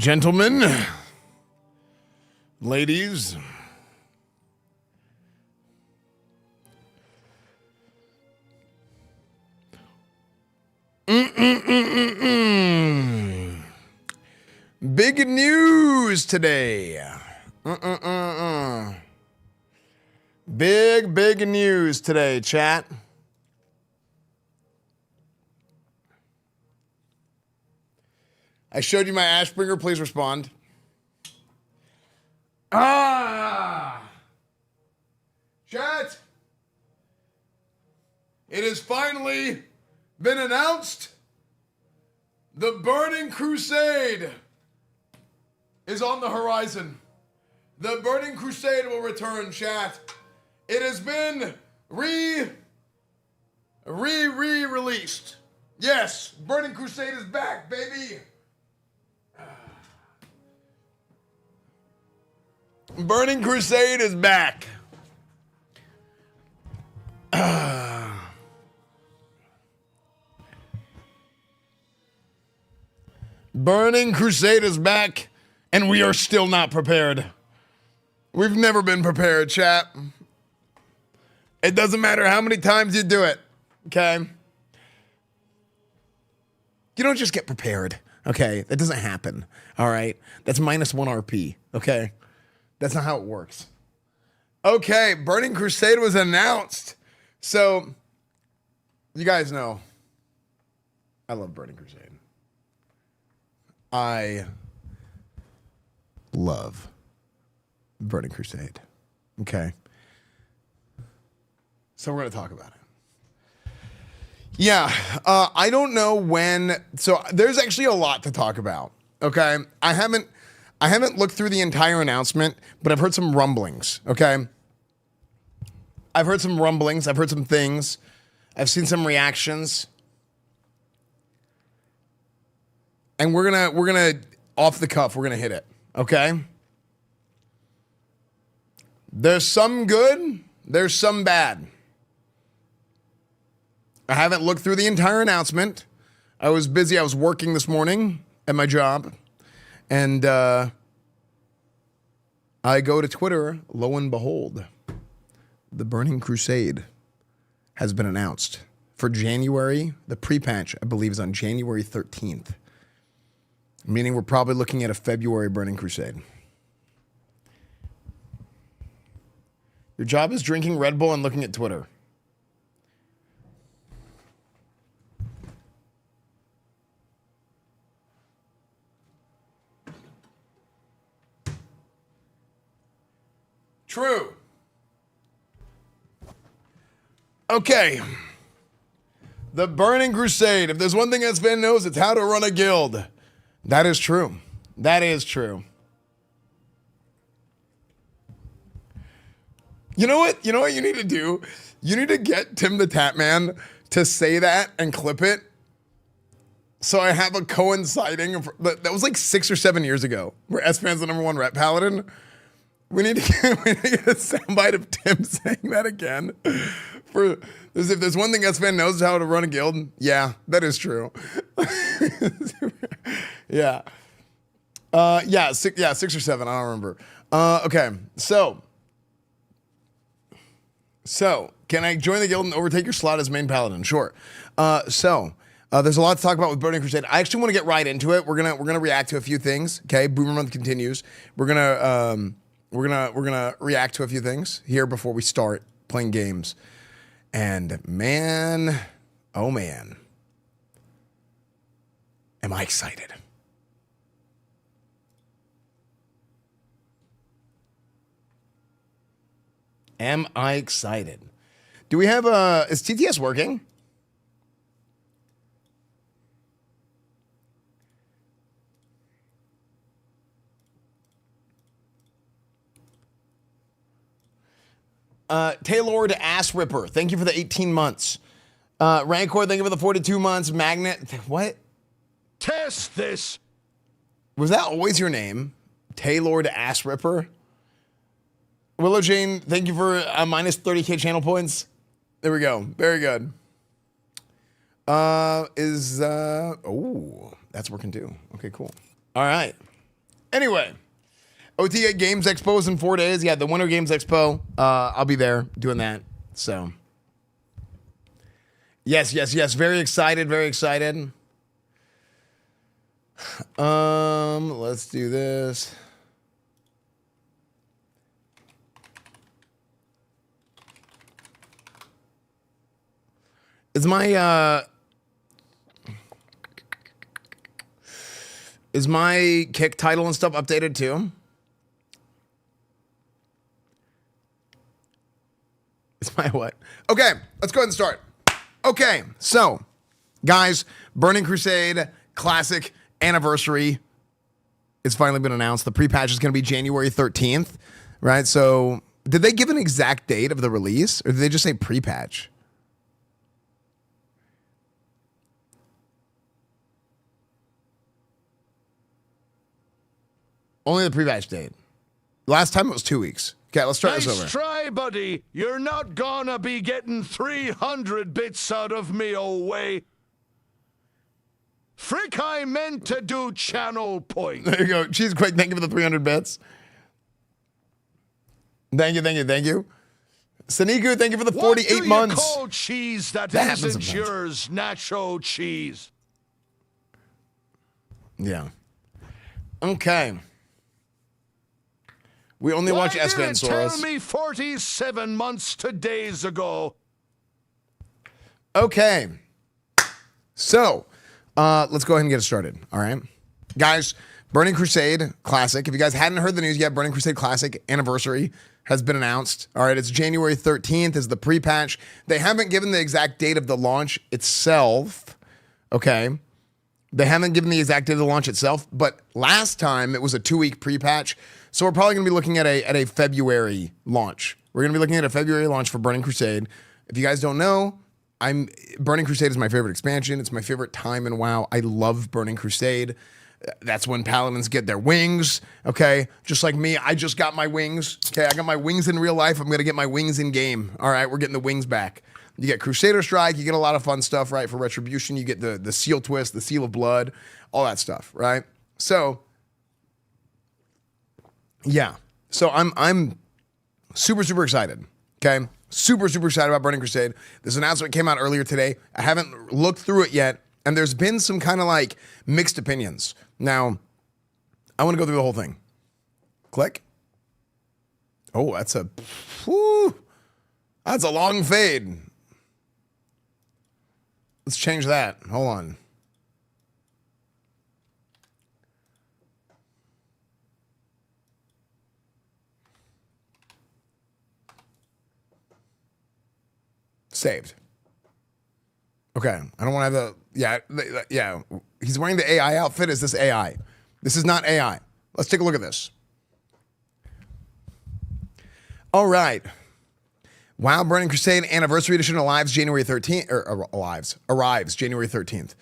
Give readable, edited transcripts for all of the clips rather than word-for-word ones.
Gentlemen, ladies, big news today. Big news today, chat. I showed you my Ashbringer. Please respond. Chat. It has finally been announced. The Burning Crusade is on the horizon. The Burning Crusade will return, chat. It has been re-released. Yes, Burning Crusade is back, baby. Burning Crusade is back. Burning Crusade is back, and we are still not prepared. We've never been prepared, chat. It doesn't matter how many times you do it, okay? You don't just get prepared, okay? That doesn't happen, all right? That's -1 RP, okay? That's not how it works. Okay, Burning Crusade was announced. So, you guys know, I love Burning Crusade. I love Burning Crusade. Okay. So we're going to talk about it. Yeah, I don't know when. So there's actually a lot to talk about. Okay, I haven't looked through the entire announcement, but I've heard some rumblings. Okay, I've heard some rumblings. I've heard some things. I've seen some reactions, and we're gonna off the cuff. We're gonna hit it. Okay. There's some good. There's some bad. I haven't looked through the entire announcement. I was busy. I was working this morning at my job. And I go to Twitter. Lo and behold, the Burning Crusade has been announced for January. The pre-patch, I believe, is on January 13th. Meaning we're probably looking at a February Burning Crusade. Your job is drinking Red Bull and looking at Twitter. True. Okay. The Burning Crusade. If there's one thing Esfand knows, it's how to run a guild. That is true. That is true. You know what? You know what you need to do? You need to get Tim the Tatman to say that and clip it. So I have a coinciding. That was like 6 or 7 years ago, where Esfand's the #1 rep paladin. We need to get a soundbite of Tim saying that again. If there's one thing Esfand knows is how to run a guild, yeah, that is true. Yeah. Yeah, 6 or 7, I don't remember. Okay, so can I join the guild and overtake your slot as main paladin? Sure. There's a lot to talk about with Burning Crusade. I actually want to get right into it. We're gonna react to a few things. Okay, Boomer Month continues. We're gonna react to a few things here before we start playing games. And man, oh man, am I excited. Am I excited? Do we have is TTS working? Taylor to Ass Ripper, thank you for the 18 months. Rancor, thank you for the 42 months. Magnet, what? Test this. Was that always your name? Taylor to Ass Ripper? Willow Jane, thank you for minus 30k channel points. There we go. Very good. Oh, that's working too. Okay, cool. All right. Anyway, OTA Games Expo is in 4 days. Yeah, the Winter Games Expo. I'll be there doing that. So, yes. Very excited. Let's do this. Is my kick title and stuff updated too? Is my what? Okay, let's go ahead and start. Okay, so guys, Burning Crusade Classic Anniversary has finally been announced. The pre-patch is going to be January 13th, right? So did they give an exact date of the release, or did they just say pre-patch? Only the pre-patch date. Last time it was 2 weeks. Okay, let's start this over. Nice try, buddy. You're not gonna be getting 300 bits out of me, oh way. Frick, I meant to do channel point. There you go. Cheesequake, thank you for the 300 bits. Thank you. Saniku, thank you for the 48 months. What do you call cheese that isn't yours, nacho cheese? Yeah. Okay. We only watch Esfand Soras. Tell me 47 months to days ago. Okay. So, let's go ahead and get it started. All right. Guys, Burning Crusade Classic. If you guys hadn't heard the news yet, Burning Crusade Classic Anniversary has been announced. All right. It's January 13th is the pre-patch. They haven't given the exact date of the launch itself. Okay. They haven't given the exact date of the launch itself, but last time it was a 2-week pre-patch. So we're probably going to be looking at a February launch. We're going to be looking at a February launch for Burning Crusade. If you guys don't know, Burning Crusade is my favorite expansion. It's my favorite time in WoW. I love Burning Crusade. That's when paladins get their wings, okay? Just like me, I just got my wings, okay? I got my wings in real life. I'm going to get my wings in game. All right, we're getting the wings back. You get Crusader Strike. You get a lot of fun stuff, right? For Retribution, you get the Seal Twist, the Seal of Blood, all that stuff, right? So, yeah. So I'm super excited, okay? Super excited about Burning Crusade. This announcement came out earlier today. I haven't looked through it yet, and there's been some kind of like mixed opinions. Now, I want to go through the whole thing. Click. Oh, that's a long fade. Let's change that. Hold on. Saved. Okay. I don't want to have the... Yeah. He's wearing the AI outfit. Is this AI? This is not AI. Let's take a look at this. All right. WoW Burning Crusade Anniversary Edition arrives January 13th, arrives January 13th.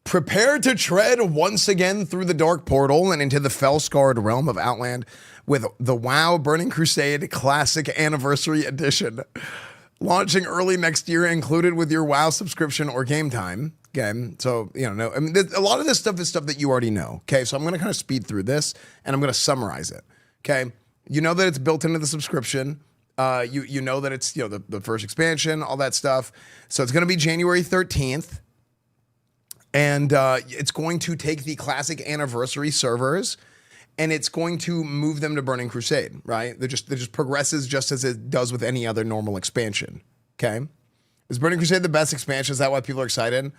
Prepare to tread once again through the dark portal and into the fell-scarred realm of Outland with the WoW Burning Crusade Classic Anniversary Edition. Launching early next year, included with your WoW subscription or game time. Okay, so, a lot of this stuff is stuff that you already know. Okay, so I'm going to kind of speed through this, and I'm going to summarize it. Okay, you know that it's built into the subscription. You know that it's, the first expansion, all that stuff. So it's going to be January 13th. And it's going to take the Classic Anniversary servers, and it's going to move them to Burning Crusade, right? It just progresses just as it does with any other normal expansion, okay? Is Burning Crusade the best expansion? Is that why people are excited?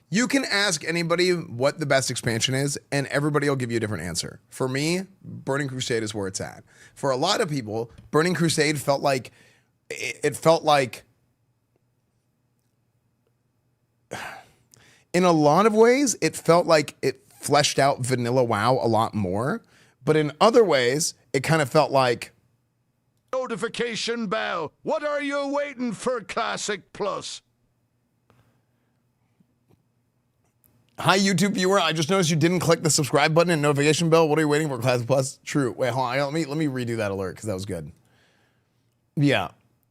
You can ask anybody what the best expansion is, and everybody will give you a different answer. For me, Burning Crusade is where it's at. For a lot of people, Burning Crusade felt like... In a lot of ways, it felt like it fleshed out vanilla WoW a lot more. But in other ways, it kind of felt like... Notification bell. What are you waiting for, Classic Plus? Hi, YouTube viewer. I just noticed you didn't click the subscribe button and notification bell. What are you waiting for, Classic Plus? True. Wait, hold on. Let me redo that alert because that was good. Yeah.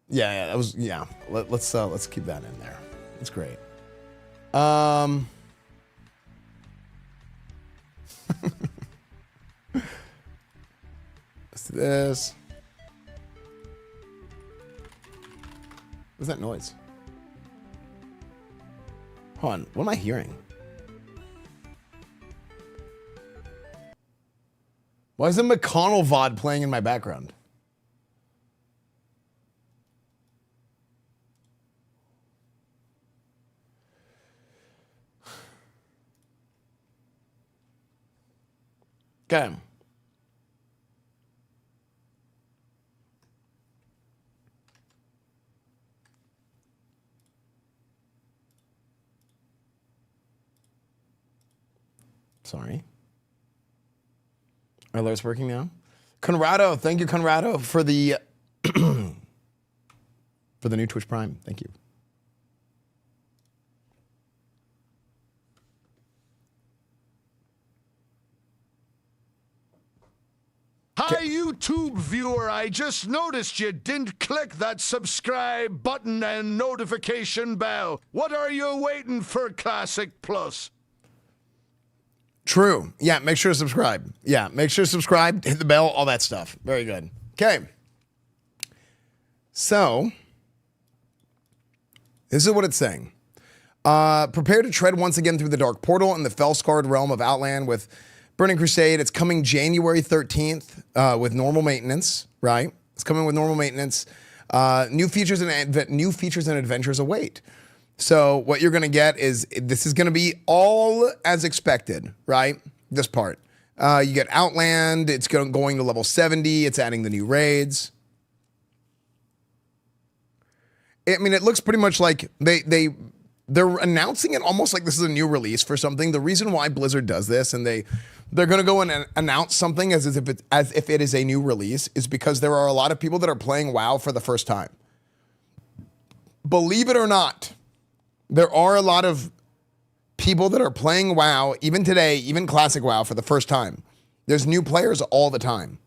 That was... Yeah. Let's keep that in there. That's great. What's this? What's that noise? Hold on, what am I hearing? Why is the McConnell VOD playing in my background? Okay. Sorry. Are alerts working now? Conrado, thank you, Conrado, for the for the new Twitch Prime. Thank you. Hi, YouTube viewer. I just noticed you didn't click that subscribe button and notification bell. What are you waiting for, Classic Plus? True. Yeah, make sure to subscribe. Yeah, make sure to subscribe, hit the bell, all that stuff. Very good. Okay. So, this is what it's saying. Prepare to tread once again through the dark portal in the fell-scarred realm of Outland with Burning Crusade. It's coming January 13th with normal maintenance, right? It's coming with normal maintenance. New features and adventures await. So what you're going to get is, this is going to be all as expected, right? This part. You get Outland. It's going to level 70. It's adding the new raids. I mean, it looks pretty much like they're announcing it almost like this is a new release for something. The reason why Blizzard does this, and they're going to go and announce something as if it is a new release, is because there are a lot of people that are playing WoW for the first time. Believe it or not, there are a lot of people that are playing WoW, even today, even classic WoW, for the first time. There's new players all the time.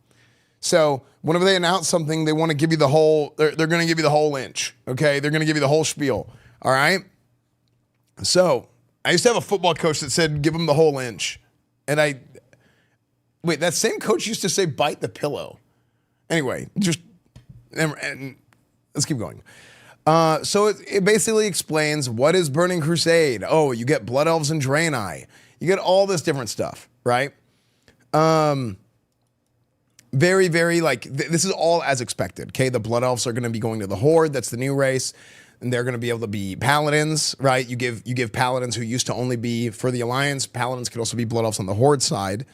So whenever they announce something, they want to give you the whole, they're going to give you the whole inch, okay? They're going to give you the whole spiel, all right? So I used to have a football coach that said, give him the whole inch. And wait, that same coach used to say, bite the pillow. Anyway, and let's keep going. So it basically explains, what is Burning Crusade? Oh, you get Blood Elves and Draenei. You get all this different stuff, right? Very, very, this is all as expected, okay? The Blood Elves are going to be going to the Horde. That's the new race. And they're going to be able to be Paladins, right? You give Paladins who used to only be for the Alliance. Paladins could also be Blood Elves on the Horde side.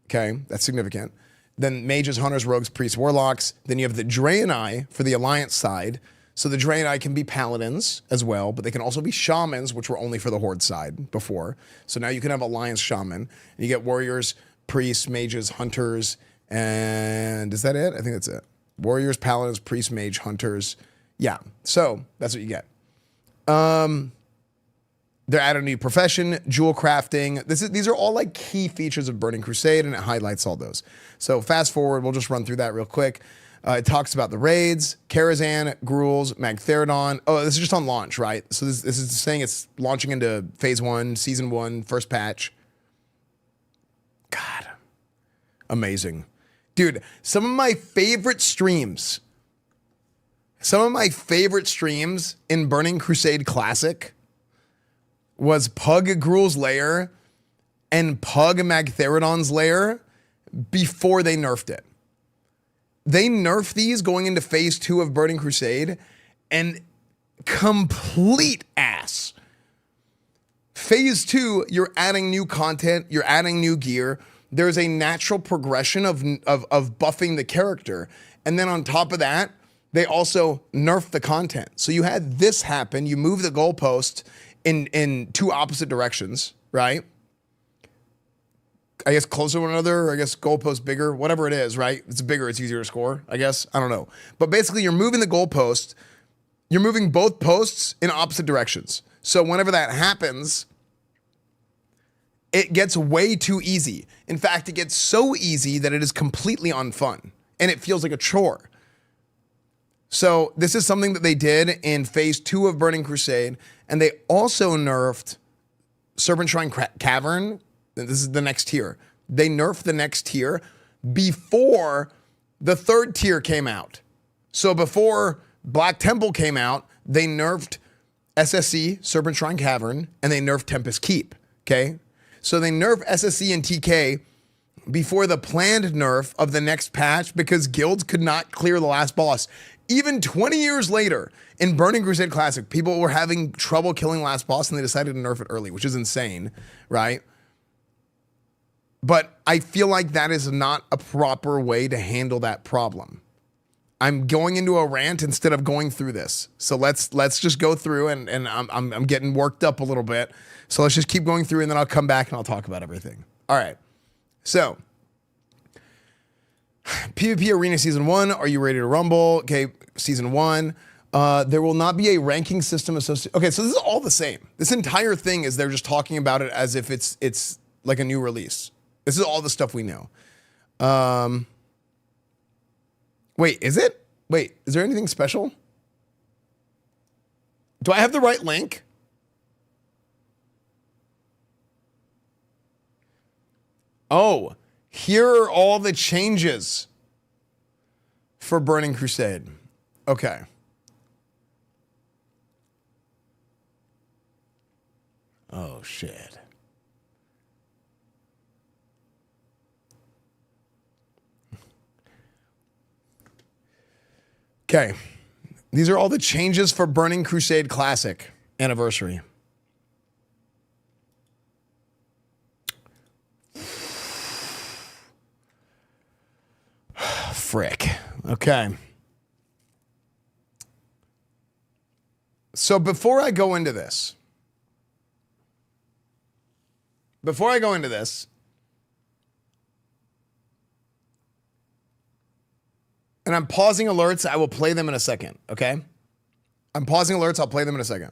Okay, that's significant. Then Mages, Hunters, Rogues, Priests, Warlocks. Then you have the Draenei for the Alliance side. So the Draenei can be Paladins as well, but they can also be Shamans, which were only for the Horde side before. So now you can have Alliance Shaman. And you get Warriors, Priests, Mages, Hunters, and is that it? I think that's it. Warriors, Paladins, Priests, Mage, Hunters. Yeah, so that's what you get. They're adding a new profession, jewel crafting. These are all like key features of Burning Crusade, and it highlights all those. So fast forward, we'll just run through that real quick. It talks about the raids, Karazhan, Gruuls, Magtheridon. Oh, this is just on launch, right? So this is saying it's launching into Phase 1, Season 1, first patch. God, amazing. Dude, some of my favorite streams in Burning Crusade Classic was Pug Gruul's lair and Pug Magtheridon's lair before they nerfed it. They nerfed these going into Phase 2 of Burning Crusade, and complete ass. Phase 2, you're adding new content, you're adding new gear. There's a natural progression of buffing the character. And then on top of that, they also nerfed the content. So you had this happen, you move the goalpost in two opposite directions, right? I guess closer to one another, or I guess goalpost bigger, whatever it is, right? It's bigger, it's easier to score, I guess. I don't know. But basically, you're moving the goalpost, you're moving both posts in opposite directions. So whenever that happens, it gets way too easy. In fact, it gets so easy that it is completely unfun, and it feels like a chore. So this is something that they did in Phase 2 of Burning Crusade, And they also nerfed Serpent Shrine Cavern. This is the next tier. They nerfed the next tier before the third tier came out. So before Black Temple came out, they nerfed SSC, Serpent Shrine Cavern, and they nerfed Tempest Keep, okay? So they nerfed SSC and TK before the planned nerf of the next patch because guilds could not clear the last boss. Even 20 years later, in Burning Crusade Classic, people were having trouble killing last boss and they decided to nerf it early, which is insane, right? But I feel like that is not a proper way to handle that problem. I'm going into a rant instead of going through this. So let's just go through and I'm getting worked up a little bit. So let's just keep going through and then I'll come back and I'll talk about everything. All right. So PvP Arena Season 1, are you ready to rumble? Okay, Season 1. There will not be a ranking system associated. Okay, so this is all the same. This entire thing is they're just talking about it as if it's like a new release. This is all the stuff we know. Wait, is it? Wait, is there anything special? Do I have the right link? Oh, here are all the changes for Burning Crusade. Okay. Oh, shit. Okay. These are all the changes for Burning Crusade Classic Anniversary. Frick. Okay. So before I go into this, and I'm pausing alerts, I will play them in a second, okay? I'm pausing alerts, I'll play them in a second.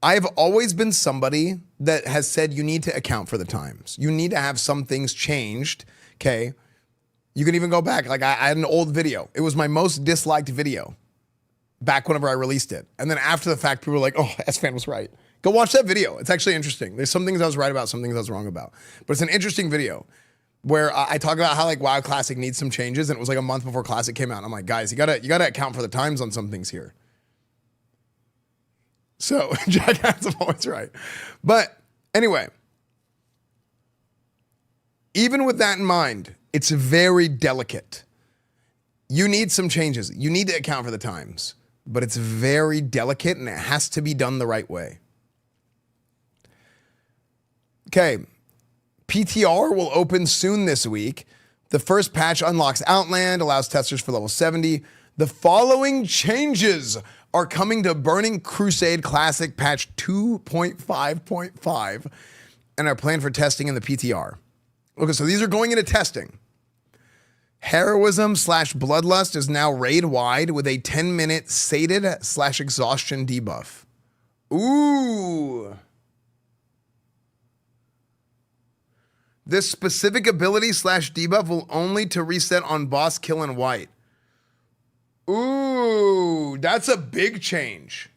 I've always been somebody that has said you need to account for the times. You need to have some things changed, okay? You can even go back. Like I had an old video. It was my most disliked video back whenever I released it. And then after the fact, people were like, oh, Esfand was right. Go watch that video. It's actually interesting. There's some things I was right about, some things I was wrong about. But it's an interesting video where I talk about how like WoW Classic needs some changes. And it was like a month before Classic came out. And I'm like, guys, you gotta account for the times on some things here. So Jackass is always right. But anyway, even with that in mind, it's very delicate. You need some changes. You need to account for the times, but it's very delicate and it has to be done the right way. Okay, PTR will open soon this week. The first patch unlocks Outland, allows testers for level 70. The following changes are coming to Burning Crusade Classic patch 2.5.5 and are planned for testing in the PTR. Okay, so these are going into testing. Heroism/Bloodlust is now raid-wide with a 10-minute sated/exhaustion debuff. Ooh. This specific ability/debuff will only to reset on boss kill and white. Ooh, that's a big change.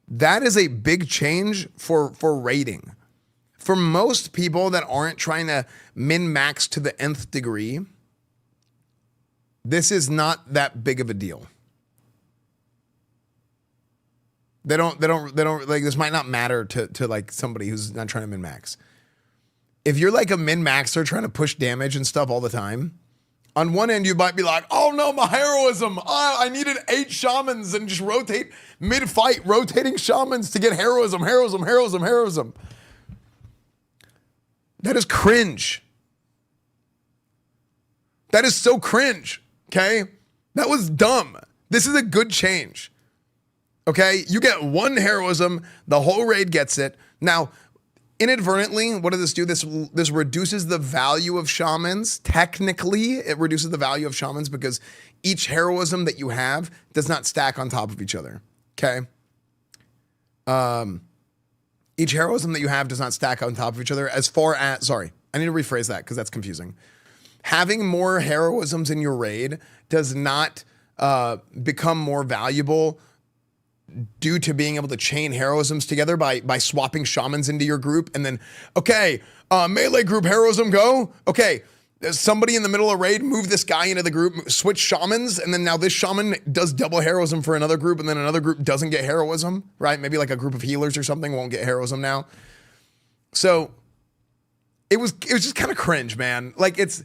That is a big change for raiding. For most people that aren't trying to min-max to the nth degree, this is not that big of a deal. They don't like, this might not matter to like somebody who's not trying to min-max. If you're like a min-maxer trying to push damage and stuff all the time, on one end you might be like, oh no, my heroism. I needed 8 shamans and just rotate mid-fight, rotating shamans to get heroism. That is cringe. That is so cringe, okay? That was dumb. This is a good change. Okay, you get 1 heroism, the whole raid gets it. Now, inadvertently, what does this do? This reduces the value of shamans. Technically, it reduces the value of shamans because each heroism that you have does not stack on top of each other. Okay. Each heroism that you have does not stack on top of each other as far as, sorry, I need to rephrase that because that's confusing. Having more heroisms in your raid does not become more valuable due to being able to chain heroisms together by swapping shamans into your group and then, okay, melee group heroism go. Okay, somebody in the middle of raid move this guy into the group, switch shamans, and then now this shaman does double heroism for another group, and then another group doesn't get heroism, right? Maybe like a group of healers or something won't get heroism now. So it was just kind of cringe, man. Like it's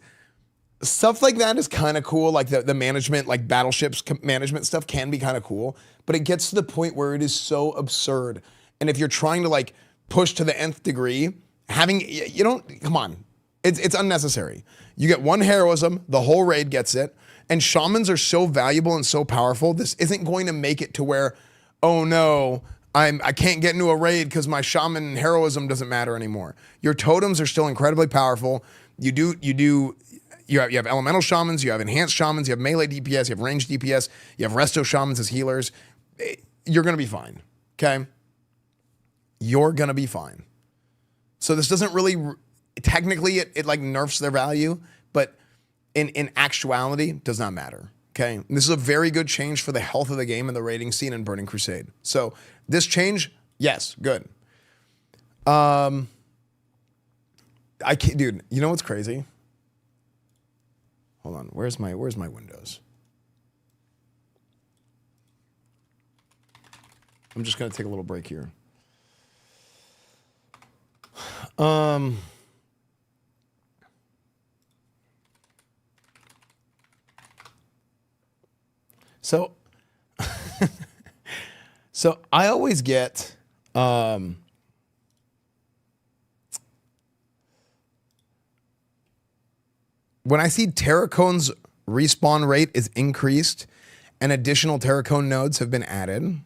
stuff like that is kind of cool. Like the management, like battleships management stuff can be kind of cool, but it gets to the point where it is so absurd. And if you're trying to like push to the nth degree, you don't, come on. It's unnecessary. You get one heroism, the whole raid gets it, and shamans are so valuable and so powerful, this isn't going to make it to where, oh no, I can't get into a raid because my shaman heroism doesn't matter anymore. Your totems are still incredibly powerful. You have elemental shamans, you have enhanced shamans, you have melee DPS, you have ranged DPS, you have resto shamans as healers. You're gonna be fine, okay? You're gonna be fine. So this doesn't really, technically it like nerfs their value, but in actuality does not matter, okay? And this is a very good change for the health of the game and the raiding scene in Burning Crusade. So this change, yes, good. I can't, dude, you know what's crazy? Hold on, where's my Windows? I'm just gonna take a little break here. So, so I always get, when I see Terracone's respawn rate is increased and additional Terracone nodes have been added,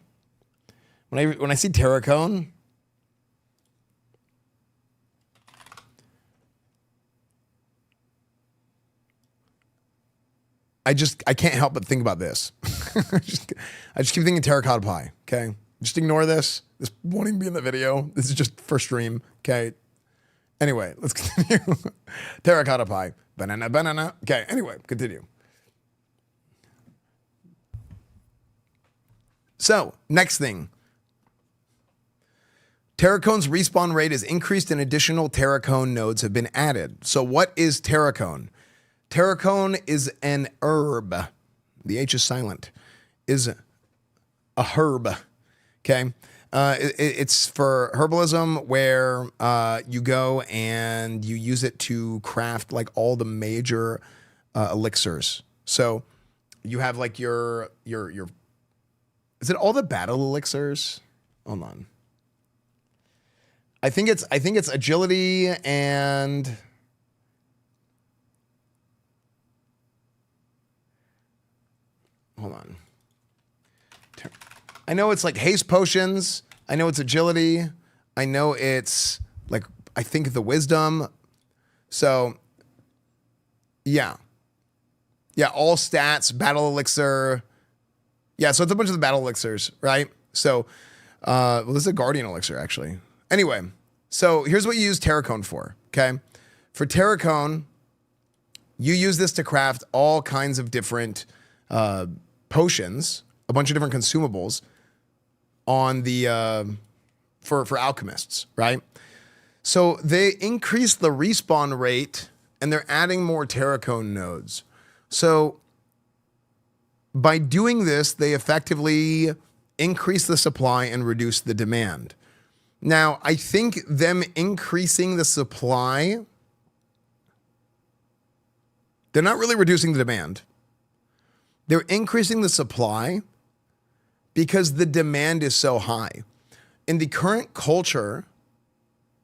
when I see Terracone, I can't help but think about this. I just keep thinking terracotta pie, okay? Just ignore this. This won't even be in the video. This is just for stream, okay? Anyway, let's continue. Terracotta pie. Banana, banana. Okay, anyway, continue. So, next thing. Terracone's respawn rate is increased and additional Terracone nodes have been added. So what is Terracone? Terracone is an herb. The H is silent. Is a herb. Okay. It's for herbalism where you go and you use it to craft like all the major elixirs. So you have like your is it all the battle elixirs? Hold on. I think it's agility and hold on. I know it's like haste potions. I know it's agility. I know it's like, I think the wisdom. So yeah. Yeah, all stats, battle elixir. Yeah, so it's a bunch of the battle elixirs, right? So, well, this is a guardian elixir actually. Anyway, so here's what you use Terracone for, okay? For Terracone, you use this to craft all kinds of different potions, a bunch of different consumables on the for alchemists, right? So they increase the respawn rate and they're adding more Terracone nodes. So by doing this, they effectively increase the supply and reduce the demand. Now, I think them increasing the supply, they're not really reducing the demand. They're increasing the supply because the demand is so high. In the current culture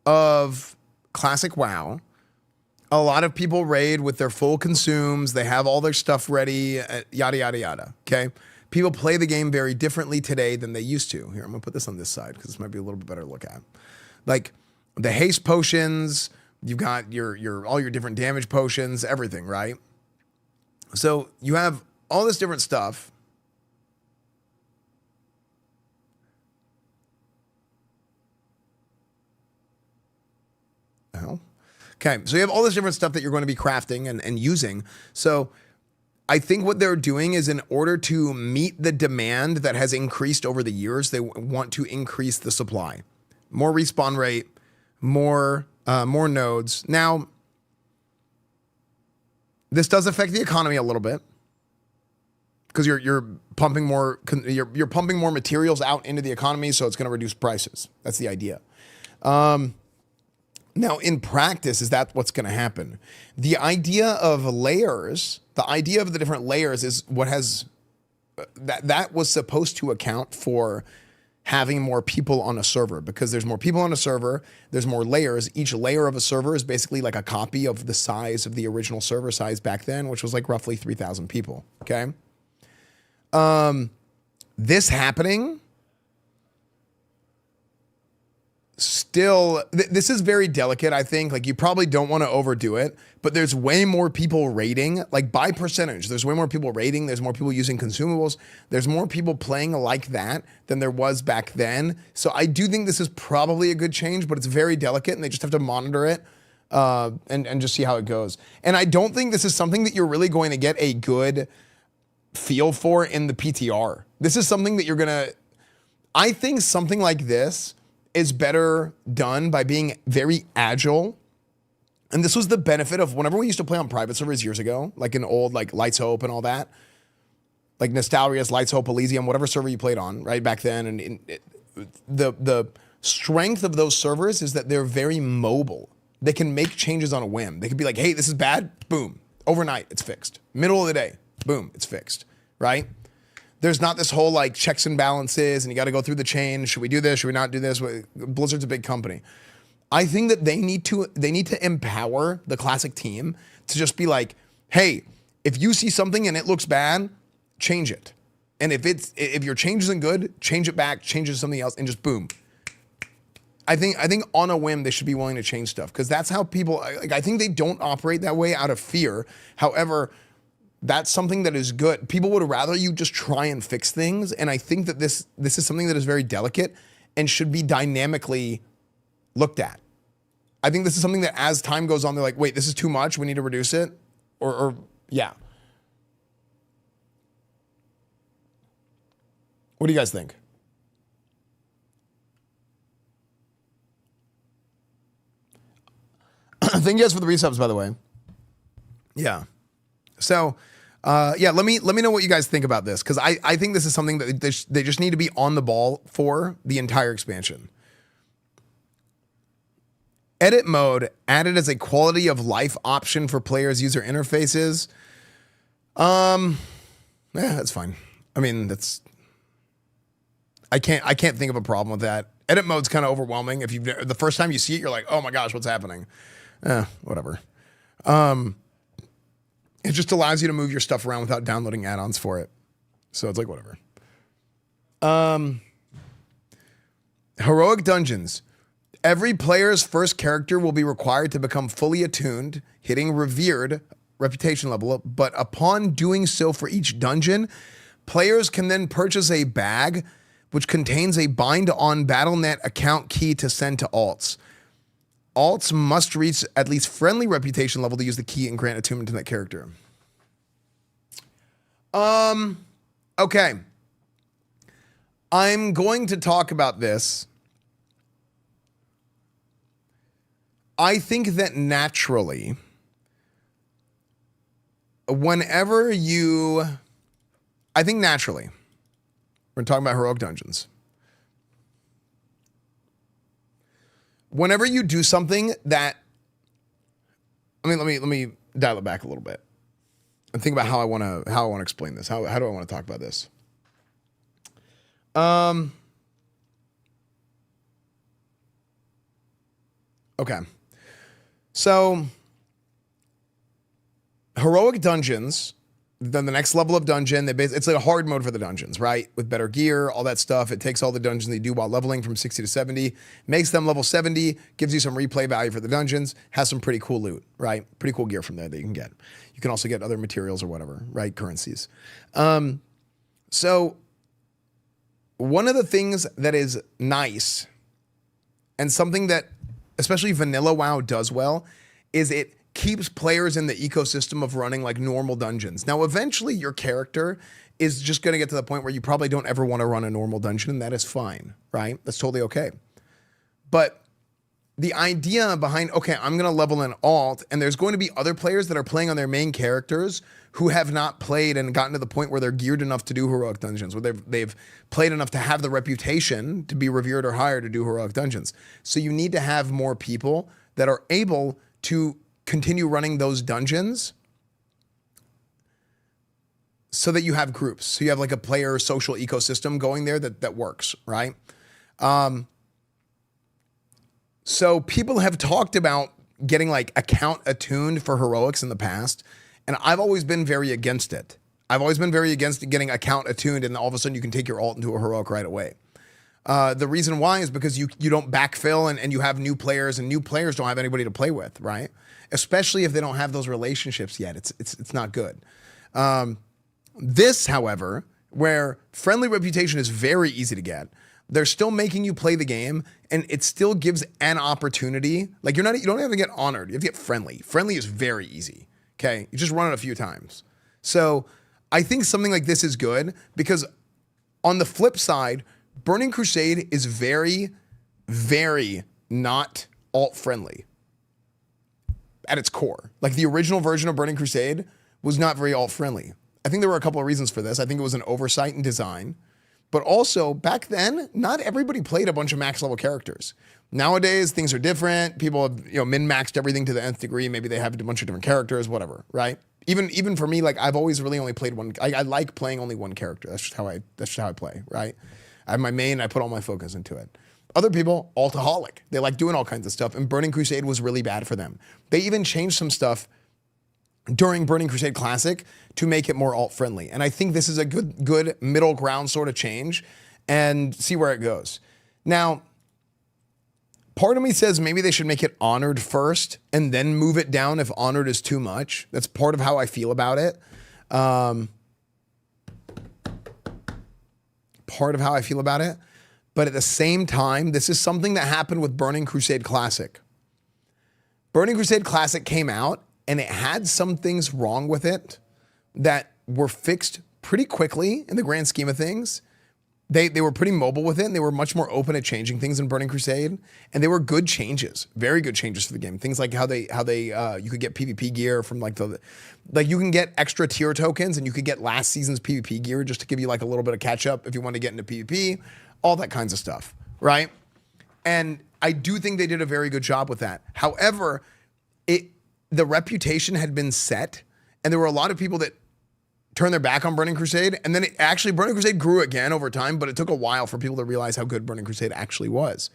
of classic WoW, a lot of people raid with their full consumes. They have all their stuff ready, yada, yada, yada, okay? People play the game very differently today than they used to. Here, I'm gonna put this on this side because this might be a little bit better to look at. Like the haste potions, you've got your all your different damage potions, everything, right? So you have all this different stuff. The hell? Okay, so you have all this different stuff that you're going to be crafting and using. So I think what they're doing is in order to meet the demand that has increased over the years, they want to increase the supply. More respawn rate, more nodes. Now, this does affect the economy a little bit because you're pumping more you're pumping more materials out into the economy, so it's going to reduce prices. That's the idea. Now, in practice, is that what's going to happen? The idea of layers, the idea of the different layers is what has that was supposed to account for having more people on a server, because there's more people on a server, there's more layers. Each layer of a server is basically like a copy of the size of the original server size back then, which was like roughly 3,000 people. Okay. This happening still, this is very delicate, I think. Like, you probably don't want to overdo it, but there's way more people raiding, like by percentage. There's way more people raiding. There's more people using consumables. There's more people playing like that than there was back then. So I do think this is probably a good change, but it's very delicate and they just have to monitor it and just see how it goes. And I don't think this is something that you're really going to get a good feel for in the PTR. This is something that you're going to, I think something like this is better done by being very agile. And this was the benefit of whenever we used to play on private servers years ago, like in old, like Lights Hope and all that, like Nostalrius, Lights Hope, Elysium, whatever server you played on, right, back then. And the strength of those servers is that they're very mobile. They can make changes on a whim. They could be like, hey, this is bad, boom. Overnight, it's fixed. Middle of the day, boom, it's fixed, right? There's not this whole like checks and balances and you got to go through the chain. Should we do this? Should we not do this? Blizzard's a big company. I think that they need to empower the classic team to just be like, hey, if you see something and it looks bad, change it. And if your change isn't good, change it back, change it to something else, and just boom. I think on a whim they should be willing to change stuff, because that's how people, like, I think they don't operate that way out of fear. However, that's something that is good. People would rather you just try and fix things. And I think that this is something that is very delicate and should be dynamically looked at. I think this is something that as time goes on, they're like, wait, this is too much. We need to reduce it. Or yeah. What do you guys think? Thank you guys for the resubs, by the way. Yeah. So, yeah, let me know what you guys think about this, because I think this is something that they just need to be on the ball for the entire expansion. Edit mode added as a quality of life option for players' user interfaces. Yeah, that's fine. I mean, I can't think of a problem with that. Edit mode's kind of overwhelming. If the first time you see it, you're like, oh my gosh, what's happening? Whatever. It just allows you to move your stuff around without downloading add-ons for it. So it's like, whatever. Heroic dungeons. Every player's first character will be required to become fully attuned, hitting revered reputation level. But upon doing so for each dungeon, players can then purchase a bag which contains a bind on BattleNet account key to send to alts. Alts must reach at least friendly reputation level to use the key and grant attunement to that character. Okay. I'm going to talk about this. I think that naturally, we're talking about heroic dungeons. Whenever you do something that, let me dial it back a little bit and think about how I want to explain this. How do I want to talk about this? Okay. So heroic dungeons, then the next level of dungeon, it's like a hard mode for the dungeons, right? With better gear, all that stuff. It takes all the dungeons they do while leveling from 60 to 70, makes them level 70, gives you some replay value for the dungeons, has some pretty cool loot, right? Pretty cool gear from there that you can get. You can also get other materials or whatever, right? Currencies. So one of the things that is nice and something that especially vanilla WoW does well, is it keeps players in the ecosystem of running like normal dungeons. Now, eventually your character is just going to get to the point where you probably don't ever want to run a normal dungeon, and that is fine, right? That's totally okay. But the idea behind, okay, I'm going to level an alt, and there's going to be other players that are playing on their main characters who have not played and gotten to the point where they're geared enough to do heroic dungeons, where they've played enough to have the reputation to be revered or higher to do heroic dungeons. So you need to have more people that are able to continue running those dungeons so that you have groups. So you have like a player social ecosystem going there that works, right? So people have talked about getting like account attuned for heroics in the past, and I've always been very against it. I've always been very against getting account attuned and all of a sudden you can take your alt into a heroic right away. The reason why is because you don't backfill and you have new players, and new players don't have anybody to play with, right? Especially if they don't have those relationships yet. It's not good. This, however, where friendly reputation is very easy to get, they're still making you play the game, and it still gives an opportunity. Like you don't have to get honored. You have to get friendly. Friendly is very easy. Okay, you just run it a few times. So I think something like this is good because on the flip side, Burning Crusade is very, very not alt friendly at its core. Like the original version of Burning Crusade was not very alt friendly. I think there were a couple of reasons for this. I think it was an oversight in design, but also back then, not everybody played a bunch of max level characters. Nowadays, things are different. People have, min-maxed everything to the nth degree. Maybe they have a bunch of different characters, whatever, right? Even for me, like I've always really only played one. I like playing only one character. That's just how I play, right? I have my main, I put all my focus into it. Other people, altaholic. They like doing all kinds of stuff, and Burning Crusade was really bad for them. They even changed some stuff during Burning Crusade Classic to make it more alt-friendly. And I think this is a good middle ground sort of change, and see where it goes. Now, part of me says maybe they should make it honored first and then move it down if honored is too much. That's part of how I feel about it. But at the same time, this is something that happened with Burning Crusade Classic. Burning Crusade Classic came out, and it had some things wrong with it that were fixed pretty quickly in the grand scheme of things. They were pretty mobile with it, and they were much more open at changing things in Burning Crusade, and they were good changes, very good changes for the game. Things like how they you could get PvP gear from like you can get extra tier tokens, and you could get last season's PvP gear just to give you like a little bit of catch up if you want to get into PvP, all that kinds of stuff, right? And I do think they did a very good job with that. However, the reputation had been set, and there were a lot of people that turned their back on Burning Crusade, and then Burning Crusade grew again over time, but it took a while for people to realize how good Burning Crusade actually was.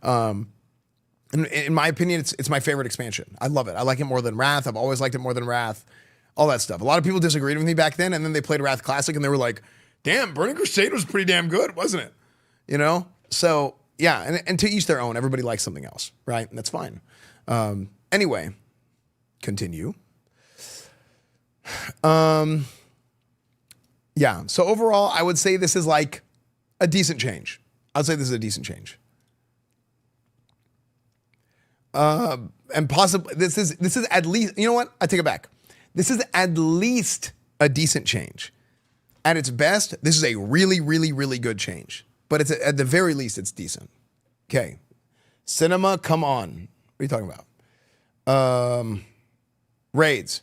In my opinion, it's my favorite expansion. I love it. I like it more than Wrath. I've always liked it more than Wrath. All that stuff. A lot of people disagreed with me back then, and then they played Wrath Classic, and they were like, damn, Burning Crusade was pretty damn good, wasn't it? You know? So, yeah, and to each their own. Everybody likes something else, right? And that's fine. Anyway, continue. Yeah, so overall, I would say this is like a decent change. I'd say this is a decent change. And possibly, this is at least, you know what? I take it back. This is at least a decent change. At its best, this is a really, really, really good change. But it's at the very least, it's decent. Okay. Cinema, come on. What are you talking about? Raids.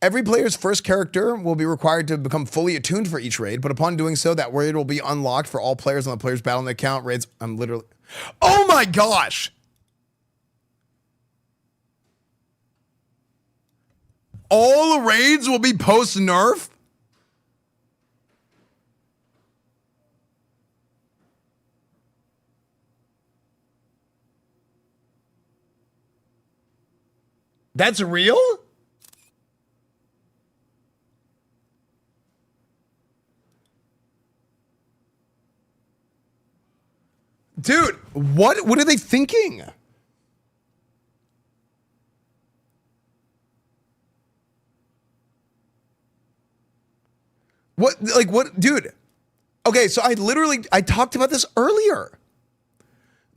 Every player's first character will be required to become fully attuned for each raid, but upon doing so, that raid will be unlocked for all players on the player's battling account. Raids, I'm literally... Oh my gosh! All the raids will be post-nerf? That's real? Dude, what are they thinking? What, dude? Okay, so I talked about this earlier.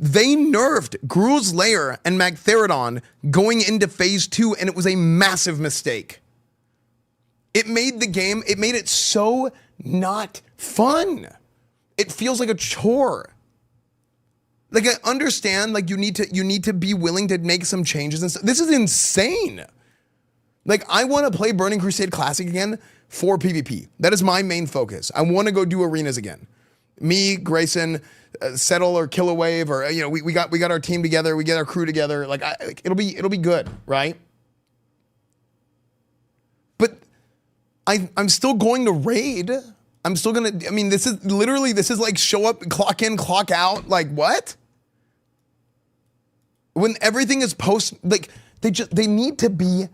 They nerfed Gruul's Lair and Magtheridon going into phase 2, and it was a massive mistake. It made the game, it made it so not fun. It feels like a chore. Like, I understand, like, you need to be willing to make some changes and stuff. This is insane. Like, I want to play Burning Crusade Classic again for PvP. That is my main focus. I want to go do arenas again. Me, Grayson, Settle or Kill a Wave, or we got our team together, we get our crew together. Like, it'll be good, right? But I'm still going to raid. I'm still gonna. I mean, this is like show up, clock in, clock out. Like, what? When everything is post, like they need to be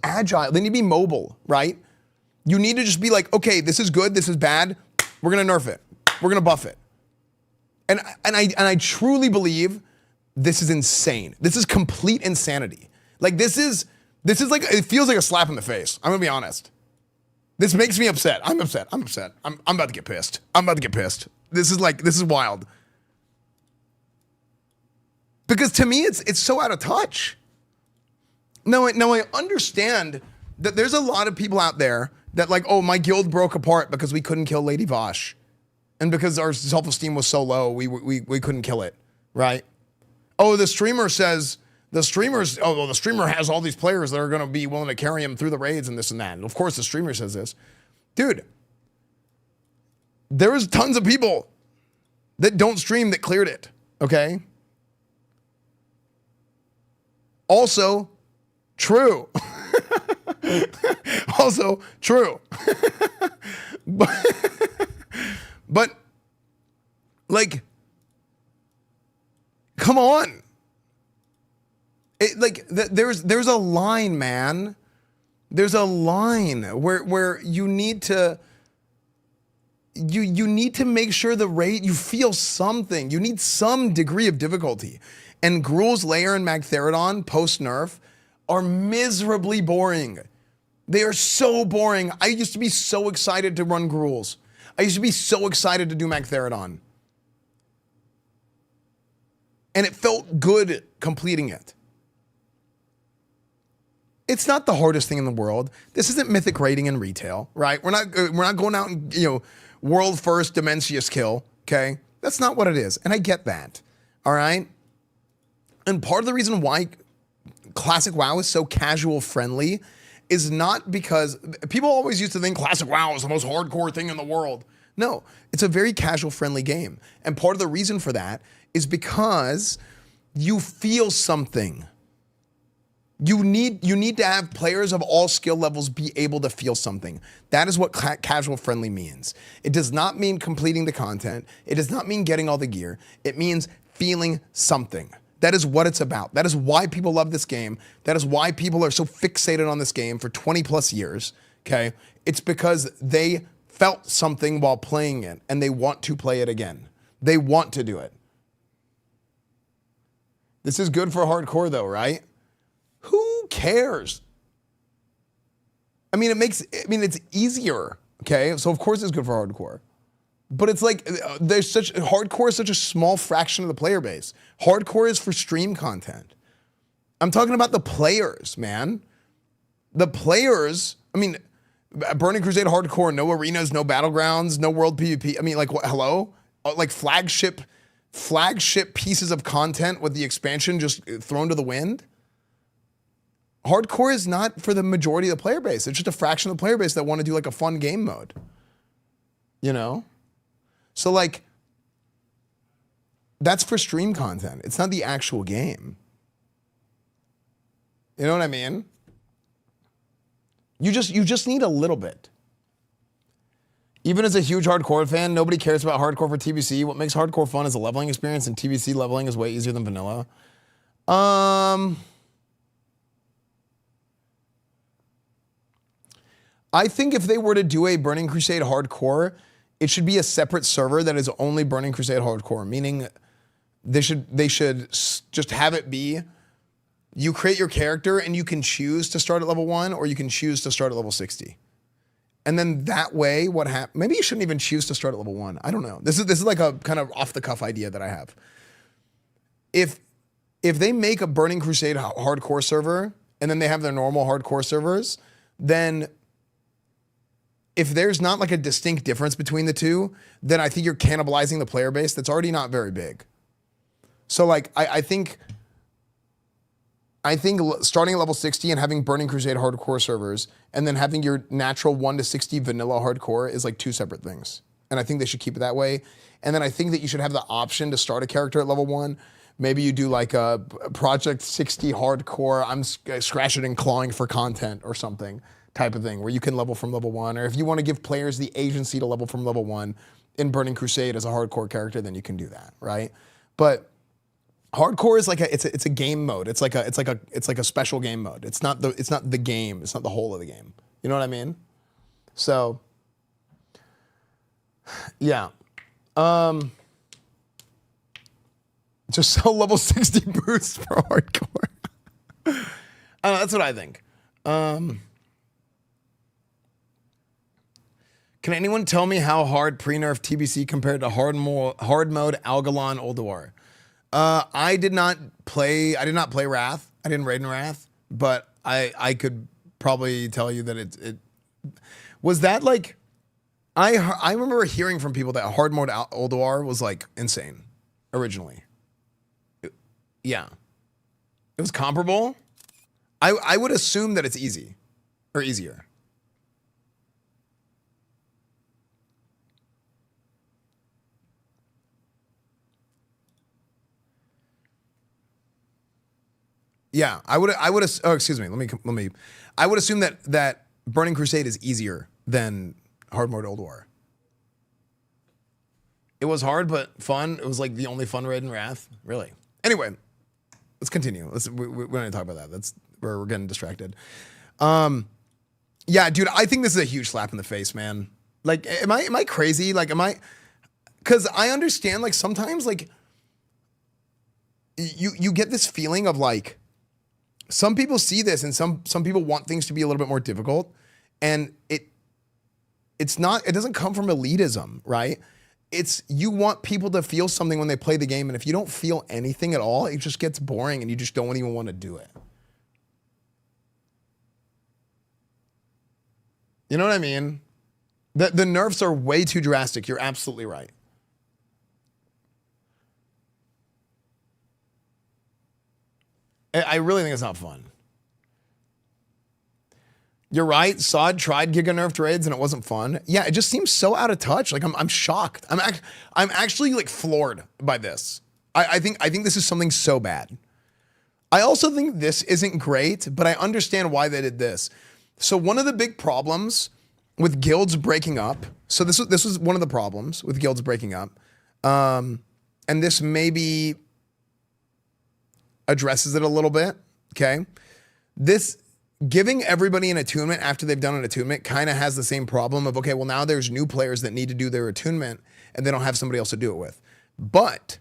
agile. They need to be mobile, right? You need to just be like, okay, this is good, this is bad. We're gonna nerf it. We're gonna buff it. And I truly believe this is insane. This is complete insanity. Like, this is like, it feels like a slap in the face. I'm gonna be honest. This makes me upset. I'm upset. I'm about to get pissed. This is wild. Because to me, it's so out of touch. Now I understand that there's a lot of people out there that like, oh, my guild broke apart because we couldn't kill Lady Vosh. And because our self-esteem was so low, we couldn't kill it, right? Oh, the streamer has all these players that are going to be willing to carry him through the raids and this and that. And of course, the streamer says this. Dude, there's tons of people that don't stream that cleared it, okay? Also, true. Also, true. But, like, come on. There's a line, man. There's a line where you need to you need to make sure the raid, you feel something. You need some degree of difficulty. And Gruul's Lair and Magtheridon post nerf are miserably boring. They are so boring. I used to be so excited to run Gruul's. I used to be so excited to do Magtheridon. And it felt good completing it. It's not the hardest thing in the world. This isn't mythic raiding in retail, right? We're not going out and, world first Dimensius kill, okay? That's not what it is. And I get that, all right? And part of the reason why Classic WoW is so casual friendly is not because people always used to think Classic WoW is the most hardcore thing in the world. No, it's a very casual friendly game. And part of the reason for that is because you feel something. You need to have players of all skill levels be able to feel something. That is what casual friendly means. It does not mean completing the content. It does not mean getting all the gear. It means feeling something. That is what it's about. That is why people love this game. That is why people are so fixated on this game for 20 plus years, okay? It's because they felt something while playing it and they want to play it again. They want to do it. This is good for hardcore though, right? Who cares? I mean, it's easier, okay? So of course it's good for hardcore. But it's like, hardcore is such a small fraction of the player base. Hardcore is for stream content. I'm talking about the players, man. The players, I mean, Burning Crusade hardcore, no arenas, no battlegrounds, no world PvP. I mean, like, what, hello? Like flagship pieces of content with the expansion just thrown to the wind? Hardcore is not for the majority of the player base. It's just a fraction of the player base that want to do like a fun game mode. You know? So like, that's for stream content. It's not the actual game. You know what I mean? You just need a little bit. Even as a huge hardcore fan, nobody cares about hardcore for TBC. What makes hardcore fun is a leveling experience, and TBC leveling is way easier than vanilla. I think if they were to do a Burning Crusade hardcore, it should be a separate server that is only Burning Crusade hardcore, meaning they should just have it be, you create your character and you can choose to start at level 1 or you can choose to start at level 60. And then that way, what happens, maybe you shouldn't even choose to start at level 1. I don't know. This is like a kind of off the cuff idea that I have. if they make a Burning Crusade hardcore server and then they have their normal hardcore servers, then if there's not like a distinct difference between the two, then I think you're cannibalizing the player base that's already not very big. So like, I think starting at level 60 and having Burning Crusade hardcore servers and then having your natural 1 to 60 vanilla hardcore is like two separate things. And I think they should keep it that way. And then I think that you should have the option to start a character at level 1. Maybe you do like a Project 60 hardcore, I'm scratching and clawing for content or something type of thing where you can level from level 1. Or if you want to give players the agency to level from level 1 in Burning Crusade as a hardcore character, then you can do that, right? But hardcore is like it's a game mode. It's like a special game mode. It's not the game. It's not the whole of the game. You know what I mean? So yeah. Just sell level 60 boosts for hardcore. I don't know, that's what I think. Can anyone tell me how hard pre-nerf TBC compared to hard mode Algalon Ulduar? I did not play Wrath. I didn't raid in Wrath, but I could probably tell you that it was that like I remember hearing from people that hard mode Ulduar was like insane originally. Yeah. It was comparable. I would assume that it's easy or easier. Yeah, I would. Oh, excuse me. Let me. I would assume that Burning Crusade is easier than hard mode Ulduar. It was hard but fun. It was like the only fun raid in Wrath. Really. Anyway, let's continue. We're going to talk about that. That's where we're getting distracted. Yeah, dude. I think this is a huge slap in the face, man. Like, am I crazy? Like, am I? Because I understand. Like, sometimes, like, you get this feeling of like. Some people see this and some people want things to be a little bit more difficult, and it doesn't come from elitism, right? It's you want people to feel something when they play the game, and if you don't feel anything at all, it just gets boring and you just don't even want to do it. You know what I mean? The nerfs are way too drastic. You're absolutely right. I really think it's not fun. You're right. Sod tried Giga nerfed raids and it wasn't fun. Yeah, it just seems so out of touch. Like I'm shocked. I'm actually like floored by this. I think this is something so bad. I also think this isn't great, but I understand why they did this. So one of the big problems with guilds breaking up. So this was one of the problems with guilds breaking up, and this maybe addresses it a little bit, okay? This giving everybody an attunement after they've done an attunement kind of has the same problem of, okay, well now there's new players that need to do their attunement and they don't have somebody else to do it with. But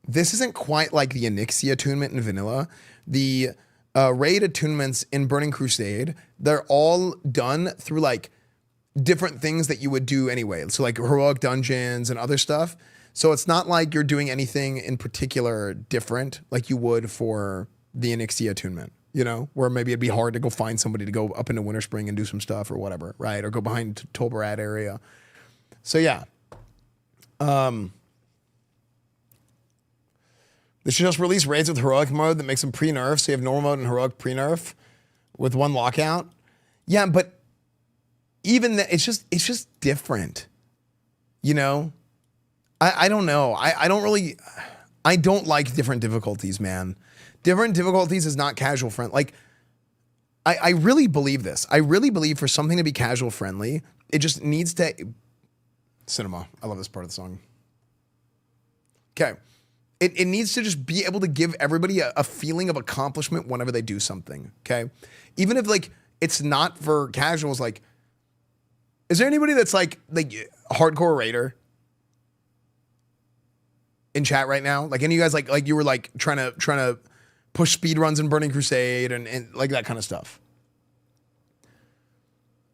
this isn't quite like the Onyxia attunement in vanilla. The raid attunements in Burning Crusade, they're all done through like different things that you would do anyway. So like heroic dungeons and other stuff. So it's not like you're doing anything in particular different like you would for the Onyxia attunement, you know, where maybe it'd be hard to go find somebody to go up into Winter Spring and do some stuff or whatever, right? Or go behind Tolbarad area. So yeah. They should just release raids with heroic mode that makes them pre-nerf, so you have normal mode and heroic pre-nerf with one lockout. Yeah, but even that, it's just different, you know? I don't know. I don't like different difficulties, man. Different difficulties is not casual friendly. Like, I really believe this. I really believe for something to be casual friendly, it just needs to... Cinema. I love this part of the song. Okay. It needs to just be able to give everybody a feeling of accomplishment whenever they do something, okay? Even if, like, it's not for casuals, like... Is there anybody that's, like hardcore raider in chat right now? Like any of you guys like you were like trying to push speed runs in Burning Crusade and like that kind of stuff.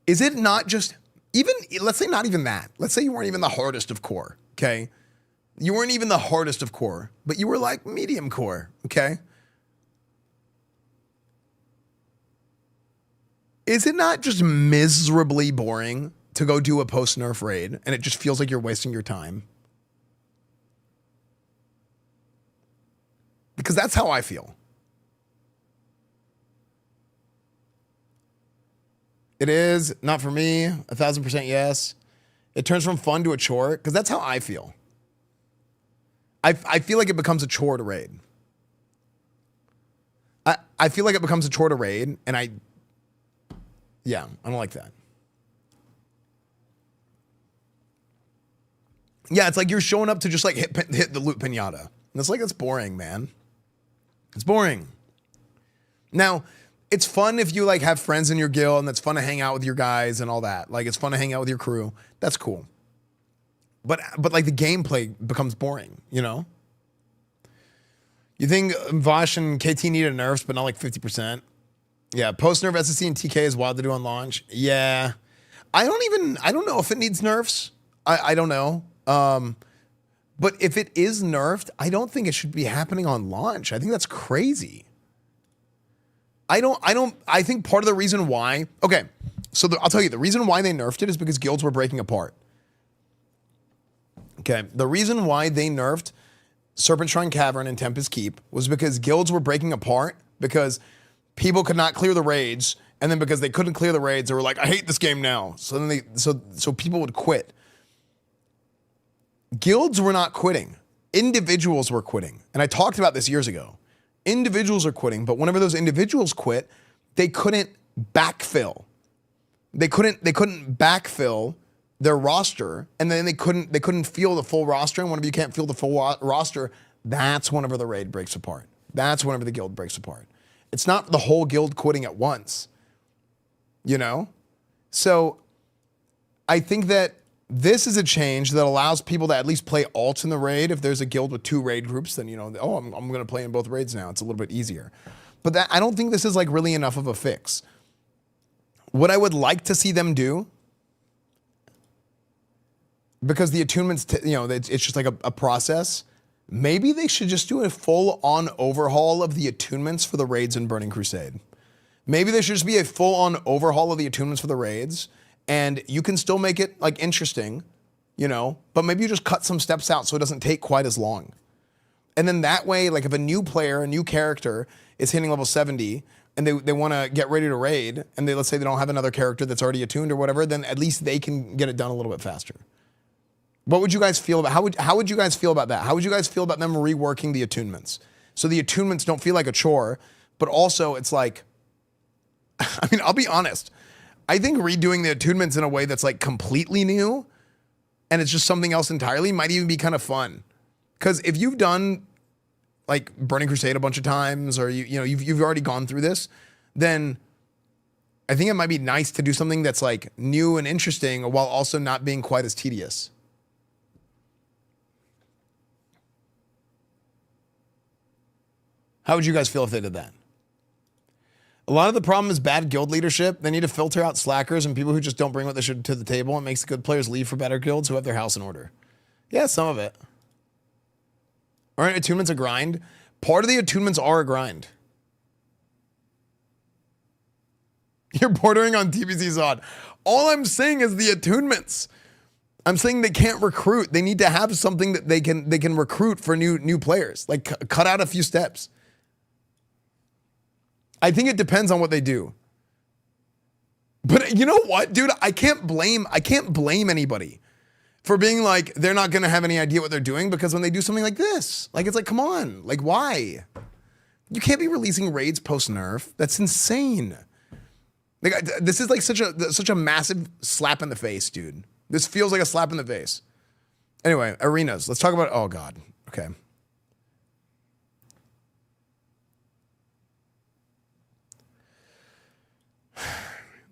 Is it not just even, let's say not even that. Let's say you weren't even the hardest of core, okay? You weren't even the hardest of core, but you were like medium core, okay? Is it not just miserably boring to go do a post-nerf raid and it just feels like you're wasting your time? Because that's how I feel. It is not for me, 1,000% yes. It turns from fun to a chore because that's how I feel. I feel like it becomes a chore to raid. I feel like it becomes a chore to raid, and I don't like that. Yeah, it's like you're showing up to just like hit the loot pinata. And it's like, it's boring, man. It's boring. Now, it's fun if you like have friends in your guild and it's fun to hang out with your guys and all that. Like it's fun to hang out with your crew. That's cool. But like the gameplay becomes boring, you know? You think Vosh and KT needed nerfs, but not like 50%? Yeah, post-nerf SSC and TK is wild to do on launch. Yeah. I don't know if it needs nerfs. I don't know. But if it is nerfed, I don't think it should be happening on launch. I think that's crazy. I think part of the reason why, okay, so I'll tell you, the reason why they nerfed it is because guilds were breaking apart. Okay, the reason why they nerfed Serpent Shrine Cavern and Tempest Keep was because guilds were breaking apart because people could not clear the raids, and then because they couldn't clear the raids, they were like, I hate this game now. So then so people would quit. Guilds were not quitting. Individuals were quitting. And I talked about this years ago. Individuals are quitting, but whenever those individuals quit, they couldn't backfill. They couldn't backfill their roster, and then they couldn't field the full roster. And whenever you can't field the full roster, that's whenever the raid breaks apart. That's whenever the guild breaks apart. It's not the whole guild quitting at once, you know? So I think that this is a change that allows people to at least play alts in the raid. If there's a guild with 2 raid groups, then, you know, oh, I'm going to play in both raids now. It's a little bit easier. But I don't think this is like really enough of a fix. What I would like to see them do, because the attunements, it's just like a process, maybe they should just do a full-on overhaul of the attunements for the raids in Burning Crusade. Maybe there should just be a full-on overhaul of the attunements for the raids, and you can still make it like interesting, you know, but maybe you just cut some steps out so it doesn't take quite as long. And then that way, like if a new player, a new character is hitting level 70 and they want to get ready to raid, and let's say they don't have another character that's already attuned or whatever, then at least they can get it done a little bit faster. What would you guys feel about, how would you guys feel about that? How would you guys feel about them reworking the attunements? So the attunements don't feel like a chore, but also it's like, I mean, I'll be honest. I think redoing the attunements in a way that's like completely new and it's just something else entirely might even be kind of fun. Because if you've done like Burning Crusade a bunch of times, or you've already gone through this, then I think it might be nice to do something that's like new and interesting while also not being quite as tedious. How would you guys feel if they did that? A lot of the problem is bad guild leadership. They need to filter out slackers and people who just don't bring what they should to the table. It makes the good players leave for better guilds who have their house in order. Yeah, some of it. Aren't attunements a grind? Part of the attunements are a grind. You're bordering on TBC Zod. All I'm saying is the attunements. I'm saying they can't recruit. They need to have something that they can recruit for new players. Like cut out a few steps. I think it depends on what they do. But you know what, dude? I can't blame anybody for being like, they're not going to have any idea what they're doing, because when they do something like this, like, it's like, come on, like, why? You can't be releasing raids post-nerf. That's insane. Like, this is like such a massive slap in the face, dude. This feels like a slap in the face. Anyway, arenas. Let's talk about, oh God. Okay.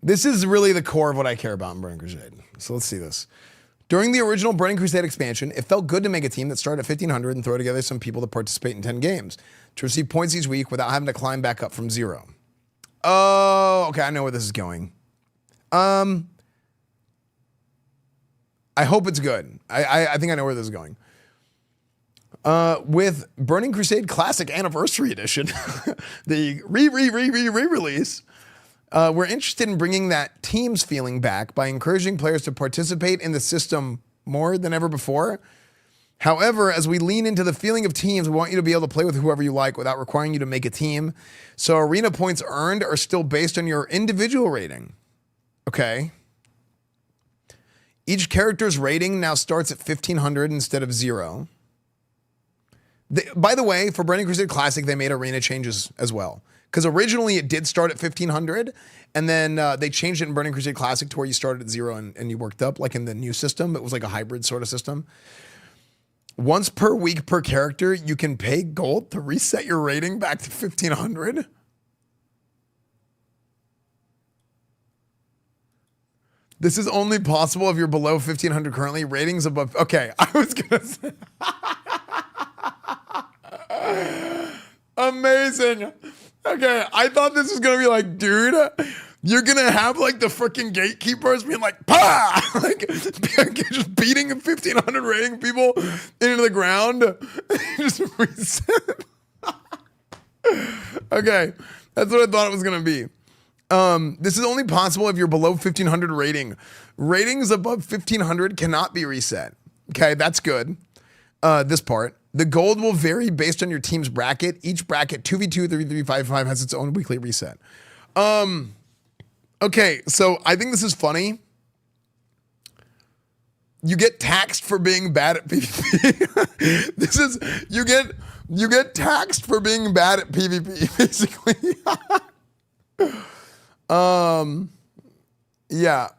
This is really the core of what I care about in Burning Crusade. So let's see this. During the original Burning Crusade expansion, it felt good to make a team that started at 1,500 and throw together some people to participate in 10 games to receive points each week without having to climb back up from 0. Oh, okay, I know where this is going. I hope it's good. I think I know where this is going. With Burning Crusade Classic Anniversary Edition, the re-release, we're interested in bringing that teams feeling back by encouraging players to participate in the system more than ever before. However, as we lean into the feeling of teams, we want you to be able to play with whoever you like without requiring you to make a team. So arena points earned are still based on your individual rating. Okay. Each character's rating now starts at 1,500 instead of 0. By the way, for Burning Crusade Classic, they made arena changes as well. Because originally it did start at 1,500, and then they changed it in Burning Crusade Classic to where you started at 0 and you worked up, like in the new system. It was like a hybrid sort of system. Once per week per character, you can pay gold to reset your rating back to 1,500. This is only possible if you're below 1,500 currently. Ratings above. Okay, I was gonna say. Amazing. Okay, I thought this was gonna be like, dude, you're gonna have like the freaking gatekeepers being like, "Pah!" like just beating 1,500 rating people into the ground. Just reset. Okay, that's what I thought it was gonna be. This is only possible if you're below 1,500 rating. Ratings above 1,500 cannot be reset. Okay, that's good. This part. The gold will vary based on your team's bracket. Each bracket, 2v2, 3v3, 5v5, has its own weekly reset. Okay, so I think this is funny. You get taxed for being bad at PvP. This is, you get taxed for being bad at PvP, basically. Yeah.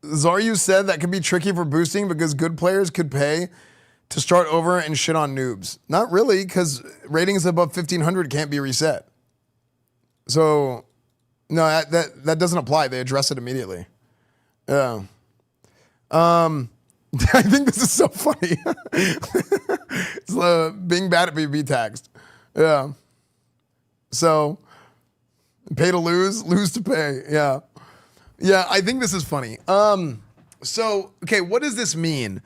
Zaryu said that could be tricky for boosting because good players could pay to start over and shit on noobs. Not really, because ratings above 1,500 can't be reset. So, no, that doesn't apply. They address it immediately. Yeah. I think this is so funny. It's being bad at PvP taxed. Yeah. So, pay to lose, lose to pay. Yeah. Yeah, I think this is funny. So, okay, what does this mean?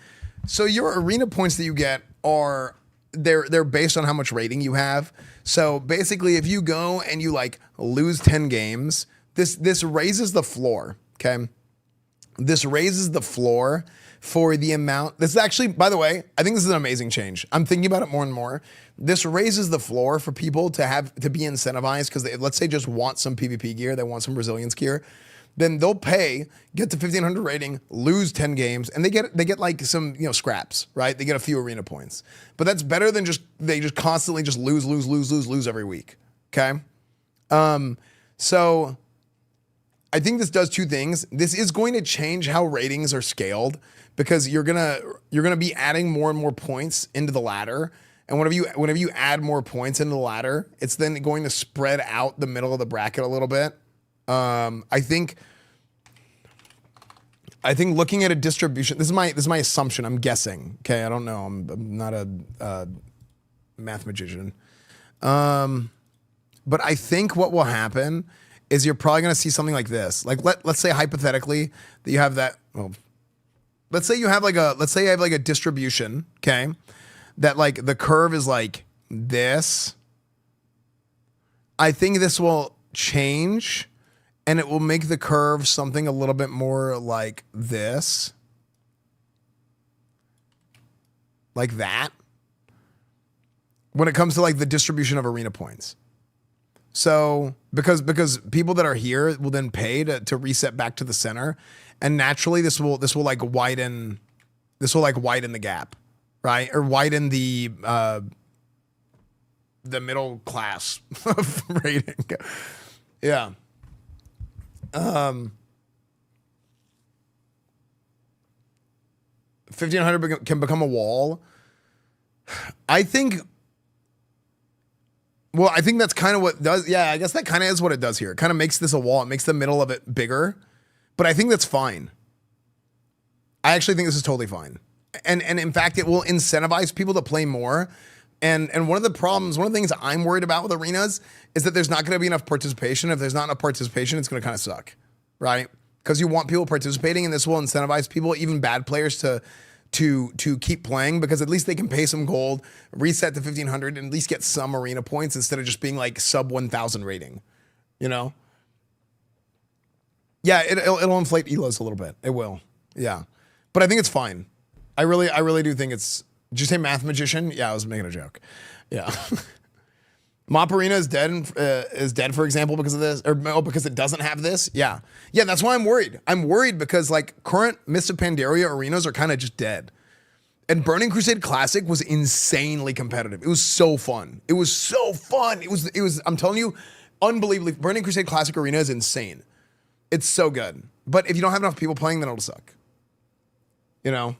So your arena points that you get are, they're based on how much rating you have. So basically, if you go and you like lose 10 games, this raises the floor, okay? This raises the floor for the amount. This is actually, by the way, I think this is an amazing change. I'm thinking about it more and more. This raises the floor for people to be incentivized because they, let's say, just want some PvP gear, they want some resilience gear. Then they'll pay, get to 1,500 rating, lose 10 games, and they get like some, you know, scraps, right? They get a few arena points. But that's better than they just constantly just lose every week. Okay? So I think this does two things. This is going to change how ratings are scaled because you're gonna be adding more and more points into the ladder. And whenever you add more points into the ladder, it's then going to spread out the middle of the bracket a little bit. I think looking at a distribution, this is my assumption. I'm guessing. Okay, I don't know. I'm not a math magician. But I think what will happen is you're probably going to see something like this. Like let's say hypothetically that you have that. Well, let's say you have like a distribution. Okay, that like the curve is like this. I think this will change. And it will make the curve something a little bit more like this. Like that. When it comes to like the distribution of arena points. So because people that are here will then pay to reset back to the center. And naturally this will like widen the gap. Right? Or widen the middle class of rating. Yeah. 1,500 can become a wall. I think that's kind of what does. Yeah, I guess that kind of is what it does here. It kind of makes this a wall. It makes the middle of it bigger, but I think that's fine. I actually think this is totally fine. And in fact, it will incentivize people to play more. And one of the things I'm worried about with arenas is that there's not going to be enough participation. If there's not enough participation, it's going to kind of suck, right? Because you want people participating, and this will incentivize people, even bad players, to to keep playing, because at least they can pay some gold, reset to 1500, and at least get some arena points instead of just being like sub 1000 rating, you know? Yeah, it'll inflate elos a little bit. It will. Yeah. But I think it's fine. I really do think it's, did you say Math Magician? Yeah, I was making a joke. Yeah. Mop Arena is dead, for example, because of this, or because it doesn't have this. Yeah. Yeah, that's why I'm worried. I'm worried because like current Mists of Pandaria arenas are kind of just dead. And Burning Crusade Classic was insanely competitive. It was so fun. It was so fun. It was, I'm telling you, unbelievably, Burning Crusade Classic Arena is insane. It's so good. But if you don't have enough people playing, then it'll suck. You know?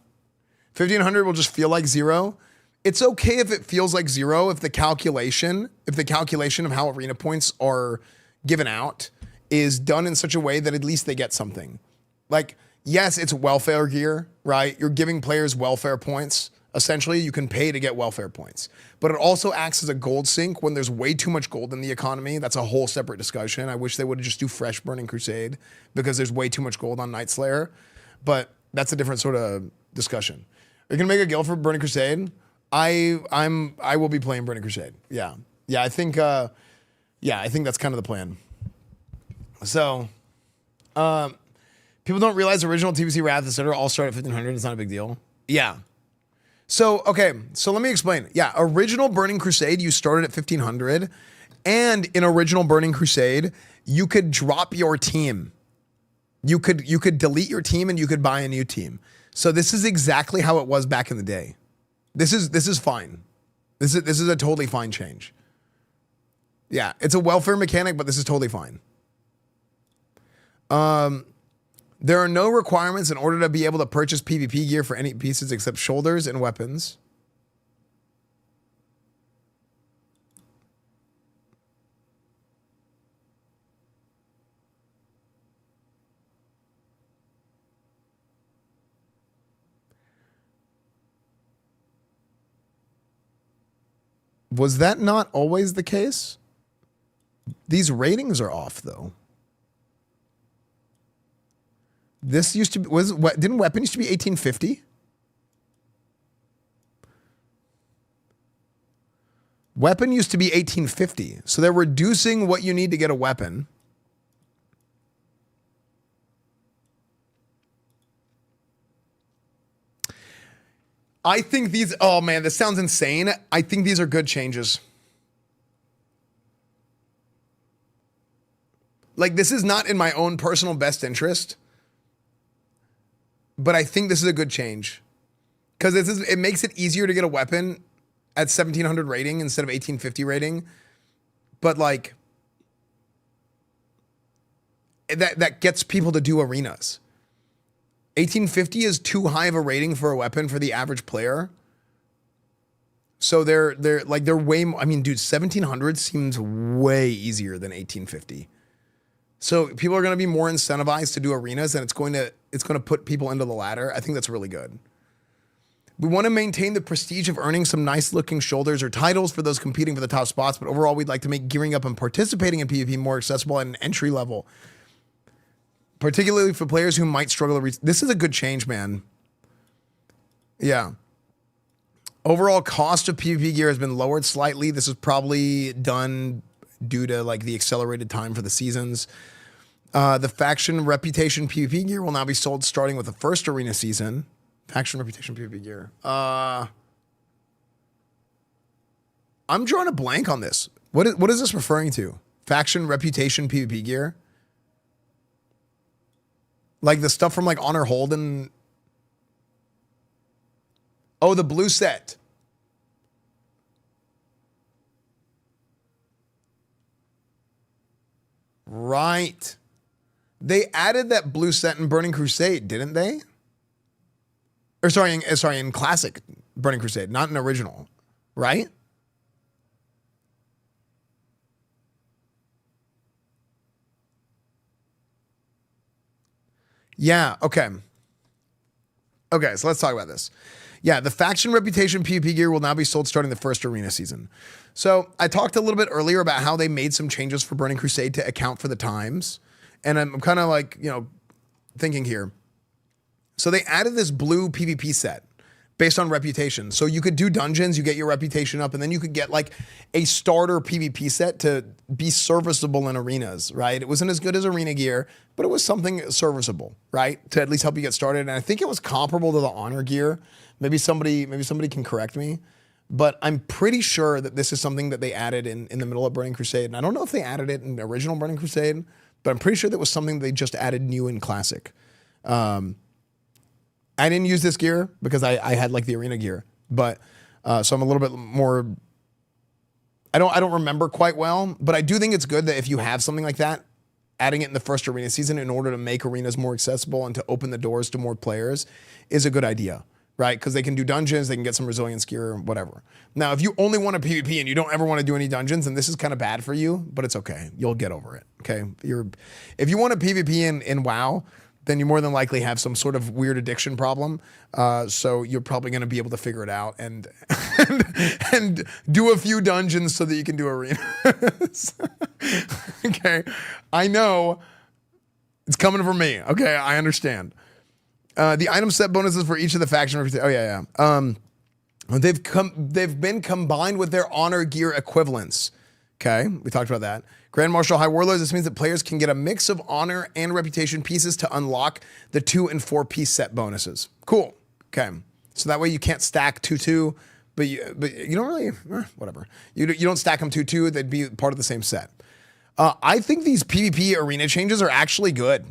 1500 will just feel like zero. It's okay if it feels like zero if the calculation of how arena points are given out is done in such a way that at least they get something. Like, yes, it's welfare gear, right? You're giving players welfare points. Essentially, you can pay to get welfare points. But it also acts as a gold sink when there's way too much gold in the economy. That's a whole separate discussion. I wish they would just do fresh Burning Crusade because there's way too much gold on Night Slayer. But that's a different sort of discussion. Are you gonna make a guild for Burning Crusade? I will be playing Burning Crusade. Yeah. I think that's kind of the plan. So, people don't realize original TBC Wrath, etc. all start at 1500. It's not a big deal. Yeah. So, okay. So let me explain. Yeah. Original Burning Crusade, you started at 1500, and in original Burning Crusade, you could drop your team. You could delete your team and you could buy a new team. So this is exactly how it was back in the day. This is fine. This is a totally fine change. Yeah, it's a welfare mechanic, but this is totally fine. There are no requirements in order to be able to purchase PvP gear for any pieces except shoulders and weapons. Was that not always the case? These ratings are off, though. This used to be, didn't weapon used to be 1850? Weapon used to be 1850. So they're reducing what you need to get a weapon. I think these, oh man, this sounds insane. I think these are good changes. Like, this is not in my own personal best interest, but I think this is a good change. Because it makes it easier to get a weapon at 1700 rating instead of 1850 rating. But like, that gets people to do arenas. 1850 is too high of a rating for a weapon for the average player. So they're way more, I mean, dude, 1700 seems way easier than 1850. So people are going to be more incentivized to do arenas, and it's going to put people into the ladder. I think that's really good. We want to maintain the prestige of earning some nice looking shoulders or titles for those competing for the top spots, but overall we'd like to make gearing up and participating in PvP more accessible at an entry level. Particularly for players who might struggle to reach. This is a good change, man. Yeah. Overall cost of PvP gear has been lowered slightly. This is probably done due to like the accelerated time for the seasons. The faction reputation PvP gear will now be sold starting with the first arena season. Faction reputation PvP gear. I'm drawing a blank on this. What is this referring to? Faction reputation PvP gear? Like the stuff from like Honor Holden. Oh, the blue set. Right. They added that blue set in Burning Crusade, didn't they? Or sorry, in Classic Burning Crusade, not in original, right? Yeah, okay. Okay, so let's talk about this. Yeah, the faction reputation PvP gear will now be sold starting the first arena season. So I talked a little bit earlier about how they made some changes for Burning Crusade to account for the times. And I'm kind of like, thinking here. So they added this blue PvP set. based on reputation. So you could do dungeons, you get your reputation up, and then you could get like a starter PvP set to be serviceable in arenas, right? It wasn't as good as arena gear, but it was something serviceable, right? To at least help you get started. And I think it was comparable to the honor gear. Maybe somebody can correct me, but I'm pretty sure that this is something that they added in the middle of Burning Crusade. And I don't know if they added it in the original Burning Crusade, but I'm pretty sure that was something they just added new in Classic. I didn't use this gear because I had like the arena gear, but so I'm a little bit more. I don't remember quite well, but I do think it's good that if you have something like that, adding it in the first arena season in order to make arenas more accessible and to open the doors to more players is a good idea, right? Because they can do dungeons, they can get some resilience gear, whatever. Now, if you only want a PvP and you don't ever want to do any dungeons, then this is kind of bad for you, but it's okay. You'll get over it. Okay, if you want a PvP in WoW, then you more than likely have some sort of weird addiction problem. So you're probably going to be able to figure it out and do a few dungeons so that you can do arenas. Okay, I know it's coming from me. Okay, I understand. The item set bonuses for each of the faction. Oh yeah. They've been combined with their honor gear equivalents. Okay, we talked about that. Grand Marshal High Warlords, this means that players can get a mix of honor and reputation pieces to unlock the 2 and 4 piece set bonuses. Cool. Okay. So that way you can't stack 2-2, but you don't really, whatever. You don't stack them 2-2, they'd be part of the same set. I think these PvP arena changes are actually good.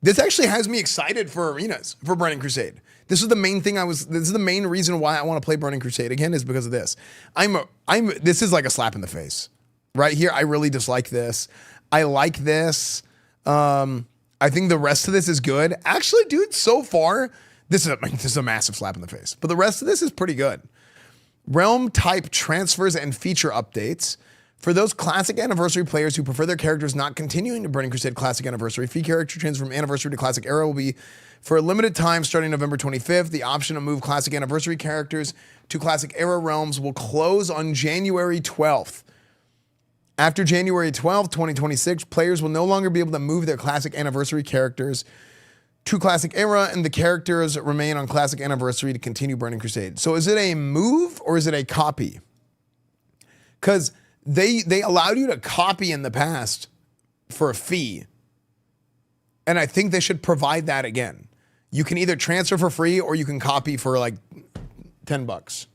This actually has me excited for arenas, for Burning Crusade. This is the main thing this is the main reason why I want to play Burning Crusade again is because of this. This is like a slap in the face. Right here, I really dislike this. I like this. I think the rest of this is good. Actually, dude, so far, this is a massive slap in the face. But the rest of this is pretty good. Realm type transfers and feature updates. For those Classic Anniversary players who prefer their characters not continuing to Burning Crusade Classic Anniversary, free character transfer from Anniversary to Classic Era will be for a limited time starting November 25th. The option to move Classic Anniversary characters to Classic Era realms will close on January 12th. After January 12th, 2026, players will no longer be able to move their Classic Anniversary characters to Classic Era, and the characters remain on Classic Anniversary to continue Burning Crusade. So is it a move or is it a copy? Because they allowed you to copy in the past for a fee, and I think they should provide that again. You can either transfer for free or you can copy for like $10.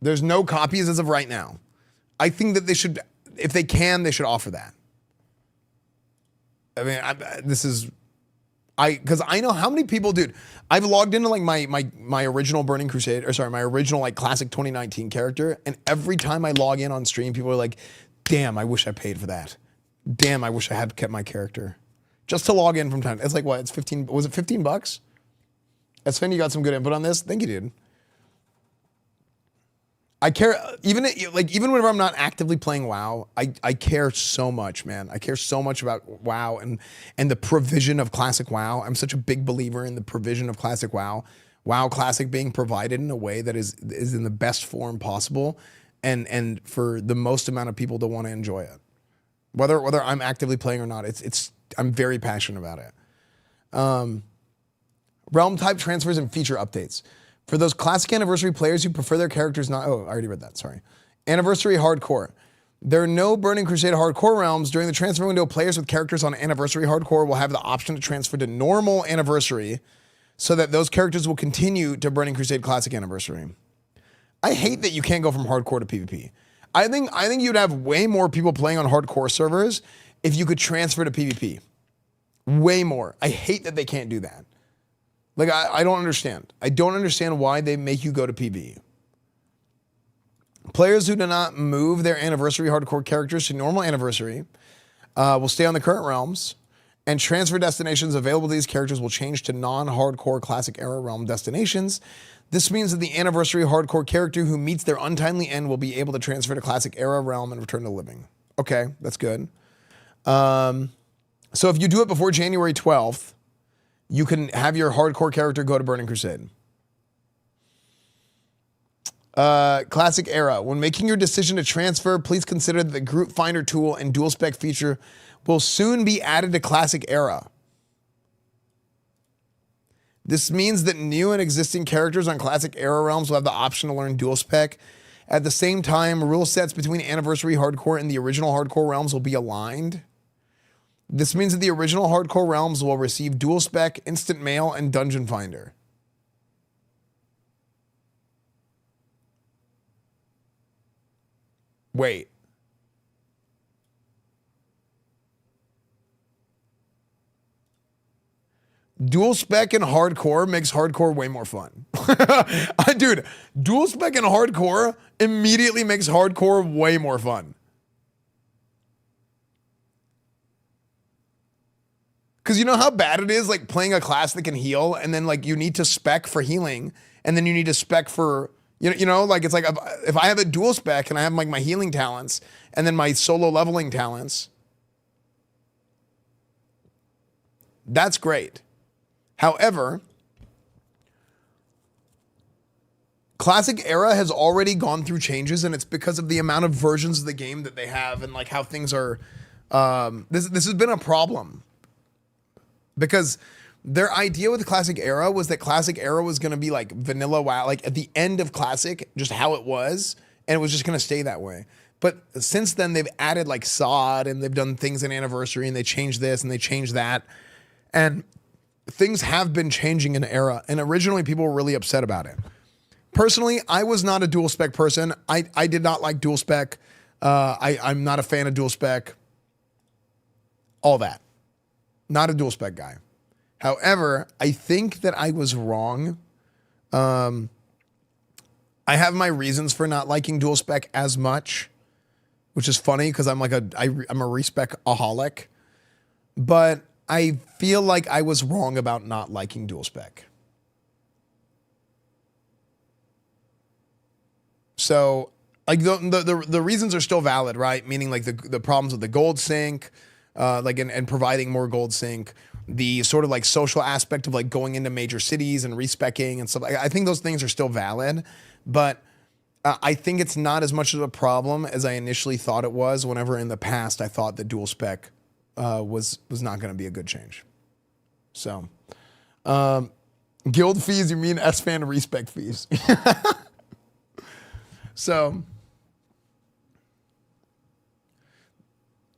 There's no copies as of right now. I think that they should, if they can, they should offer that. I mean, because I know how many people, dude. I've logged into like my original Burning Crusade, or sorry, my original like Classic 2019 character, and every time I log in on stream, people are like, "Damn, I wish I paid for that. Damn, I wish I had kept my character." Just to log in from time. It's like what? It's 15. Was it $15? Esfand, you got some good input on this. Thank you, dude. I care, even whenever I'm not actively playing WoW, I care so much, man. I care so much about WoW and the provision of Classic WoW. I'm such a big believer in the provision of Classic WoW. WoW Classic being provided in a way that is in the best form possible, and for the most amount of people to want to enjoy it. Whether I'm actively playing or not, I'm very passionate about it. Realm type transfers and feature updates. For those Classic Anniversary players who prefer their characters not... Oh, I already read that, sorry. Anniversary Hardcore. There are no Burning Crusade Hardcore realms. During the transfer window, players with characters on Anniversary Hardcore will have the option to transfer to normal Anniversary so that those characters will continue to Burning Crusade Classic Anniversary. I hate that you can't go from Hardcore to PvP. I think you'd have way more people playing on Hardcore servers if you could transfer to PvP. Way more. I hate that they can't do that. Like, I don't understand. I don't understand why they make you go to PvE. Players who do not move their Anniversary Hardcore characters to normal Anniversary will stay on the current realms, and transfer destinations available to these characters will change to non-Hardcore Classic Era realm destinations. This means that the Anniversary Hardcore character who meets their untimely end will be able to transfer to Classic Era realm and return to living. Okay, that's good. So if you do it before January 12th, you can have your Hardcore character go to Burning Crusade. Classic Era. When making your decision to transfer, please consider that the Group Finder tool and dual spec feature will soon be added to Classic Era. This means that new and existing characters on Classic Era realms will have the option to learn dual spec. At the same time, rule sets between Anniversary Hardcore and the original Hardcore realms will be aligned. This means that the original Hardcore realms will receive dual spec, instant mail, and dungeon finder. Wait. Dual spec and hardcore makes hardcore way more fun. Dude, dual spec and hardcore immediately makes hardcore way more fun. Because you know how bad it is, like, playing a class that can heal, and then, like, you need to spec for healing, and then you need to spec for, you know, like, it's like, if I have a dual spec, and I have, like, my healing talents, and then my solo leveling talents, that's great. However, Classic Era has already gone through changes, and it's because of the amount of versions of the game that they have, and, like, how things are, this has been a problem. Because their idea with Classic Era was that Classic Era was going to be like vanilla WoW, like at the end of Classic, just how it was, and it was just going to stay that way. But since then, they've added like SOD, and they've done things in Anniversary, and they changed this, and they changed that. And things have been changing in Era, and originally people were really upset about it. Personally, I was not a dual spec person. I did not like dual spec. I'm not a fan of dual spec. All that. Not a dual spec guy. However, I think that I was wrong. I have my reasons for not liking dual spec as much, which is funny because I'm like I'm a respec-aholic. But I feel like I was wrong about not liking dual spec. So, like, the reasons are still valid, right? Meaning, like, the problems with the gold sync, like, and providing more gold sync, the sort of like social aspect of like going into major cities and respecking and stuff. I think those things are still valid, but I think it's not as much of a problem as I initially thought it was. Whenever in the past I thought that dual spec was not going to be a good change. So, guild fees, you mean Esfand respec fees? So,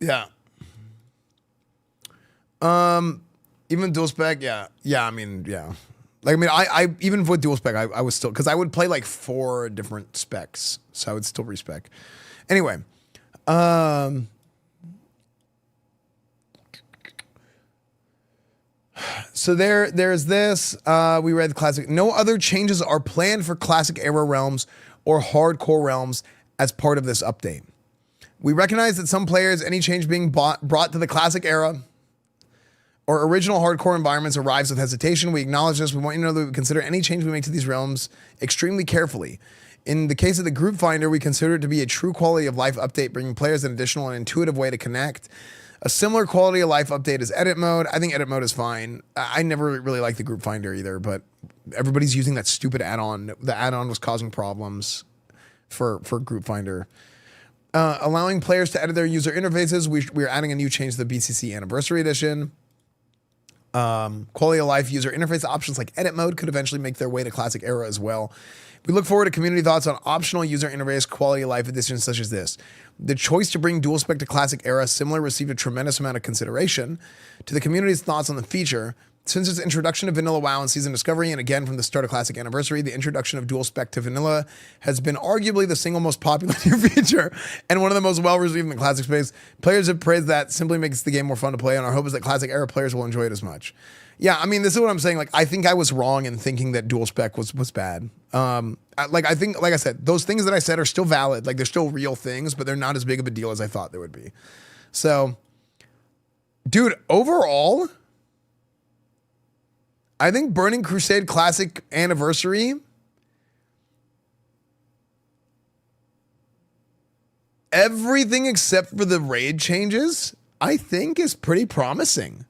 yeah. Even dual spec, yeah. I mean, yeah. Like, I mean, I even with dual spec, I was still, because I would play like 4 different specs, so I would still respec. Anyway, so there's this. We read the classic. No other changes are planned for Classic Era realms or Hardcore realms as part of this update. We recognize that some players, any change being brought to the Classic Era or original hardcore environments arrives with hesitation. We acknowledge this. We want you to know that we consider any change we make to these realms extremely carefully. In the case of the group finder, we consider it to be a true quality of life update, bringing players an additional and intuitive way to connect. A similar quality of life update is edit mode. I think edit mode is fine. I never really liked the group finder either, but everybody's using that stupid add-on. The add-on was causing problems for group finder. Allowing players to edit their user interfaces. We're adding a new change to the BCC Anniversary Edition. Quality of life user interface options like edit mode could eventually make their way to Classic Era as well. We look forward to community thoughts on optional user interface quality of life additions such as this. The choice to bring dual spec to Classic Era similarly received a tremendous amount of consideration. To the community's thoughts on the feature, since its introduction to Vanilla WoW and Season Discovery, and again from the start of Classic Anniversary, the introduction of dual spec to Vanilla has been arguably the single most popular new feature and one of the most well-received in the Classic space. Players have praised that simply makes the game more fun to play, and our hope is that Classic Era players will enjoy it as much. Yeah, I mean, this is what I'm saying. Like, I think I was wrong in thinking that dual spec was bad. I think, like I said, those things that I said are still valid. Like, they're still real things, but they're not as big of a deal as I thought they would be. So, dude, overall, I think Burning Crusade Classic Anniversary, everything except for the raid changes, I think is pretty promising.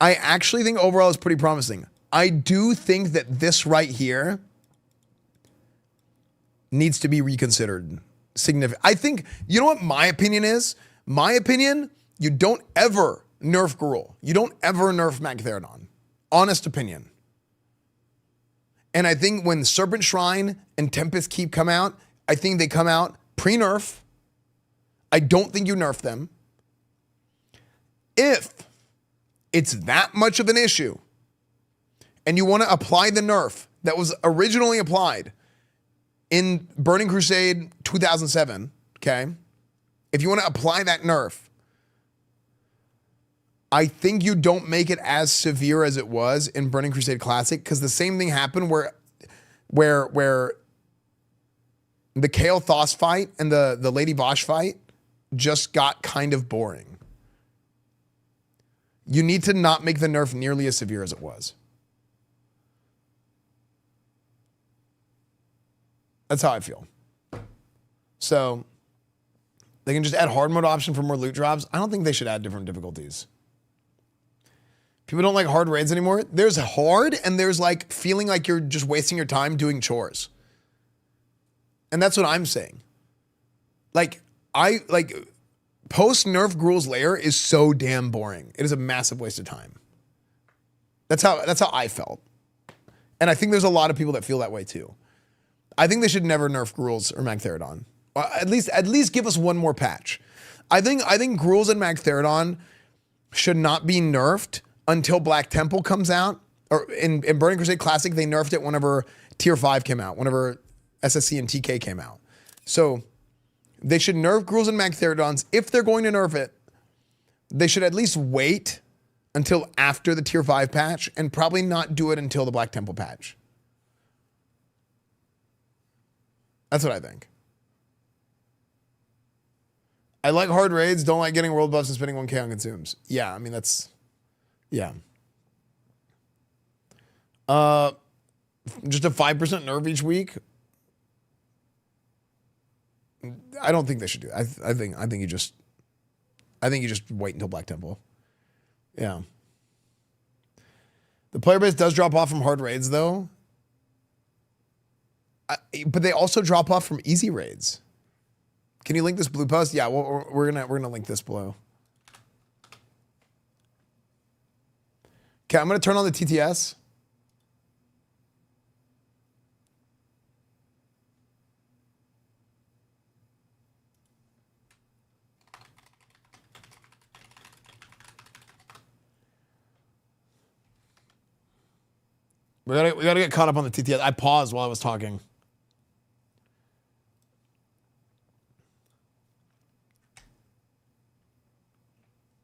I actually think overall is pretty promising. I do think that this right here needs to be reconsidered. I think, you know what my opinion is? My opinion, you don't ever nerf Gruul. You don't ever nerf Magtheridon. Honest opinion. And I think when Serpent Shrine and Tempest Keep come out, I think they come out pre-nerf. I don't think you nerf them. If it's that much of an issue and you want to apply the nerf that was originally applied in Burning Crusade 2007, okay? If you want to apply that nerf, I think you don't make it as severe as it was in Burning Crusade Classic, because the same thing happened where the Kael Thoth fight and the Lady Vosh fight just got kind of boring. You need to not make the nerf nearly as severe as it was. That's how I feel. So they can just add hard mode option for more loot drops. I don't think they should add different difficulties. People don't like hard raids anymore. There's hard and there's like feeling like you're just wasting your time doing chores. And that's what I'm saying. Like post nerf Gruul's Lair is so damn boring. It is a massive waste of time. That's how I felt. And I think there's a lot of people that feel that way too. I think they should never nerf Gruul's or Magtheridon. At least give us one more patch. I think Gruul's and Magtheridon should not be nerfed until Black Temple comes out. Or in Burning Crusade Classic, they nerfed it whenever Tier 5 came out, whenever SSC and TK came out. So they should nerf Gruul's and Magtheridons. If they're going to nerf it, they should at least wait until after the Tier 5 patch and probably not do it until the Black Temple patch. That's what I think. I like hard raids, don't like getting world buffs and spending 1K on consumes. Yeah, I mean, that's... Yeah. Just a 5% nerf each week? I don't think they should do that. I think you just wait until Black Temple. Yeah. The player base does drop off from hard raids, though. But they also drop off from easy raids. Can you link this blue post? Yeah, well, we're gonna link this below. Okay, I'm gonna turn on the TTS. We gotta get caught up on the TTS. I paused while I was talking.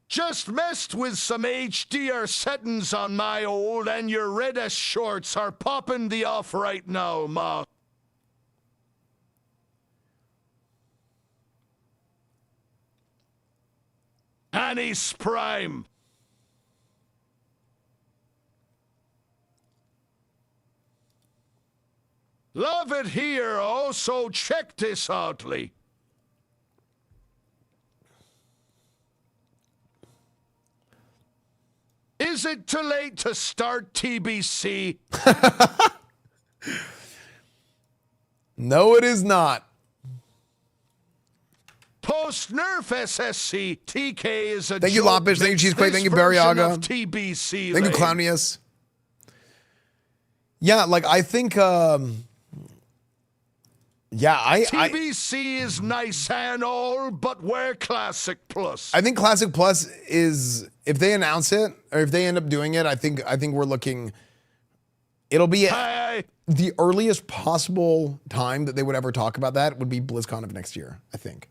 Just messed with some HDR settings on my old, and your Reddish shorts are popping the off right now, ma. Annie's Prime. Love it here, oh, so check this out, Lee. Is it too late to start TBC? No, it is not. Post-nerf SSC, TK is a Thank you, Loppish. Thank you, Cheesequake. Thank you, Barryaga. TBC. Thank you, Clownius. Yeah, like, I think... Yeah, TBC is nice and all, but we're Classic Plus. I think Classic Plus is, if they announce it or if they end up doing it, I think we're looking. It'll be the earliest possible time that they would ever talk about that would be BlizzCon of next year. I think.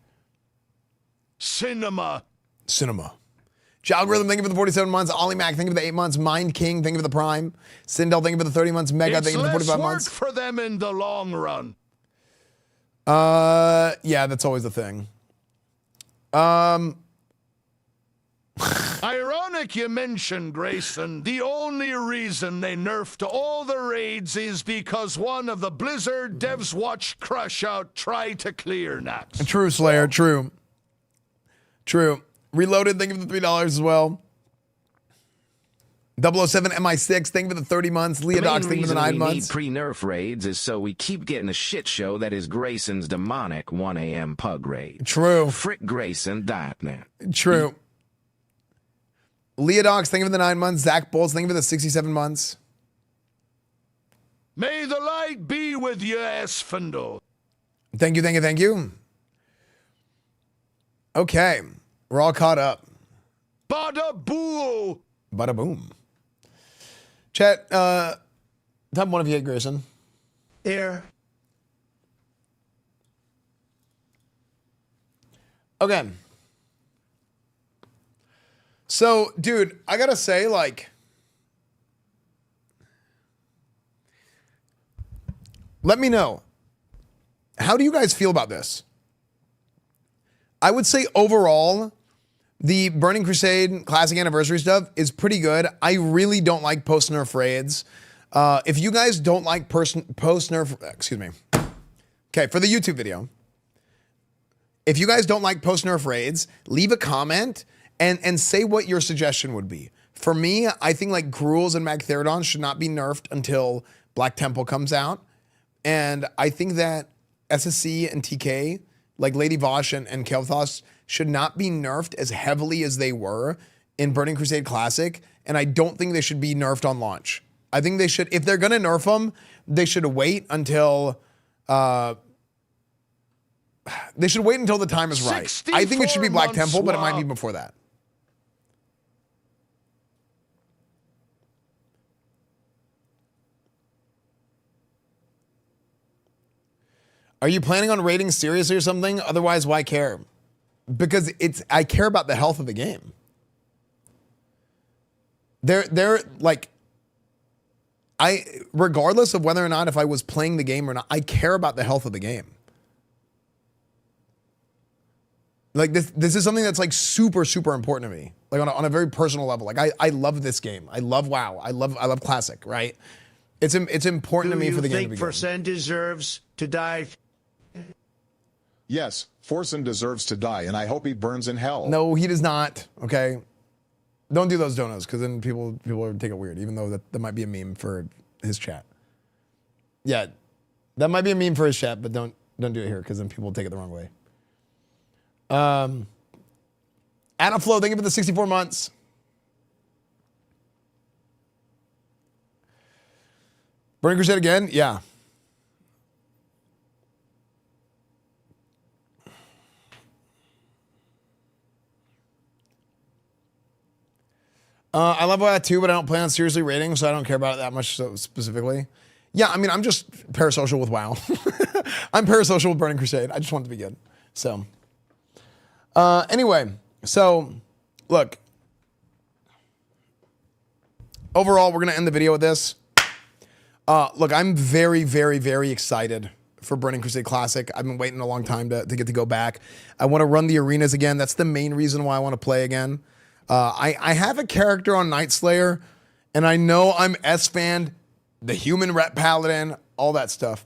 Cinema. Jalgorhythm, thank you for the 47 months. Ollie Mac, thank you for the 8 months. Mind King, thank you for the Prime. Sindel, thank you for the 30 months. Mega, thank you for the 45 months. It's less work for them in the long run. Yeah, that's always the thing. Ironic you mentioned, Grayson. The only reason they nerfed all the raids is because one of the Blizzard devs watched Crush Out try to clear Nax. True, Slayer, true. Reloaded, thank you for the $3 as well. 007 MI6, thank you for the 30 months. Leodox, thank you for the 9 months. The main reason we need pre-nerf raids is so we keep getting a shit show that is Grayson's demonic 1 a.m. pug raid. True. Frick Grayson, that man. True. Leodox, thank you for the 9 months. Zach Bowles, thank you for the 67 months. May the light be with you, Esfand. Thank you, thank you, thank you. Okay, we're all caught up. Bada boo! Bada boom. Chat, type 1 if you hate Grayson. Here. Okay. So, dude, I gotta say, like, let me know. How do you guys feel about this? I would say overall, the Burning Crusade Classic Anniversary stuff is pretty good. I really don't like post-nerf raids. If you guys don't like post-nerf, excuse me. Okay, for the YouTube video. If you guys don't like post-nerf raids, leave a comment and say what your suggestion would be. For me, I think like Gruels and Magtheridon should not be nerfed until Black Temple comes out. And I think that SSC and TK, like Lady Vosh and Kel'Thas, should not be nerfed as heavily as they were in Burning Crusade Classic. And I don't think they should be nerfed on launch. I think they should, if they're gonna nerf them, they should wait until the time is right. I think it should be Black Temple, but it might be before that. Are you planning on raiding seriously or something? Otherwise, why care? Because I care about the health of the game. They're like, regardless of whether or not if I was playing the game or not, I care about the health of the game. Like this is something that's like super, super important to me. Like on a very personal level. Like I love this game. I love WoW. I love Classic, right? It's important to me for the game to be good. Do you think Forsen deserves to die? Yes, Forsen deserves to die, and I hope he burns in hell. No, he does not. Okay, don't do those donuts because then people are take it weird. Even though that might be a meme for his chat. Yeah, that might be a meme for his chat, but don't do it here because then people will take it the wrong way. Adaflow, thank you for the 64 months. Burning Crusade again? Yeah. I love WoW too, but I don't plan on seriously raiding, so I don't care about it that much specifically. Yeah, I mean, I'm just parasocial with WoW. I'm parasocial with Burning Crusade. I just want it to be good. So, anyway, so look. Overall, we're gonna end the video with this. Look, I'm very, very, very excited for Burning Crusade Classic. I've been waiting a long time to get to go back. I want to run the arenas again. That's the main reason why I want to play again. I have a character on Night Slayer, and I know I'm Esfand, the human rep paladin, all that stuff.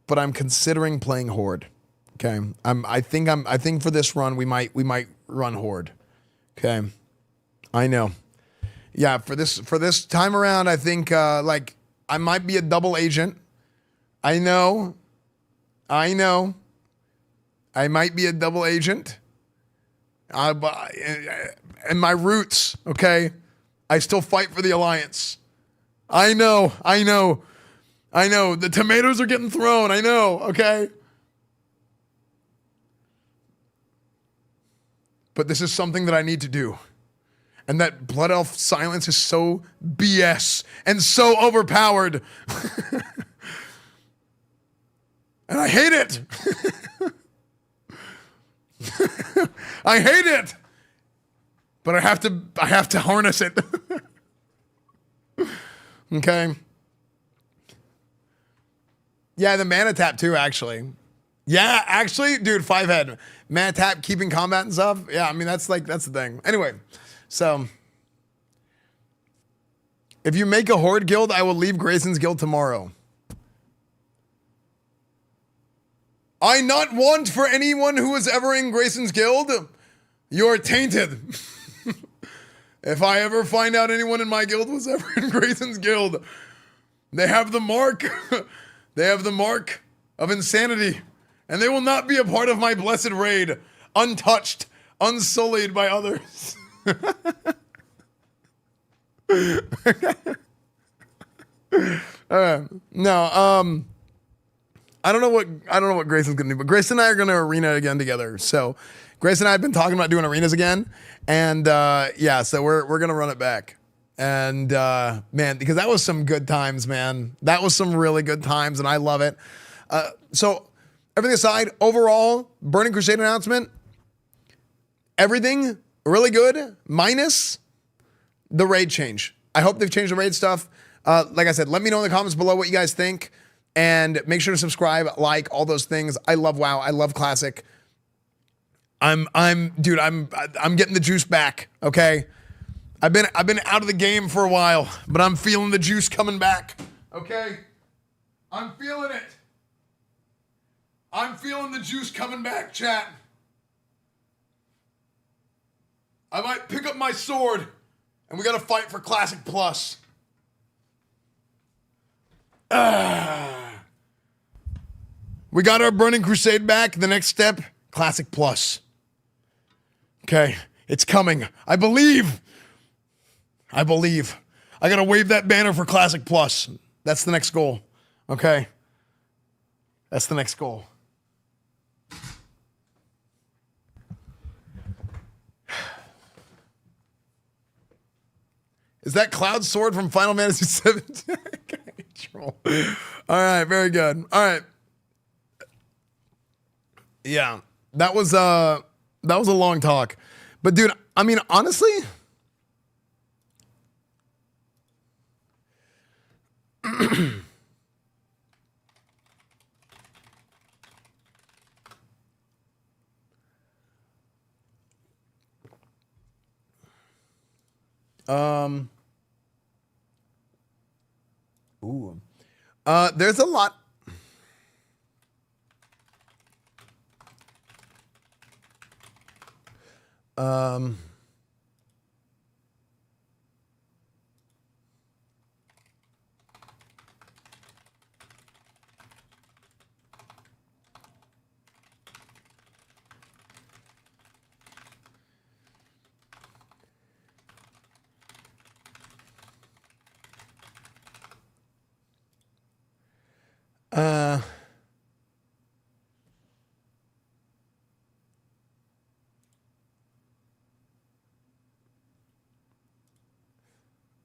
But I'm considering playing Horde. Okay, I think for this run we might run Horde. Okay, I know. Yeah, for this time around, I think like I might be a double agent. I know. I might be a double agent. And my roots, okay? I still fight for the Alliance. I know. The tomatoes are getting thrown. I know, okay? But this is something that I need to do. And that Blood Elf silence is so BS and so overpowered. And I hate it. I hate it, but I have to harness it. Okay. Yeah, the mana tap too, actually. Yeah, actually, dude, 5-head. Mana tap, keeping combat and stuff. Yeah, I mean, that's the thing. Anyway, so if you make a Horde guild, I will leave Grayson's guild tomorrow. I not want for anyone who was ever in Grayson's guild. You're tainted. If I ever find out anyone in my guild was ever in Grayson's guild, they have the mark. They have the mark of insanity, and they will not be a part of my blessed raid. untouched, unsullied by others. No, I don't know what Grayson's gonna do, but Grayson and I are gonna arena again together. So Grayson and I have been talking about doing arenas again, and yeah, so we're gonna run it back. And man, because that was some good times, man. That was some really good times, and I love it. So everything aside, overall, Burning Crusade announcement, everything really good, minus the raid change. I hope they've changed the raid stuff. Like I said, let me know in the comments below what you guys think, and make sure to subscribe, like, all those things. I love WoW. I love Classic. I'm getting the juice back. Okay, I've been out of the game for a while, but I'm feeling the juice coming back. Okay, I'm feeling it. I'm feeling the juice coming back, chat. I might pick up my sword, and we gotta fight for Classic Plus. We got our Burning Crusade back. The next step, Classic Plus. Okay, it's coming. I believe. I gotta wave that banner for Classic Plus. That's the next goal. Okay, that's the next goal. Is that Cloud Sword from Final Fantasy VII? Troll. All right, very good. All right. Yeah, that was a long talk. But dude, I mean, honestly, there's a lot.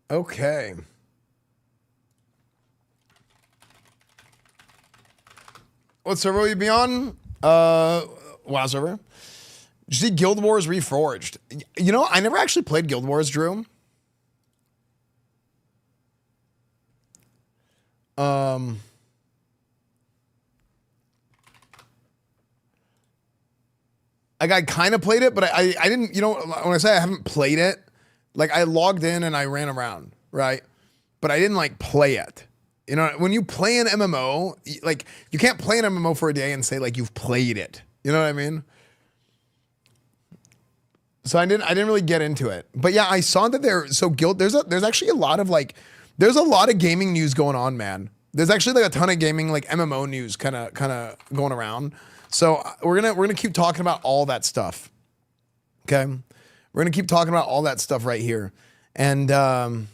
Okay. What server will you be on? WoW server. Did you see Guild Wars Reforged? You know, I never actually played Guild Wars, Drew. Like, I kind of played it, but I didn't, you know, when I say I haven't played it, like, I logged in and I ran around, right? But I didn't, like, play it. You know, when you play an MMO, like, you can't play an MMO for a day and say, like, you've played it. You know what I mean? So I didn't really get into it. But yeah, I saw that there's actually a lot of, like, there's a lot of gaming news going on, man. There's actually, like, a ton of gaming, like, MMO news kind of going around. So we're gonna keep talking about all that stuff. Okay, we're gonna keep talking about all that stuff right here, and no,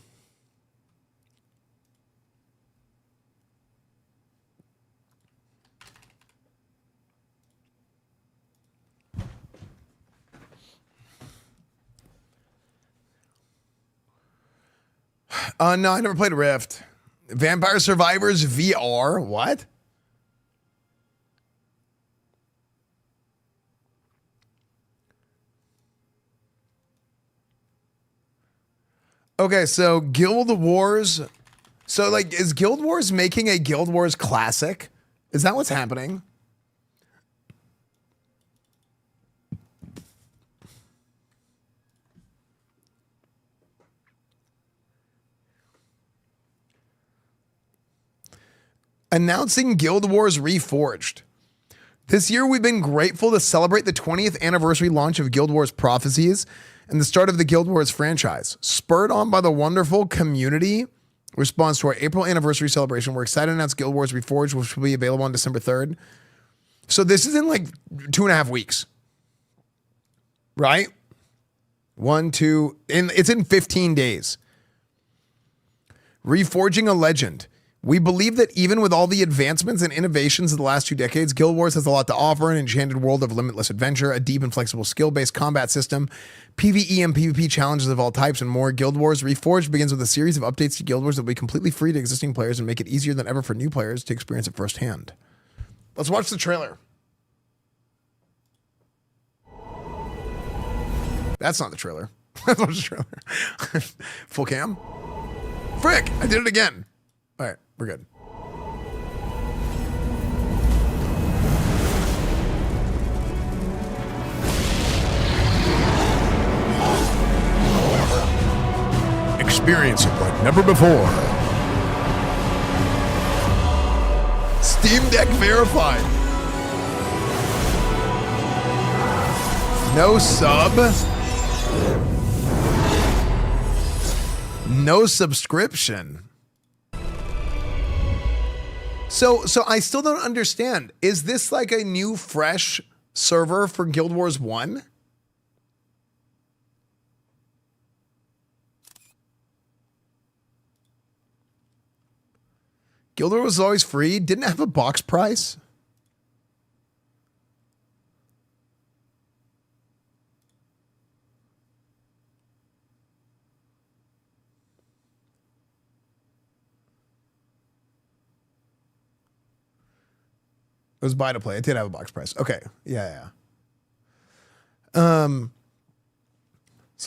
I never played Rift. Vampire Survivors VR. What? Okay, so Guild Wars. So, like, is Guild Wars making a Guild Wars Classic? Is that what's happening? Announcing Guild Wars Reforged. This year, we've been grateful to celebrate the 20th anniversary launch of Guild Wars Prophecies and the start of the Guild Wars franchise. Spurred on by the wonderful community response to our April anniversary celebration, we're excited to announce Guild Wars Reforged, which will be available on December 3rd. So this is in like 2.5 weeks. right? 1, 2, it's in 15 days. Reforging a legend. We believe that even with all the advancements and innovations of the last 2 decades, Guild Wars has a lot to offer: an enchanted world of limitless adventure, a deep and flexible skill-based combat system, PvE and PvP challenges of all types, and more. Guild Wars Reforged begins with a series of updates to Guild Wars that will be completely free to existing players and make it easier than ever for new players to experience it firsthand. Let's watch the trailer. That's not the trailer. Let's watch the trailer. Full cam. Frick, I did it again. All right, we're good. Experience it like never before. Steam Deck verified. No sub. No subscription. So I still don't understand. Is this like a new, fresh server for Guild Wars 1? Guild Wars was always free. Didn't it have a box price? It was buy to play. It did have a box price. Okay. Yeah. So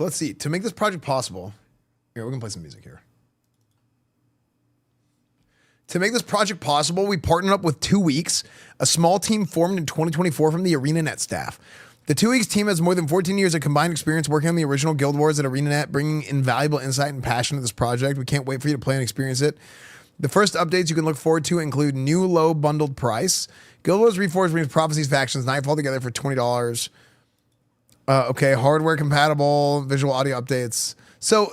let's see. To make this project possible, here, we're going to play some music here. To make this project possible, we partnered up with 2 Weeks, a small team formed in 2024 from the ArenaNet staff. The 2 Weeks team has more than 14 years of combined experience working on the original Guild Wars at ArenaNet, bringing invaluable insight and passion to this project. We can't wait for you to play and experience it. The first updates you can look forward to include new low bundled price. Guild Wars Reforged brings Prophecies, Factions, Nightfall together for $20. Okay, hardware compatible, visual audio updates. So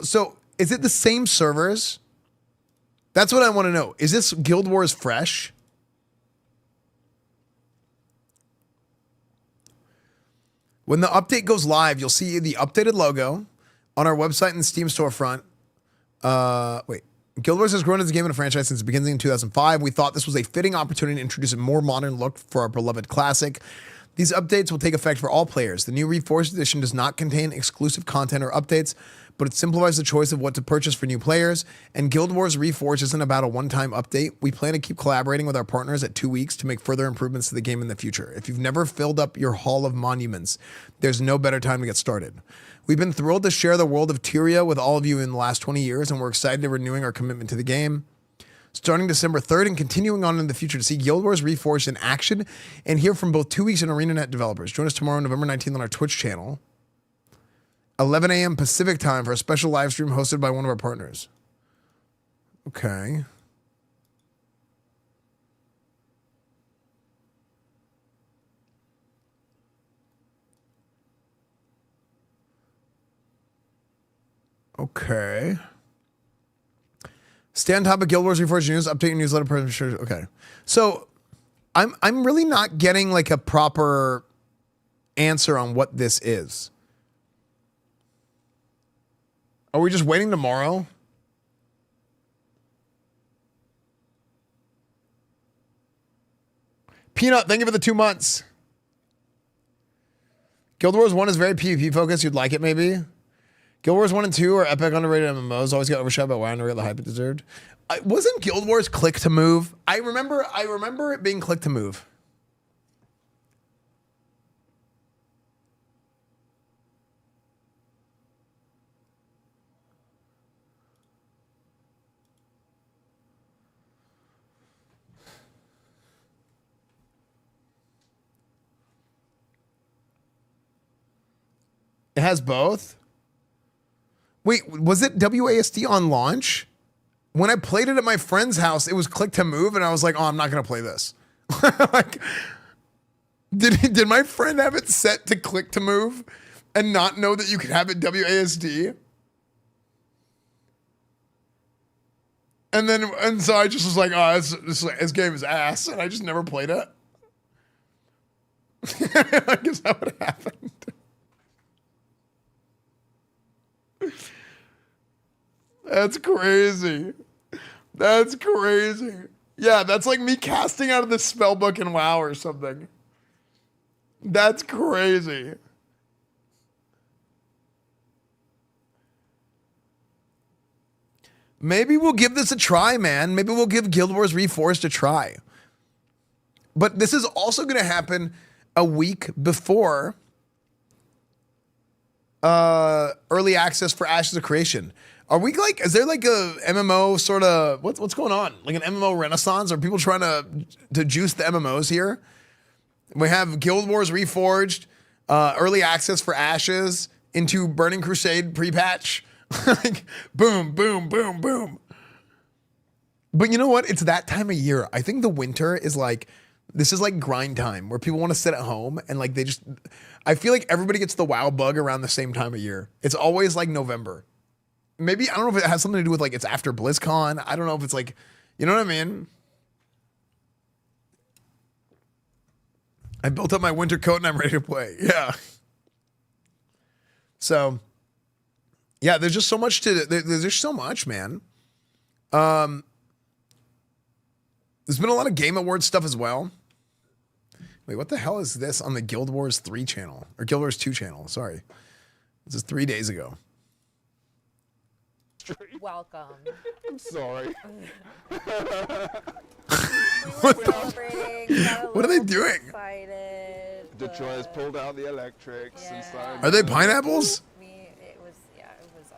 is it the same servers? That's what I want to know. Is this Guild Wars fresh? When the update goes live, you'll see the updated logo on our website and the Steam storefront. Wait. Guild Wars has grown as a game and a franchise since the beginning in 2005. We thought this was a fitting opportunity to introduce a more modern look for our beloved classic. These updates will take effect for all players. The new Reforged edition does not contain exclusive content or updates, but it simplifies the choice of what to purchase for new players. And Guild Wars Reforged isn't about a one-time update. We plan to keep collaborating with our partners at 2 Weeks to make further improvements to the game in the future. If you've never filled up your Hall of Monuments, there's no better time to get started. We've been thrilled to share the world of Tyria with all of you in the last 20 years, and we're excited to renewing our commitment to the game. Starting December 3rd and continuing on in the future to see Guild Wars Reforged in action and hear from both 2 Weeks and ArenaNet developers. Join us tomorrow, November 19th on our Twitch channel, 11 a.m. Pacific time, for a special live stream hosted by one of our partners. Okay. Okay. Stay on top of Guild Wars Reforged news. Update your newsletter. Okay. So I'm really not getting like a proper answer on what this is. Are we just waiting tomorrow? Peanut, thank you for the 2 months. Guild Wars 1 is very PvP focused. You'd like it maybe? Guild Wars 1 and 2 are epic underrated MMOs. Always got overshadowed by why underrated the hype it deserved. Wasn't Guild Wars click to move? I remember it being click to move. It has both? Wait, was it WASD on launch? When I played it at my friend's house, it was click to move, and I was like, oh, I'm not going to play this. Like, did my friend have it set to click to move and not know that you could have it WASD? And so I just was like, oh, this game is ass, and I just never played it. I guess that would happen. That's crazy. That's crazy. Yeah, that's like me casting out of the spell book in WoW or something. That's crazy. Maybe we'll give this a try, man. Maybe we'll give Guild Wars Reforged a try. But this is also going to happen a week before early access for Ashes of Creation. Are we like, is there like a MMO sort of, what's going on? Like an MMO renaissance? Are people trying to juice the MMOs here? We have Guild Wars Reforged, early access for Ashes into Burning Crusade pre-patch. Like, boom, boom, boom, boom. But you know what? It's that time of year. I think the winter is like, this is like grind time where people want to sit at home and like they just, I feel like everybody gets the WoW bug around the same time of year. It's always like November. Maybe, I don't know if it has something to do with like it's after BlizzCon. I don't know if it's like, you know what I mean? I built up my winter coat and I'm ready to play. Yeah. So, yeah, there's just so much there's just so much, man. There's been a lot of Game Awards stuff as well. Wait, what the hell is this on the Guild Wars 3 channel? Or Guild Wars 2 channel, sorry. This is 3 days ago. Welcome. I'm sorry. What are they doing? Excited, Detroit has pulled out the electrics and started. Are they pineapples? It was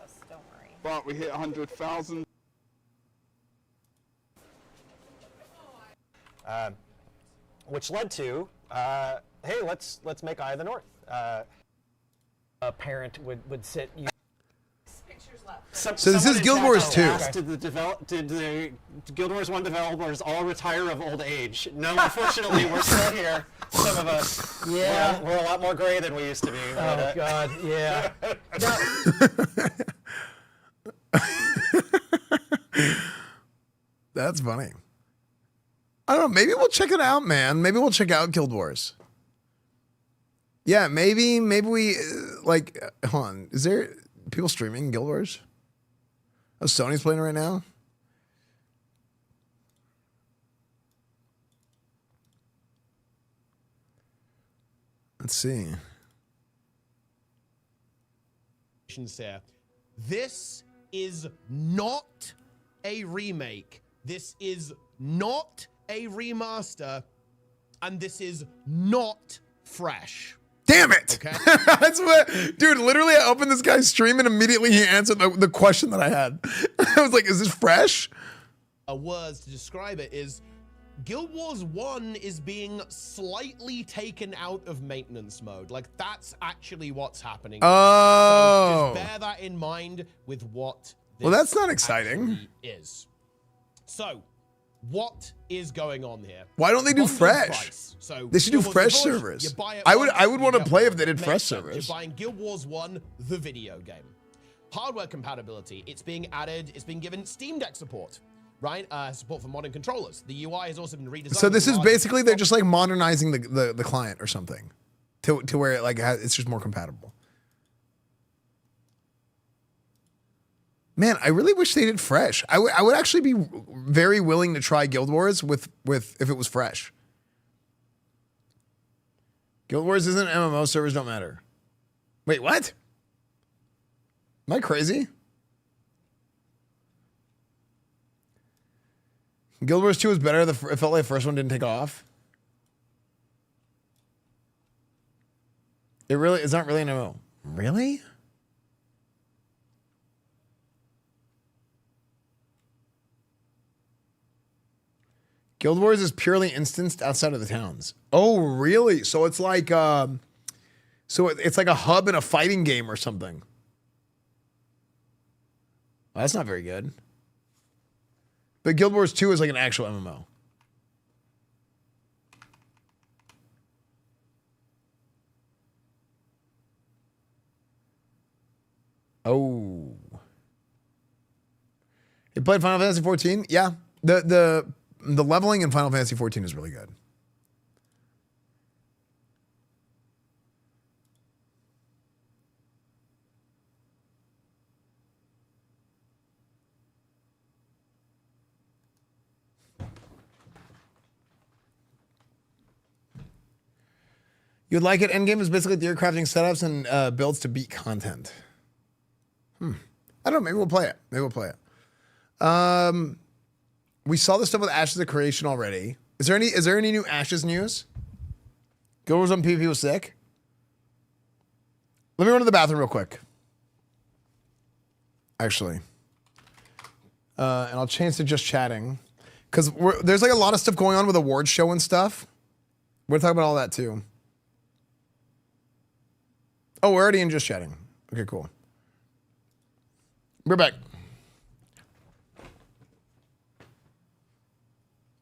us. Don't worry. But we hit 100,000. Which led to, hey, let's make Eye of the North. A parent would sit. So this is Guild Wars 2. Did the Guild Wars 1 developers all retire of old age? No, unfortunately, we're still here. Some of us. Yeah. We're a lot more gray than we used to be. Oh, God, yeah. That's funny. I don't know. Maybe we'll check it out, man. Maybe we'll check out Guild Wars. Yeah, maybe we, like, hold on. Is there people streaming Guild Wars? Oh, Sony's playing it right now? Let's see. Here. This is not a remake. This is not a remaster. And this is not fresh. Damn it! Okay. That's what, dude, literally I opened this guy's stream and immediately he answered the question that I had. I was like, is this fresh? Words to describe it is Guild Wars 1 is being slightly taken out of maintenance mode. Like, that's actually what's happening. Oh. So just bear that in mind with what this Well, that's not exciting. actually is. So, what is going on here? Why don't they do Bundle fresh? price. So They should do Guild Wars fresh Reforged, servers. you buy it I once, would want you to get play one. if they did Makes fresh sense. servers. You're buying Guild Wars 1, the video game. Hardware compatibility. It's being added. It's been given Steam Deck support. Right? Support for modern controllers. The UI has also been redesigned. So this is basically they're just like modernizing the client or something to where it like it's just more compatible. Man, I really wish they did fresh. I would actually be very willing to try Guild Wars with if it was fresh. Guild Wars isn't MMO, servers don't matter. Wait, what? Am I crazy? Guild Wars 2 was better. It felt like the first one didn't take off. It's not really an MMO. Really? Guild Wars is purely instanced outside of the towns. Oh, really? So it's like it's like a hub in a fighting game or something. Well, that's not very good. But Guild Wars 2 is like an actual MMO. Oh. You played Final Fantasy 14? Yeah. The leveling in Final Fantasy 14 is really good. You'd like it. Endgame is basically theory crafting setups and builds to beat content. I don't know. Maybe we'll play it. We saw this stuff with Ashes of Creation already. Is there any new Ashes news? Guild Wars on PvP was sick. Let me run to the bathroom real quick. Actually. And I'll change to just chatting. Because there's like a lot of stuff going on with awards show and stuff. We're talking about all that too. Oh, we're already in just chatting. Okay, cool. We're back.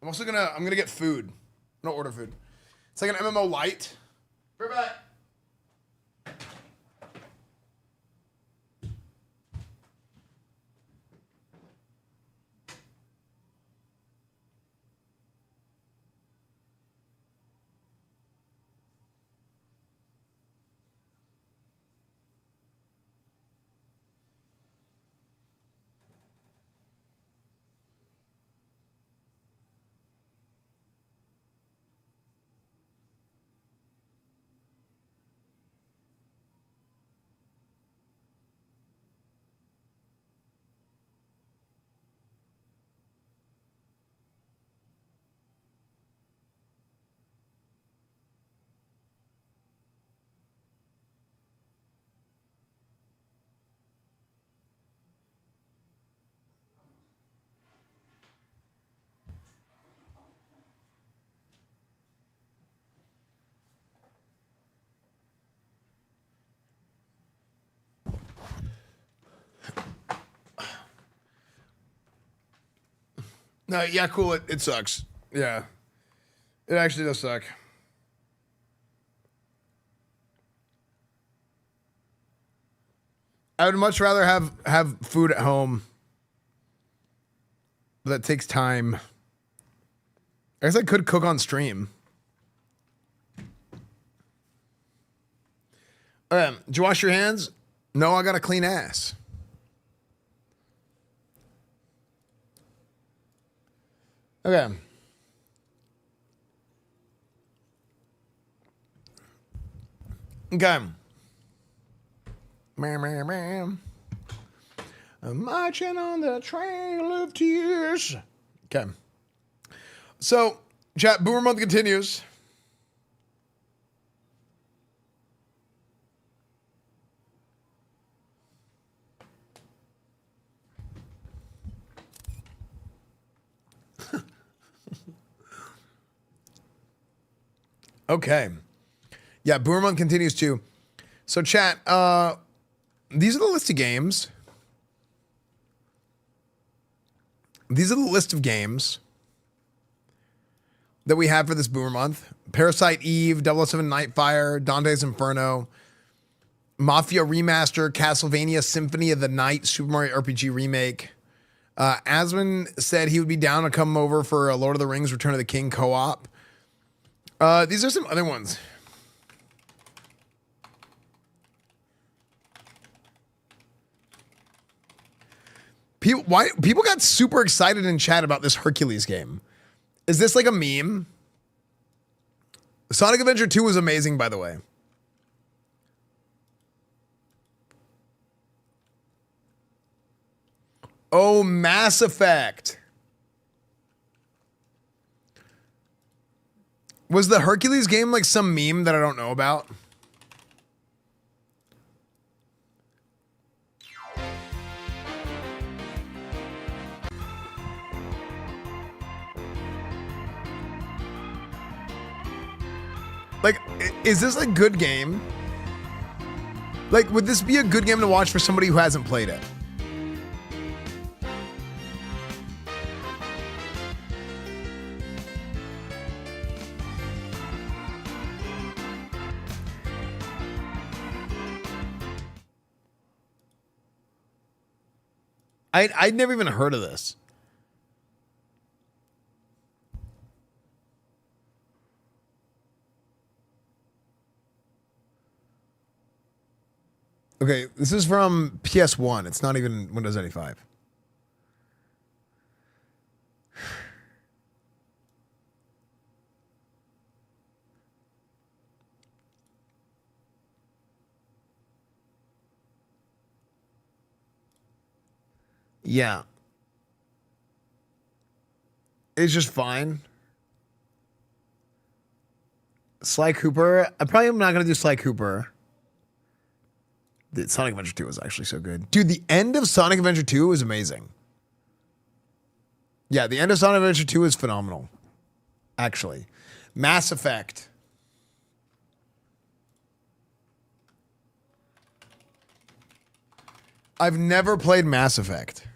I'm gonna get food. I'm gonna order food. It's like an MMO light. We're back. No, yeah, cool. It sucks. Yeah. It actually does suck. I would much rather have food at home. But that takes time. I guess I could cook on stream. Okay, did you wash your hands? No, I got a clean ass. Okay. Okay. I'm marching on the trail of tears. Okay. So, chat, Boomer Month continues. Okay. Yeah, Boomer Month continues too. So chat, these are the list of games. These are the list of games that we have for this Boomer Month. Parasite Eve, 007 Nightfire, Dante's Inferno, Mafia Remaster, Castlevania Symphony of the Night, Super Mario RPG Remake. Asmund said he would be down to come over for a Lord of the Rings Return of the King co-op. These are some other ones. People got super excited in chat about this Hercules game. Is this like a meme? Sonic Adventure 2 was amazing, by the way. Oh, Mass Effect. Was the Hercules game like some meme that I don't know about? Like, is this a good game? Like, would this be a good game to watch for somebody who hasn't played it? I'd never even heard of this. Okay, this is from PS1. It's not even Windows 95. Yeah. It's just fine. Sly Cooper. I probably am not going to do Sly Cooper. The Sonic Adventure 2 was actually so good. Dude, the end of Sonic Adventure 2 was amazing. Yeah, the end of Sonic Adventure 2 is phenomenal. Actually. Mass Effect. I've never played Mass Effect.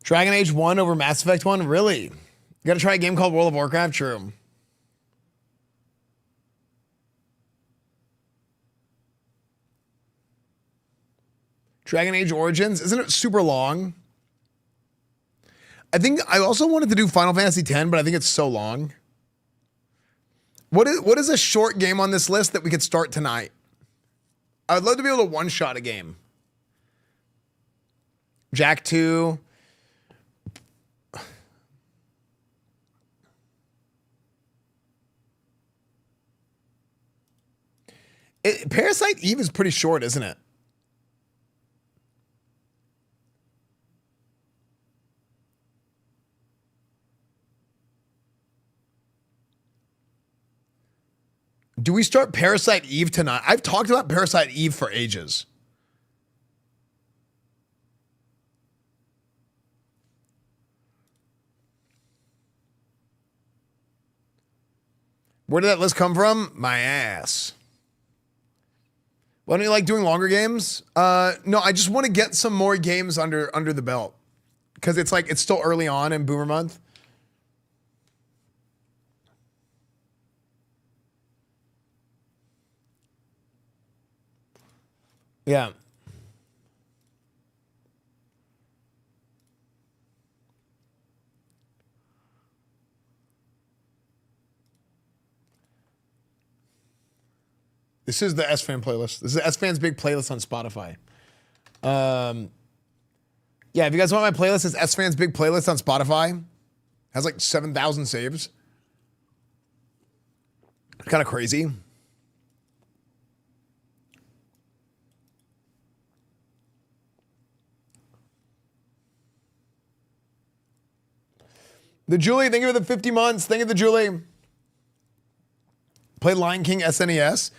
Dragon Age 1 over Mass Effect 1? Really? You gotta try a game called World of Warcraft? True. Dragon Age Origins? Isn't it super long? I think I also wanted to do Final Fantasy X, but I think it's so long. What is a short game on this list that we could start tonight? I would love to be able to one-shot a game. Jack 2. Parasite Eve is pretty short, isn't it? Do we start Parasite Eve tonight? I've talked about Parasite Eve for ages. Where did that list come from? My ass. Why don't you like doing longer games? No, I just want to get some more games under the belt. Because it's like, it's still early on in Boomer Month. Yeah. This is the Esfand playlist. This is Esfand's big playlist on Spotify. Yeah, if you guys want my playlist, it's Esfand's big playlist on Spotify. Has like 7,000 saves. Kind of crazy. The Julie, thank you for the 50 months. Thank you, the Julie. Play Lion King SNES.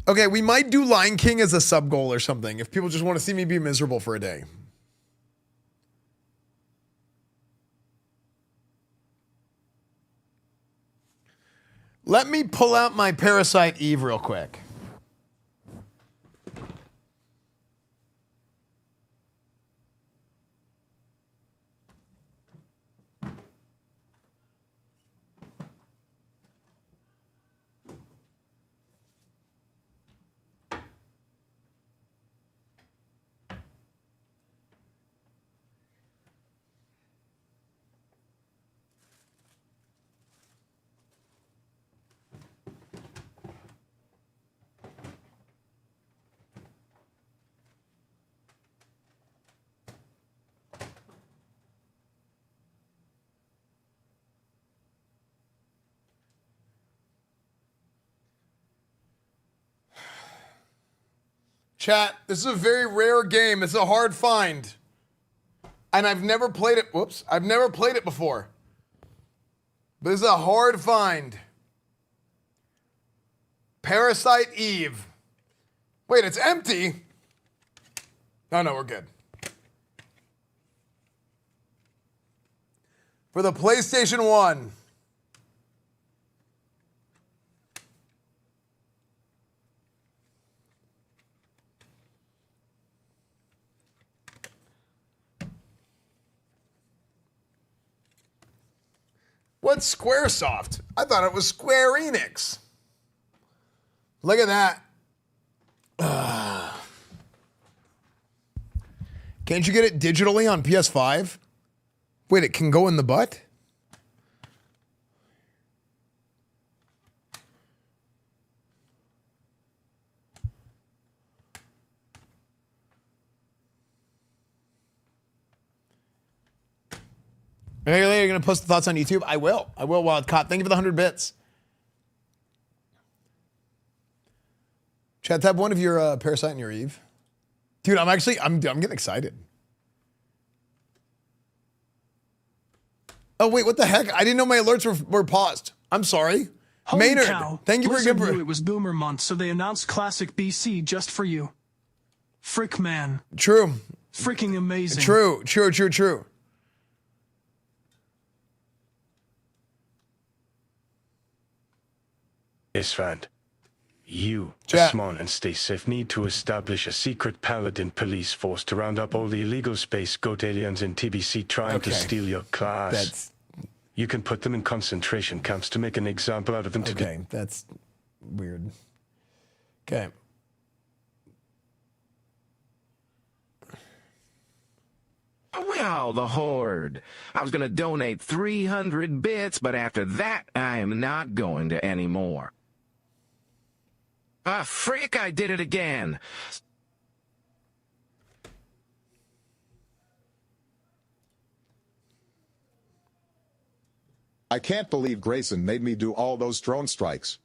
Okay, we might do Lion King as a sub goal or something if people just want to see me be miserable for a day. Let me pull out my Parasite Eve real quick. Chat, this is a very rare game. It's a hard find. And I've never played it. Whoops. I've never played it before. But this is a hard find. Parasite Eve. Wait, it's empty. Oh, no, we're good. For the PlayStation 1. What's Squaresoft? I thought it was Square Enix. Look at that. Can't you get it digitally on PS5? Wait, it can go in the butt? You're going to post the thoughts on YouTube? I will. I will, Wildcott. Thank you for the 100 bits. Chat, tab one of your Parasite and your Eve. Dude, I'm getting excited. Oh, wait, what the heck? I didn't know my alerts were paused. I'm sorry. Holy Maynard, cow. thank you for Blizzard giving. knew it was Boomer Month, so they announced Classic BC just for you. Frick, man. True. Freaking amazing. True. Esfand, you, Chat. Asmon and Stay Safe need to establish a secret paladin police force to round up all the illegal space goat aliens in TBC trying to steal your class. You can put them in concentration camps to make an example out of them today. Okay, that's weird. Okay. Well, the Horde. I was going to donate 300 bits, but after that, I am not going to anymore. Ah, frick, I did it again. I can't believe Grayson made me do all those drone strikes.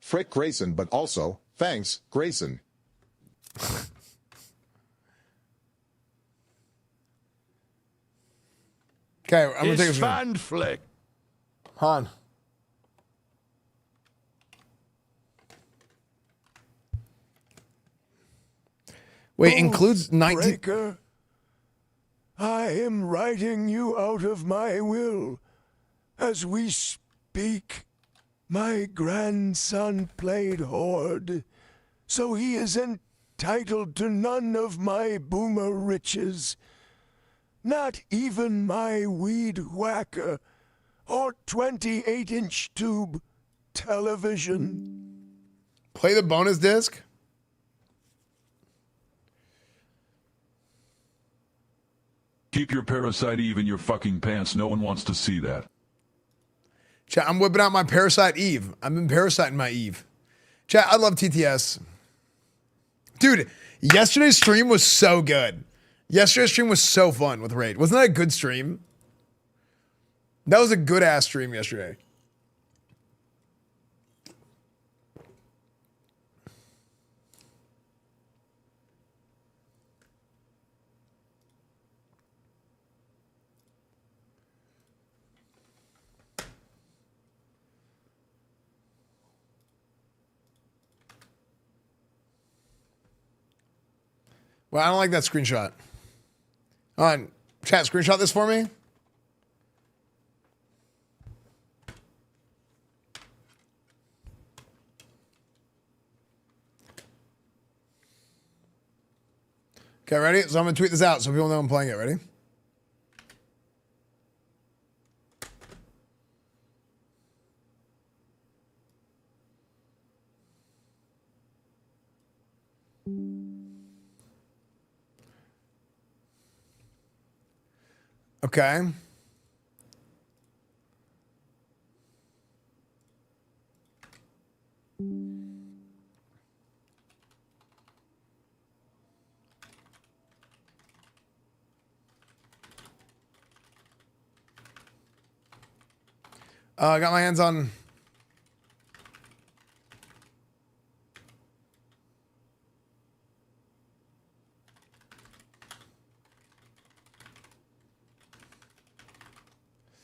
Frick Grayson, but also, thanks, Grayson. Okay, I'm going to take a Esfand flick. Han. Wait, includes 19... Breaker, I am writing you out of my will. As we speak, my grandson played Horde, so he is entitled to none of my boomer riches. Not even my weed whacker or 28-inch tube television. Play the bonus disc? Keep your Parasite Eve in your fucking pants. No one wants to see that. Chat, I'm whipping out my Parasite Eve. I've been parasiting my Eve. Chat, I love TTS. Dude, yesterday's stream was so good. Yesterday's stream was so fun with Raid. Wasn't that a good stream? That was a good ass stream yesterday. Well, I don't like that screenshot. On chat, screenshot this for me. Okay, ready? So I'm gonna tweet this out so people know I'm playing it. Ready? Okay. I got my hands on...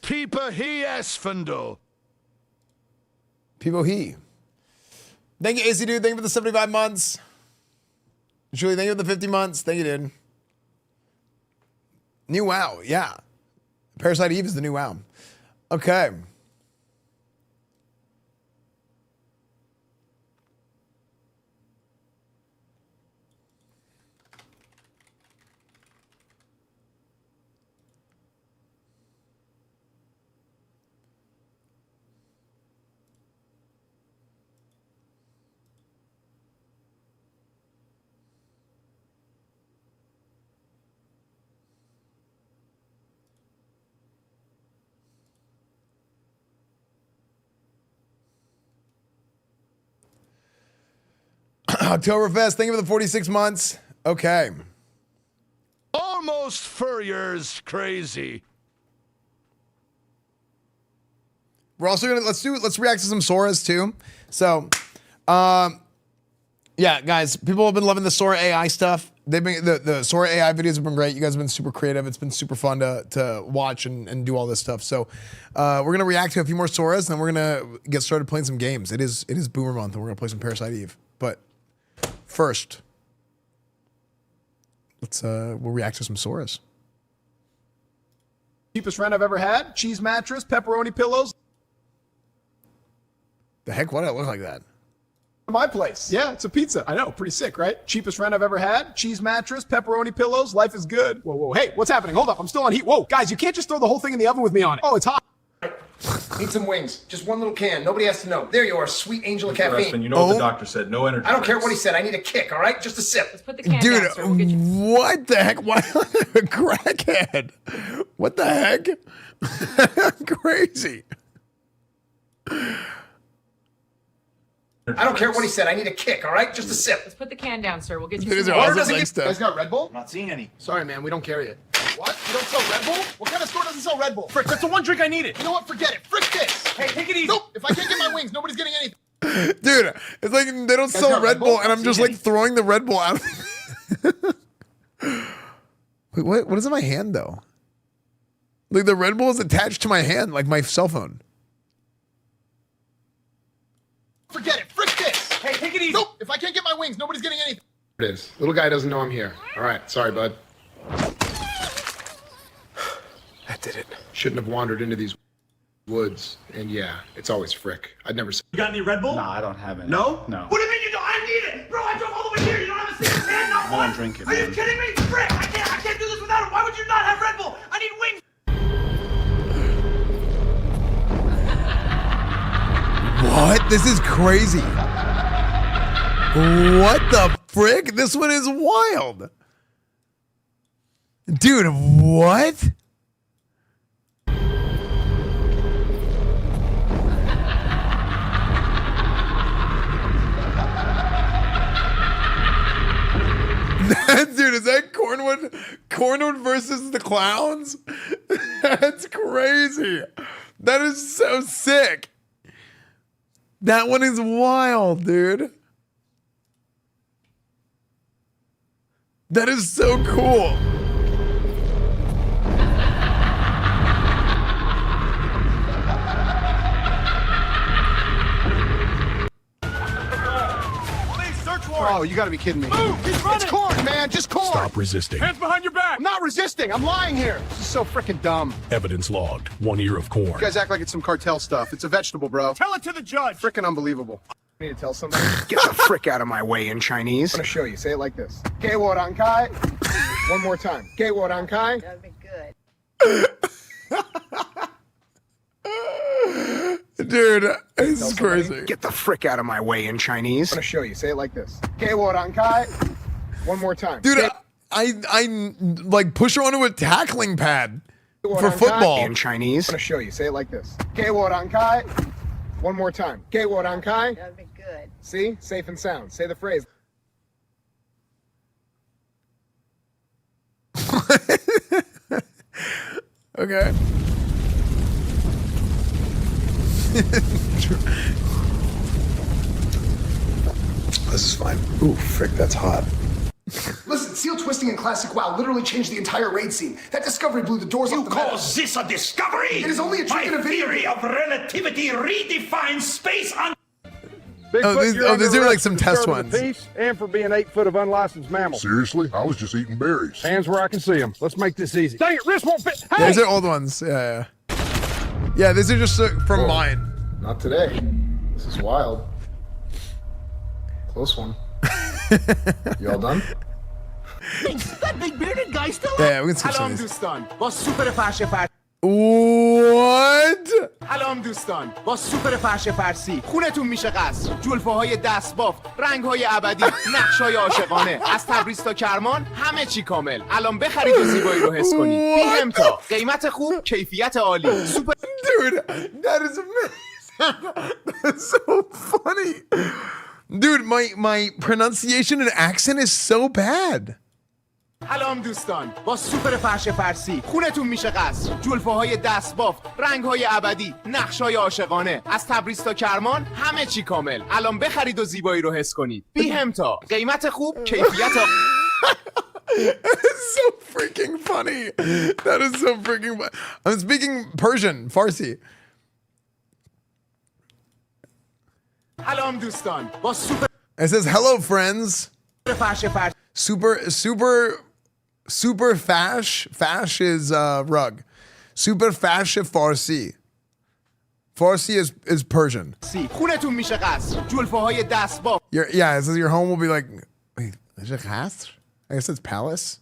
Peeper he Esfando. People he. Thank you, AC dude. Thank you for the 75 months. Julie, thank you for the 50 months. Thank you, dude. New WoW, yeah. Parasite Eve is the new WoW. Okay. Oktoberfest, thank you for the 46 months. Okay. Almost Furrier's crazy. We're also gonna let's react to some Soras too. So, yeah, guys, people have been loving the Sora AI stuff. They've been the Sora AI videos have been great. You guys have been super creative. It's been super fun to watch and do all this stuff. So, we're gonna react to a few more Soras, and then we're gonna get started playing some games. It is Boomer Month, and we're gonna play some Parasite Eve. But first, we'll react to some Soras. Cheapest rent I've ever had. Cheese mattress, pepperoni pillows. The heck? Why did it look like that? My place. Yeah, it's a pizza. I know, pretty sick, right? Cheapest rent I've ever had. Cheese mattress, pepperoni pillows. Life is good. Whoa, whoa. Hey, what's happening? Hold up. I'm still on heat. Whoa, guys, you can't just throw the whole thing in the oven with me on it. Oh, it's hot. Need some wings. Just one little can. Nobody has to know. There you are, sweet angel of caffeine. Esfand, you know what the doctor said. No energy. I don't care what he said. I need a kick, all right? Just a sip. Let's put the can Dude, down, sir. We'll get you... what the heck? Why a crackhead? What the heck? Crazy. I don't care what he said. I need a kick, all right? Just a sip. Let's put the can down, sir. We'll get you These some are water. awesome stuff. You guys got Red Bull? I'm not seeing any. Sorry, man, we don't carry it. What? You don't sell Red Bull? What kind of store doesn't sell Red Bull? Frick, that's the one drink I needed. You know what? Forget it. Frick this. Hey, take it easy. Nope. If I can't get my wings, nobody's getting anything. Dude, it's like they don't sell Red Bull, and I'm just like throwing the Red Bull out. Wait, what is in my hand though? Like the Red Bull is attached to my hand, like my cell phone. Forget it. Frick this. Hey, take it easy. Nope. If I can't get my wings, nobody's getting anything. It is. Little guy doesn't know I'm here. All right. Sorry, bud. That did it. Shouldn't have wandered into these woods. And yeah, it's always Frick. I'd never say. You got any Red Bull? No, I don't have any. No? No. What do you mean you don't? I need it! Bro, I drove all the way here. You don't have a single can, not one? I don't drink it, Are you man. kidding me? Frick, I can't do this without it. Why would you not have Red Bull? I need wings. What? This is crazy. What the frick? This one is wild. Dude, what? Dude, is that Cornwood? Cornwood versus the clowns? That's crazy. That is so sick. That one is wild, dude. That is so cool. Oh, you gotta be kidding me. Move! He's running! It's corn, man! Just corn! Stop resisting. Hands behind your back! I'm not resisting! I'm lying here! This is so freaking dumb. Evidence logged. 1 ear of corn. You guys act like it's some cartel stuff. It's a vegetable, bro. Tell it to the judge. Freaking unbelievable. I need to tell somebody. Get the frick out of my way in Chinese. I'm gonna show you. Say it like this. Ge wo ran kai. One more time. Ge wo ran kai. That'd be good. Dude, this is crazy. Get the frick out of my way in Chinese. I'm gonna show you. Say it like this. Ge wo ran kai. One more time. Dude, I like push her onto a tackling pad for football. In Chinese. I'm gonna show you. Say it like this. Ge wo ran kai. One more time. Ge wo ran kai. That'd be good. See? Safe and sound. Say the phrase. Okay. This is fine. Ooh, frick, that's hot. Listen, seal twisting in Classic WoW literally changed the entire raid scene. That discovery blew the doors off the map. this a discovery? It is only a trick in a video. theory of relativity redefines space on... These are like some test ones. And for being 8 foot of unlicensed mammal. Seriously? I was just eating berries. Hands where I can see them. Let's make this easy. Dang it, wrist won't fit. Hey! Yeah, these are old ones. Yeah. Yeah, these are just from mine. Not today. This is wild. Close one. You all done? That big bearded guy still Yeah, we can skip some of these. با سوپر فرش فرسی. What? سلام دوستان با سوپر فرش فرسی خونتون میشه قصر جلفه های دست بافت رنگ های ابدی نقش های عاشقانه از تبریز تا کرمان همه چی کامل الان بخرید و زیبایی رو حس کنید بی همتا قیمت خوب کیفیت عالی سوپر Dude, that is amazing. That's so funny. Dude, my pronunciation and accent is so bad. سلام دوستان با سوپر فرش فارسی خونتون میشه قصر جلفه های دستبافت رنگ های ابدی نقش های عاشقانه از تبریز تا کرمان همه چی کامل الان بخرید و زیبایی رو حس کنید بی همتا قیمت خوب کیفیت That is so freaking funny. That is so freaking funny. I'm speaking Persian, Farsi. سلام دوستان با سوپر It says, hello, friends. فرش فارسی Super fash. Fash is rug. Super fash Farsi. Farsi is Persian. خونتون میشه قصر جلفه های دستبافت Yeah, it says your home will be like, wait, is it Qasr? I guess it's palace.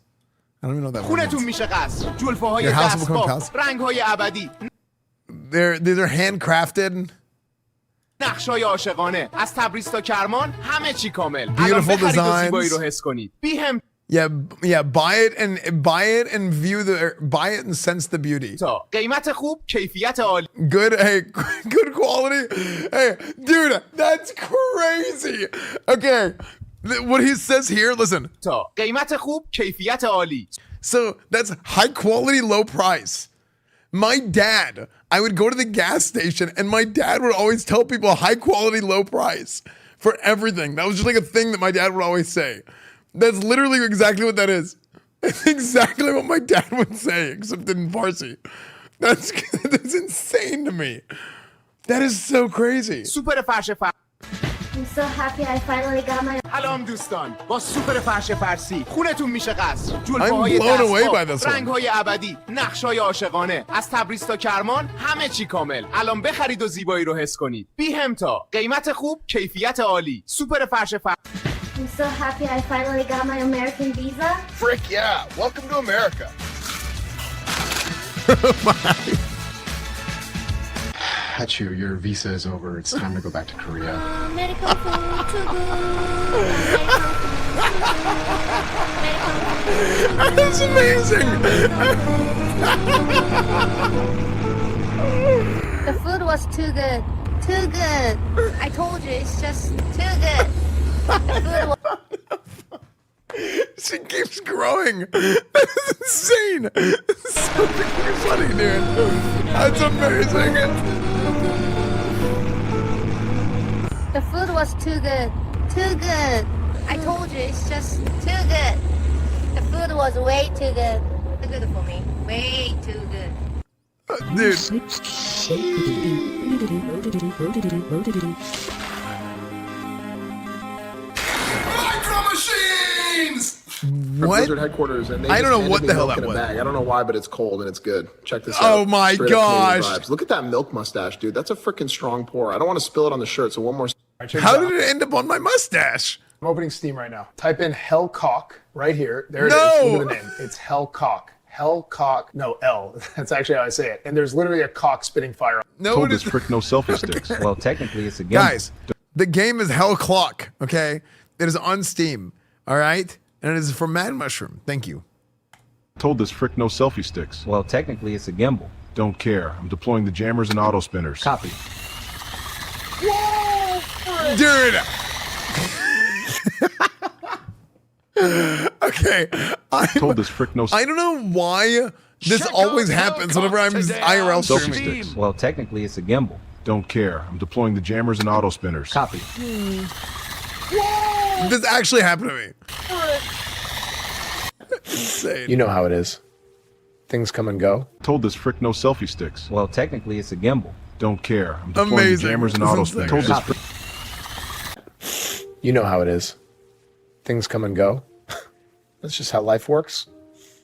I don't even know what that word خونتون means. میشه قصر جلفه های Your house will become a دستبافت palace. رنگ های ابدی These are handcrafted. نقش های عاشقانه از تبریز تا کرمان همه چی کامل الان Beautiful بخرید و designs. زیبایی رو حس کنید بی هم Yeah, buy it and view buy it and sense the beauty. قیمت خوب کیفیت عالی Good quality. Hey, dude, that's crazy. Okay, what he says here, listen. قیمت خوب کیفیت عالی So that's high quality, low price. My dad, I would go to the gas station and my dad would always tell people high quality, low price for everything. That was just like a thing that my dad would always say. That's literally exactly what that is. It's exactly what my dad would say, except in Farsi. That's insane to me. That is so crazy. سوپر فرش I'm so happy I finally got my... سلام دوستان با سوپر فرش فارسی خونتون میشه قصر جلفه I'm های blown away by دستبافت this one. رنگ های ابدی نقش های عاشقانه از تبریز تا کرمان همه چی کامل الان بخرید و زیبایی رو حس کنید بی همتا قیمت خوب کیفیت عالی سوپر فرش I'm so happy I finally got my American visa. Frick yeah. Welcome to America. Hachu, your visa is over. It's time to go back to Korea. Medical food too That's amazing. The food was too good. Too good. I told you, it's just too good. The food was... She keeps growing. That's insane. It's so freaking funny, dude. That's amazing. The food was too good. Too good. I told you, it's just too good. The food was way too good. Too good for me. Way too good. Micro Machines! What? Blizzard headquarters, and they I don't just know what handed the me hell milk that in a was. bag. I don't know why, but it's cold and it's good. Check this out. Oh my Straight up Canadian gosh. vibes. Look at that milk mustache, dude. That's a freaking strong pour. I don't want to spill it on the shirt, so one more. How did it end up on my mustache? I'm opening Steam right now. Type in Hellcock right here. There it No! is. Look at the name. It's Hellcock. Hellcock. No, L. That's actually how I say it. And there's literally a cock spitting fire. Told this prick no selfie sticks. Well, technically, it's a gimbal. Guys, the game is Hell Clock, okay? It is on Steam, all right? And it is for Mad Mushroom. Thank you. Told this frick no selfie sticks. Well, technically, it's a gimbal. Don't care. I'm deploying the jammers and auto spinners. Copy. Dude! Okay. Told this frick no. I don't know why this always happens whenever I'm IRL Selfie streaming. sticks. Well, technically, it's a gimbal. Don't care. I'm deploying the jammers and auto spinners. Copy. This actually happened to me. Insane. You know how it is. Things come and go. Told this frick no selfie sticks. Well, technically, it's a gimbal. Don't care. I'm deploying Amazing. the jammers and This auto is spinners. like- Told this Copy. frick. You know how it is. Things come and go. That's just how life works.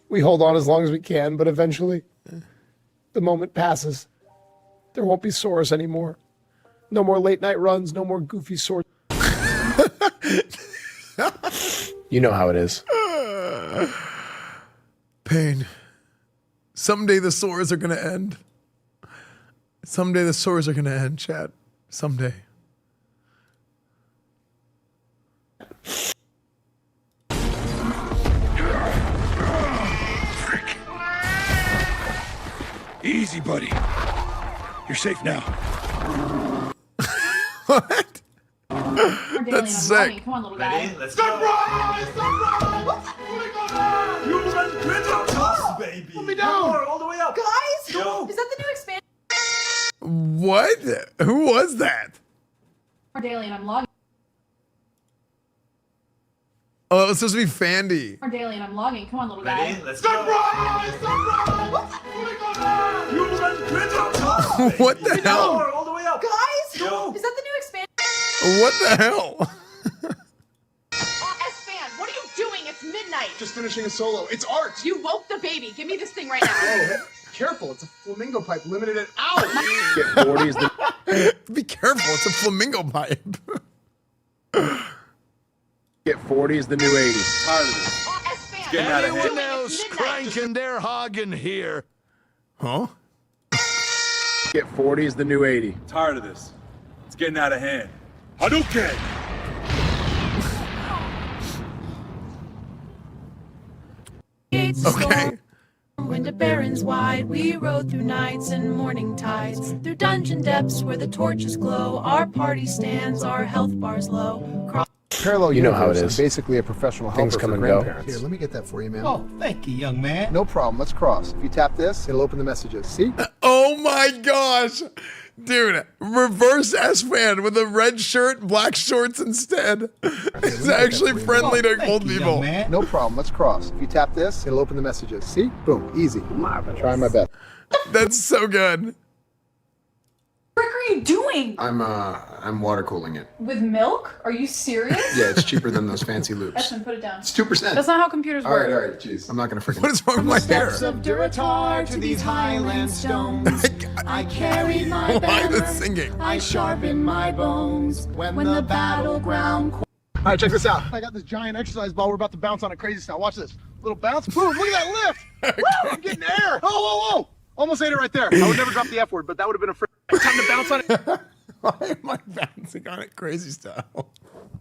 We hold on as long as we can, but eventually, the moment passes. There won't be Soras anymore. No more late night runs, no more goofy swords. You know how it is. Pain. Someday the sores are gonna end. Someday the sores are gonna end, chat. Someday. Easy, buddy. You're safe now. What? That's sick. Come on, little guy. Ready? Let's go. Surprise! Surprise! What's going on? Human Twitter toss, baby. Put me down. All the way up. Guys, Yo. is that the new expansion? What? Who was that? Daily, and I'm logging. Oh, it's supposed to be Fandy. Daily, and I'm logging. Come on, little guy. Ready? Let's go. Surprise! Surprise! What's going on? Human Twitter toss, baby. What the hell? All the way up. Guys, Yo. is that the new expansion? What the hell? Esfand, what are you doing? It's midnight. Just finishing a solo. It's art. You woke the baby. Give me this thing right now. Oh, careful. It's a flamingo pipe limited at hours. Get 40 is the Be careful, it's a flamingo pipe. Get 40 is the new 80. Tired of this. Esfand, Getting out of hand. Anyone else cranking their hogging here? Huh? Get 40 is the new 80. Tired of this. It's getting out of hand. Hadouken! Okay. When the barrens wide, we rode through nights and morning tides, through dungeon depths where the torches glow. Our party stands, our health bars low. Parallel You know how it universe is. Basically a professional Things helper come for and go. grandparents. Here, let me get that for you, man. Oh, thank you, young man. No problem. Let's cross. If you tap this, it'll open the messages. See? Oh my gosh. Dude, reverse Esfand with a red shirt, black shorts instead. It's actually friendly to old people. No problem. Let's cross. If you tap this, it'll open the messages. See? Boom. Easy. Trying my best. That's so good. What are you doing? I'm water cooling it. With milk? Are you serious? Yeah, it's cheaper than those fancy loops. Esfand, put it down. It's 2%. That's not how computers work. All right, jeez. I'm not gonna freaking. What is wrong with my hair? Of Duratar to these highland stones, I carry my Why the banner, singing? I sharpen my bones when the battleground. All right, check this out. I got this giant exercise ball. We're about to bounce on it crazy style. Watch this. Little bounce. Boom. Look at that lift. Woo, I'm getting air. Oh. Almost ate it right there. I would never drop the F word, but that would have been a time to bounce on it. Why am I bouncing on it crazy style?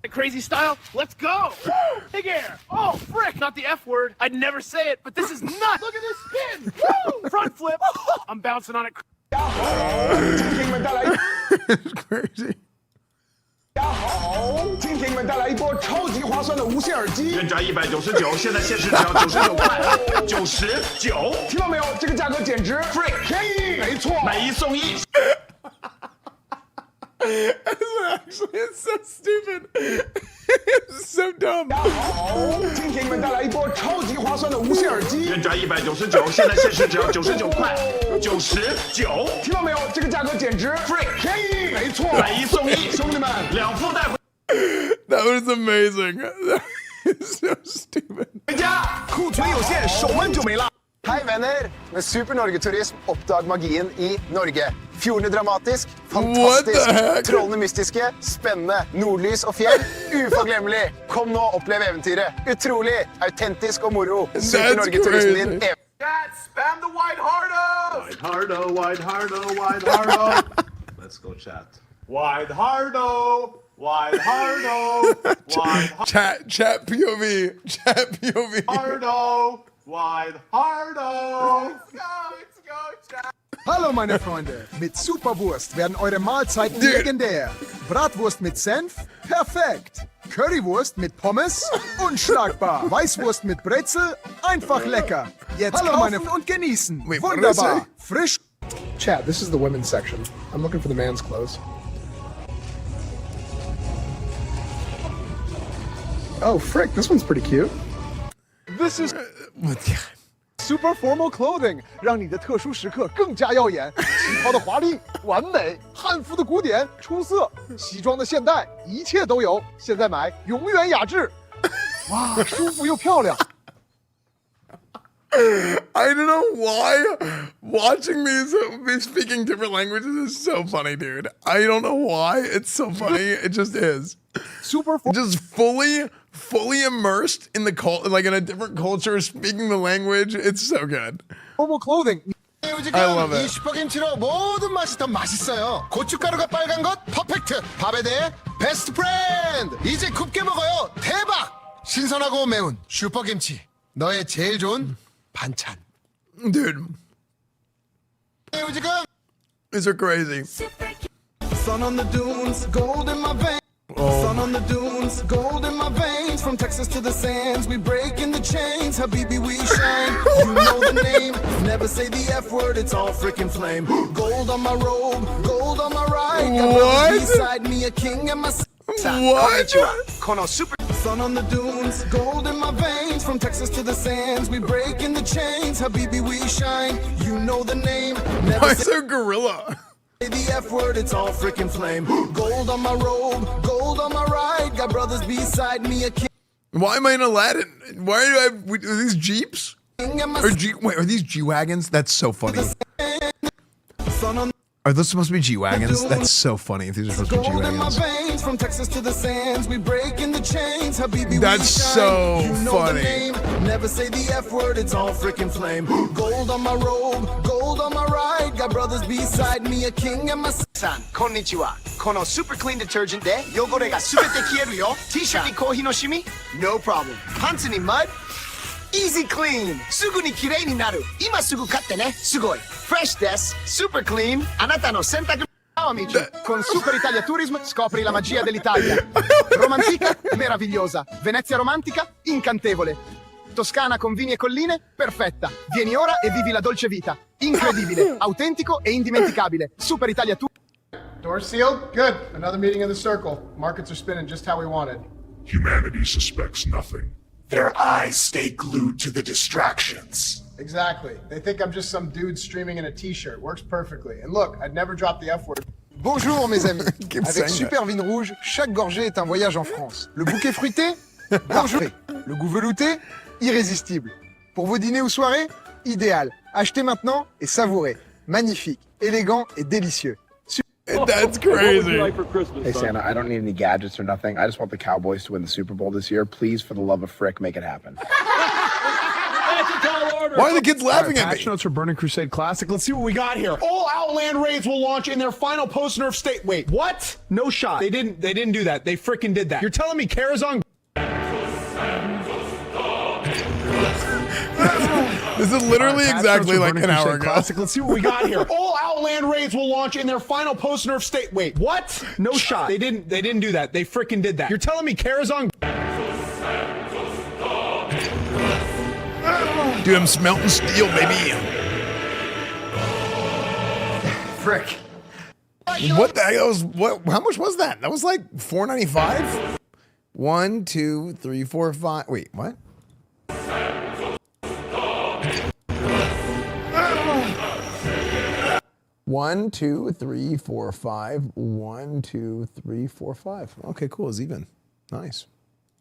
Crazy style. Let's go. Woo, big air. Oh, frick. Not the F word. I'd never say it, but this is nuts. Look at this spin. Woo, front flip. I'm bouncing on it. It's crazy. 大家好，今天给你们带来一波超级划算的无线耳机，原价199，现在限时只要99块，99，听到没有？这个价格简直 free 便宜，没错，买一送一。It's so stupid. It's so dumb. 大家好，今天给你们带来一波超级划算的无线耳机，原价199，现在限时只要99块，99，听到没有？这个价格简直 free 便宜，没错，买一送一，兄弟们，2副带回。That was amazing. It's so stupid. 回家，库存有限，手温就没了。 Hei, venner! Med Super Norge-turism, oppdag magien i Norge. Fjordene dramatisk, fantastisk, trollene mystiske, spennende, nordlys og fjell. Uforglemmelig! Kom nå, opplev eventyret. Utrolig, autentisk og moro. Super Norge-turismen din. Chat, spam the wide hardo! Wide hardo, wide hardo, wide hardo. Let's go chat. Wide hardo, wide hardo, wide Chat POV. Chat POV. hardo. Wide hardo! Let's go, chat! Hallo meine Freunde, mit Superwurst werden eure Mahlzeiten legendär. Bratwurst mit Senf? Perfekt. Currywurst mit Pommes? Unschlagbar. Weißwurst mit Brezel? Einfach lecker. Jetzt kaufen und genießen. Wait, what did I say? Wunderbar. Frisch. Chat, this is the women's section. I'm looking for the man's clothes. Oh, frick, this one's pretty cute. This is super formal clothing，让你的特殊时刻更加耀眼。旗袍的华丽、完美，汉服的古典、出色，西装的现代，一切都有。现在买，永远雅致。哇，舒服又漂亮。 I don't know why watching me speaking different languages is so funny, dude. I don't know why. It's so funny. It just is. Just fully immersed in the like in a different culture, speaking the language. It's so good. Formal clothing. I love it. 슈퍼김치로 모든 맛이 더 맛있어요. 고춧가루가 빨간 것 퍼펙트. 밥에 대해 베스트 프렌드. 이제 굽게 먹어요. 대박. 신선하고 매운 슈퍼김치. 너의 제일 좋은 반찬. Dude. These are crazy. Sun on the dunes, gold in my veins. Sun on the dunes, gold in my veins. From Texas to the sands, we breaking the chains. Habibi, we shine. You know the name. Never say the F word, it's all freaking flame. Gold on my robe, gold on my ride. Got brothers beside me, a king and my What? Kono super. Sun on the dunes, gold in my veins. From Texas to the sands, we breaking the chains. Habibi, we shine. You know the name. Never Why is there gorilla? the F word, it's all freaking flame. Gold on my robe, gold on my ride. Got brothers beside me, a king. Why am I in Aladdin? Why do I have, are these Jeeps? Wait, are these G-Wagons? That's so funny. Are those supposed to be G-Wagons? That's so funny if these are supposed to be Gold in my G-Wagons. veins, from Texas to the sands, we breaking the chains. Habibi, That's we so shine. You know funny. the name. Never say the F word, it's all freaking flame. Gold on my robe, gold on my ride. Got brothers beside me, a king and my son. Konnichiwa. Kono super clean detergent de yogore ga subete kieru yo. T-shirt ni kohi no shimi? No problem. Pants ni mud? Easy clean. Sugu ni kirei ni naru. Ima sugu katte ne. Sugoi. Fresh desu. Super clean. Anata no sentaku. Ciao amici, con Super Italia Tourism scopri la magia dell'Italia. Romantica, meravigliosa. Venezia romantica, incantevole. Toscana con vini e colline, perfetta. Vieni ora e vivi la dolce vita. Incredibile, autentico e indimenticabile. Super Italia Tourism. Door sealed? Good. Another meeting of the circle. Markets are spinning just how we wanted. Humanity suspects nothing. Their eyes stay glued to the distractions. Exactly. They think I'm just some dude streaming in a t-shirt. Works perfectly. And look, I'd never drop the F word. Bonjour mes amis. Keep Avec saying Super Vine Rouge, chaque gorgée est un voyage en France. Le bouquet fruité, bonjour. Le goût velouté, irrésistible. Pour vos dîners ou soirées, idéal. Achetez maintenant et savourez. Magnifique, élégant et délicieux. That's crazy. Hey Santa, I don't need any gadgets or nothing. I just want the Cowboys to win the Super Bowl this year. Please, for the love of Frick, make it happen. Why are the kids laughing at me? Patch notes for Burning Crusade Classic. Let's see what we got here. All Outland raids will launch in their final post-nerf state. Wait, what? No shot. They didn't do that. They freaking did that. You're telling me Karazhan? This is literally exactly like an hour ago. Classic. Let's see what we got here. All Outland raids will launch in their final post-nerf state. Wait, what? No shot. They didn't do that. They freaking did that. You're telling me Karazhan? Dude, I'm smelting steel, baby. Frick. What the hell was what? How much was that? That was like $4.95. 1, 2, 3, 4, 5. Wait, what? One, 2, 3, 4, 5. 1, 2, 3, 4, 5. Okay, cool. It's even. Nice.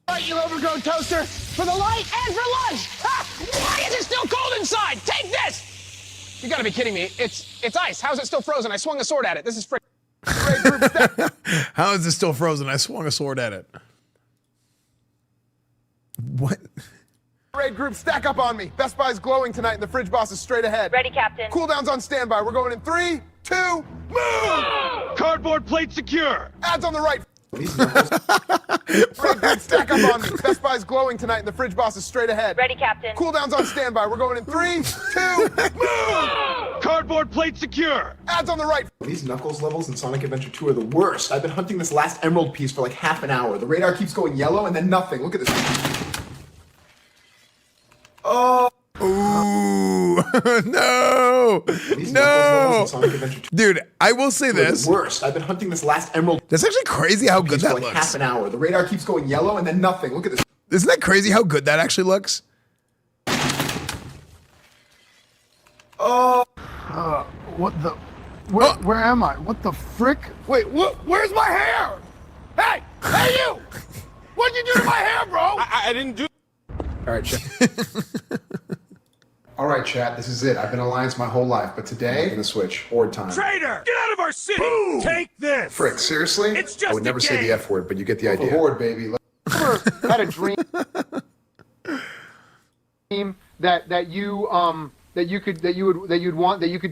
Light, you overgrown toaster, for the light and for lunch! Ah, why is it still cold inside? Take this! You gotta be kidding me. It's ice. How's it still frozen? I swung a sword at it. This is frick. How is this still frozen? I swung a sword at it. What? Raid group, stack up on me. Best Buy's glowing tonight and the fridge boss is straight ahead. Ready, Captain. Cooldown's on standby. We're going in 3, 2, move! Cardboard plate secure. Ads on the right. Raid group, stack up on me. Best Buy's glowing tonight and the fridge boss is straight ahead. Ready, Captain. Cooldown's on standby. We're going in 3, 2, move! Cardboard plate secure. Ads on the right. These Knuckles levels in Sonic Adventure 2 are the worst. I've been hunting this last emerald piece for like half an hour. The radar keeps going yellow and then nothing. Look at this. Oh. Ooh. No. No. Dude, I will say this. The worst. I've been hunting this last emerald. That's actually crazy how good that for like looks. half an hour. The radar keeps going yellow and then nothing. Look at this. Isn't that crazy how good that actually looks? Oh. What the? Where am I? What the frick? Wait, where's my hair? Hey! Hey, you! What'd you do to my hair, bro? I didn't do. All right, chat. All right, chat. This is it. I've been Alliance my whole life, but today I'm gonna switch. Horde time. Traitor! Get out of our city! Boom. Take this! Frick, seriously? It's just I would a never say game. the F word, but you get the idea. Horde, baby. Had a dream that you could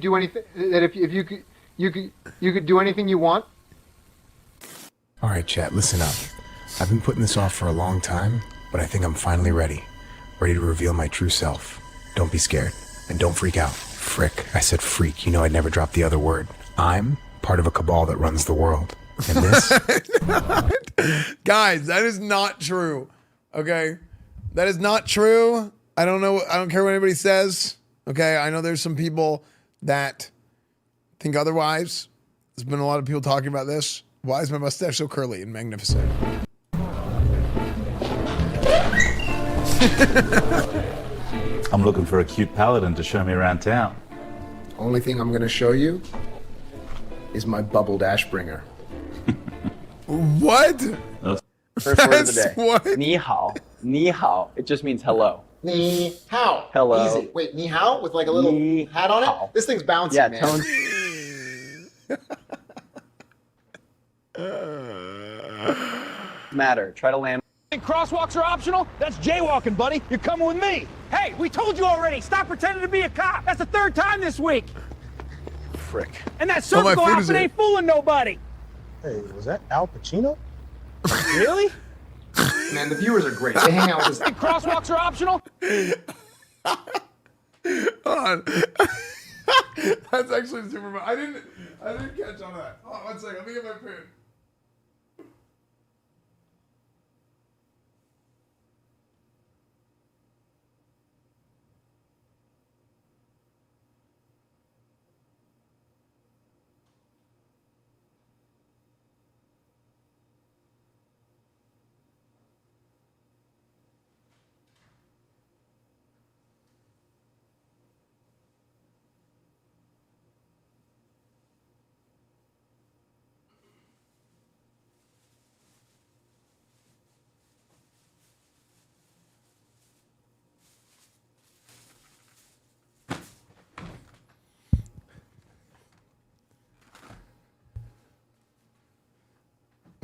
do anything, that if you could do anything you want. All right, chat. Listen up. I've been putting this off for a long time, but I think I'm finally ready to reveal my true self. Don't be scared, and don't freak out. Frick. I said freak. You know I'd never drop the other word. I'm part of a cabal that runs the world. And this? Guys, that is not true. Okay? That is not true. I don't know. I don't care what anybody says. Okay? I know there's some people that think otherwise. There's been a lot of people talking about this. Why is my mustache so curly and magnificent? I'm looking for a cute paladin to show me around town. Only thing I'm gonna show you is my bubbled Ashbringer. What? First word of the day. What? Ni hao. Ni hao. It just means hello. Ni hao. Hello. Easy. Wait, ni hao with like a little hat on it? This thing's bouncy, Yeah, man. tones. Matter. Try to land. Crosswalks are optional? That's jaywalking, buddy. You're coming with me. Hey, we told you already. Stop pretending to be a cop. That's the third time this week. Frick. And that my surgical food is outfit here. ain't fooling nobody. Hey, was that Al Pacino? Really? Man, the viewers are great. They hang out with us. Crosswalks are optional? Hold on. That's actually super fun. I didn't catch on that. Hold on 1 second. Let me get my pen.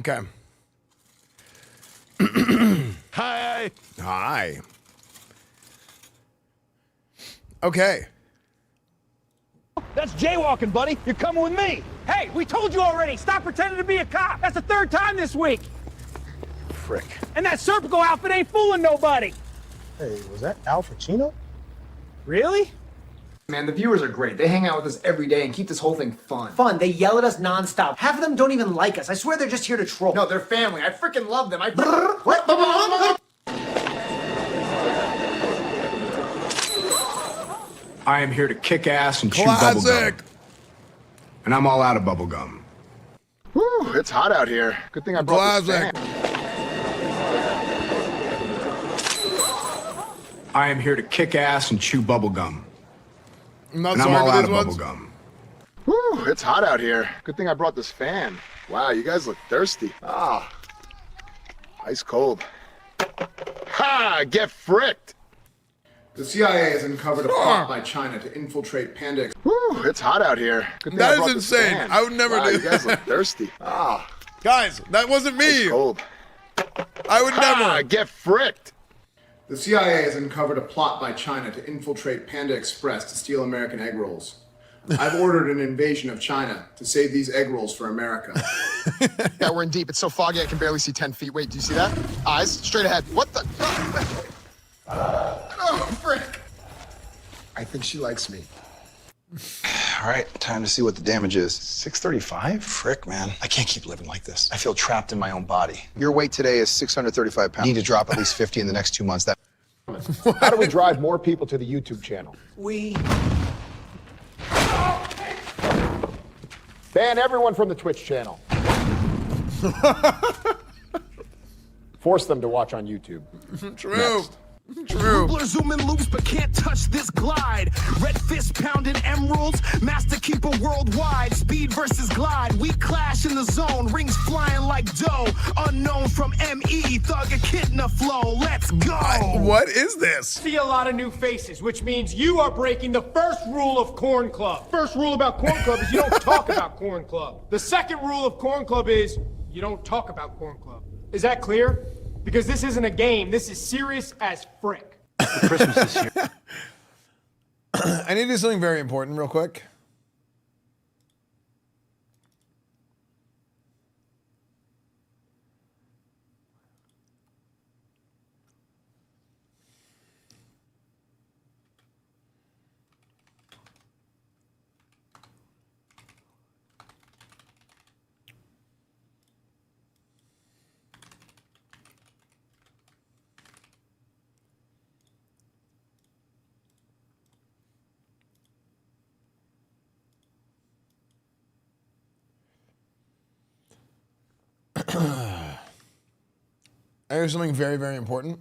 Okay. Hi. Hi. Okay. That's jaywalking, buddy. You're coming with me. Hey, we told you already. Stop pretending to be a cop. That's the third time this week. Frick. And that surgical outfit ain't fooling nobody. Hey, was that Al Pacino? Really? Man, the viewers are great. They hang out with us every day and keep this whole thing fun. Fun. They yell at us nonstop. Half of them don't even like us. I swear they're just here to troll. No, they're family. I freaking love them. I am here to kick ass and chew bubble gum. And I'm all out of bubble gum. Whew, it's hot out here. Good thing I brought this fan. I am here to kick ass and chew bubble gum. I'm not And I'm sorry all for out these of ones. bubble gum. Whew, it's hot out here. Good thing I brought this fan. Wow, you guys look thirsty. Ah, ice cold. Ha! Get fricked! The CIA has uncovered a plot by China to infiltrate Panda. Whew, it's hot out here. Good thing That I is brought this insane. fan. I would never Wow, do you guys that. look thirsty. Ah, Guys, that wasn't me. ice cold. I would never. Get fricked! The CIA has uncovered a plot by China to infiltrate Panda Express to steal American egg rolls. I've ordered an invasion of China to save these egg rolls for America. Yeah, we're in deep. It's so foggy I can barely see 10 feet. Wait, do you see that? Eyes, straight ahead. What the? Oh, frick! I think she likes me. All right, time to see what the damage is. 635? Frick, man. I can't keep living like this. I feel trapped in my own body. Your weight today is 635 pounds. You need to drop at least 50 in the next 2 months. That. How do we drive more people to the YouTube channel? We. Ban everyone from the Twitch channel. Force them to watch on YouTube. True. True. Rubler zooming loops, but can't touch this glide. Red fist pounding emeralds, master keeper worldwide. Speed versus glide, we clash in the zone. Rings flying like dough. Unknown from ME, thug echidna flow. Let's go. What is this? See a lot of new faces, which means you are breaking the first rule of Corn Club. First rule about Corn Club is you don't talk about Corn Club. The second rule of Corn Club is you don't talk about Corn Club. Is that clear? Because this isn't a game. This is serious as frick. Christmas this year. I need to do something very important real quick. I hear something very, very important.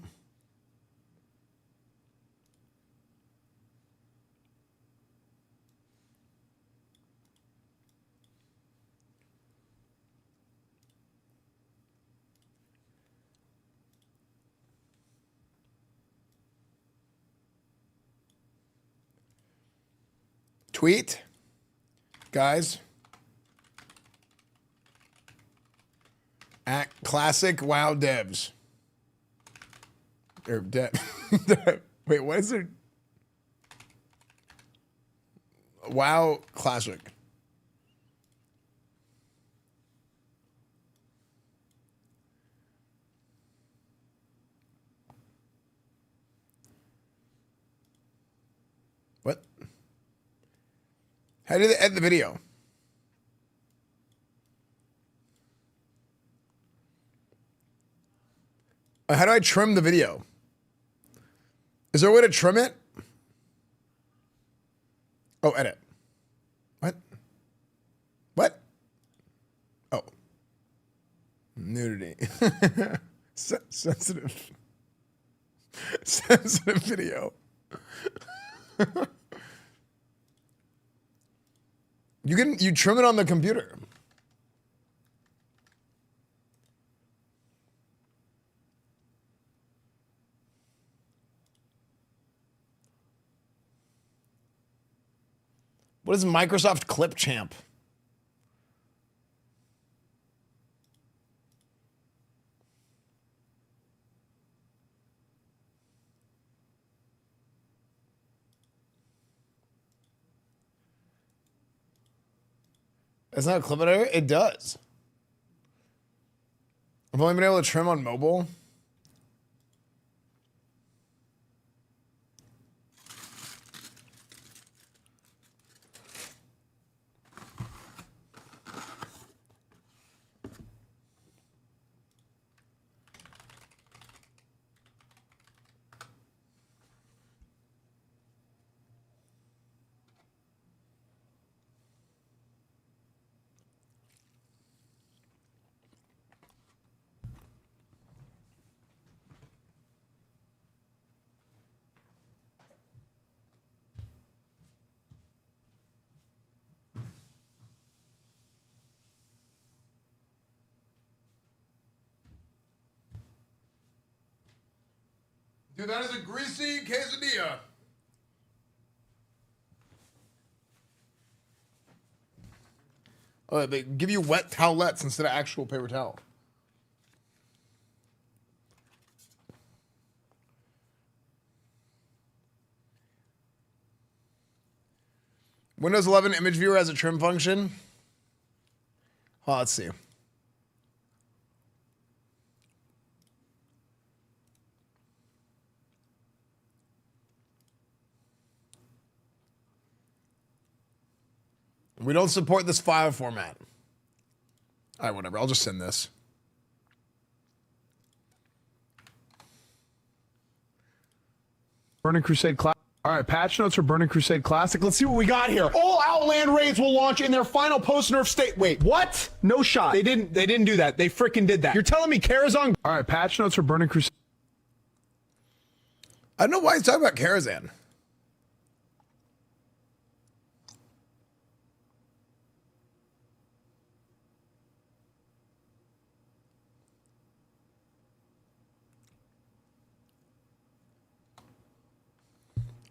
Tweet, guys, at Classic WoW Devs. Or wait, what is it? WoW Classic. What? How did they end the video? How do I trim the video? Is there a way to trim it? Oh, edit. What? What? Oh. Nudity. Sensitive. Sensitive video. You trim it on the computer. What is Microsoft Clip Champ? It's not a clip editor? It does. I've only been able to trim on mobile. Dude, that is a greasy quesadilla. Oh, they give you wet towelettes instead of actual paper towel. Windows 11 image viewer has a trim function. Oh, let's see. We don't support this file format. All right, whatever. I'll just send this. Burning Crusade Classic. All right, patch notes for Burning Crusade Classic. Let's see what we got here. All Outland raids will launch in their final post-nerf state. Wait, what? No shot. They didn't do that. They freaking did that. You're telling me Karazhan? All right, patch notes for Burning Crusade. I don't know why he's talking about Karazhan.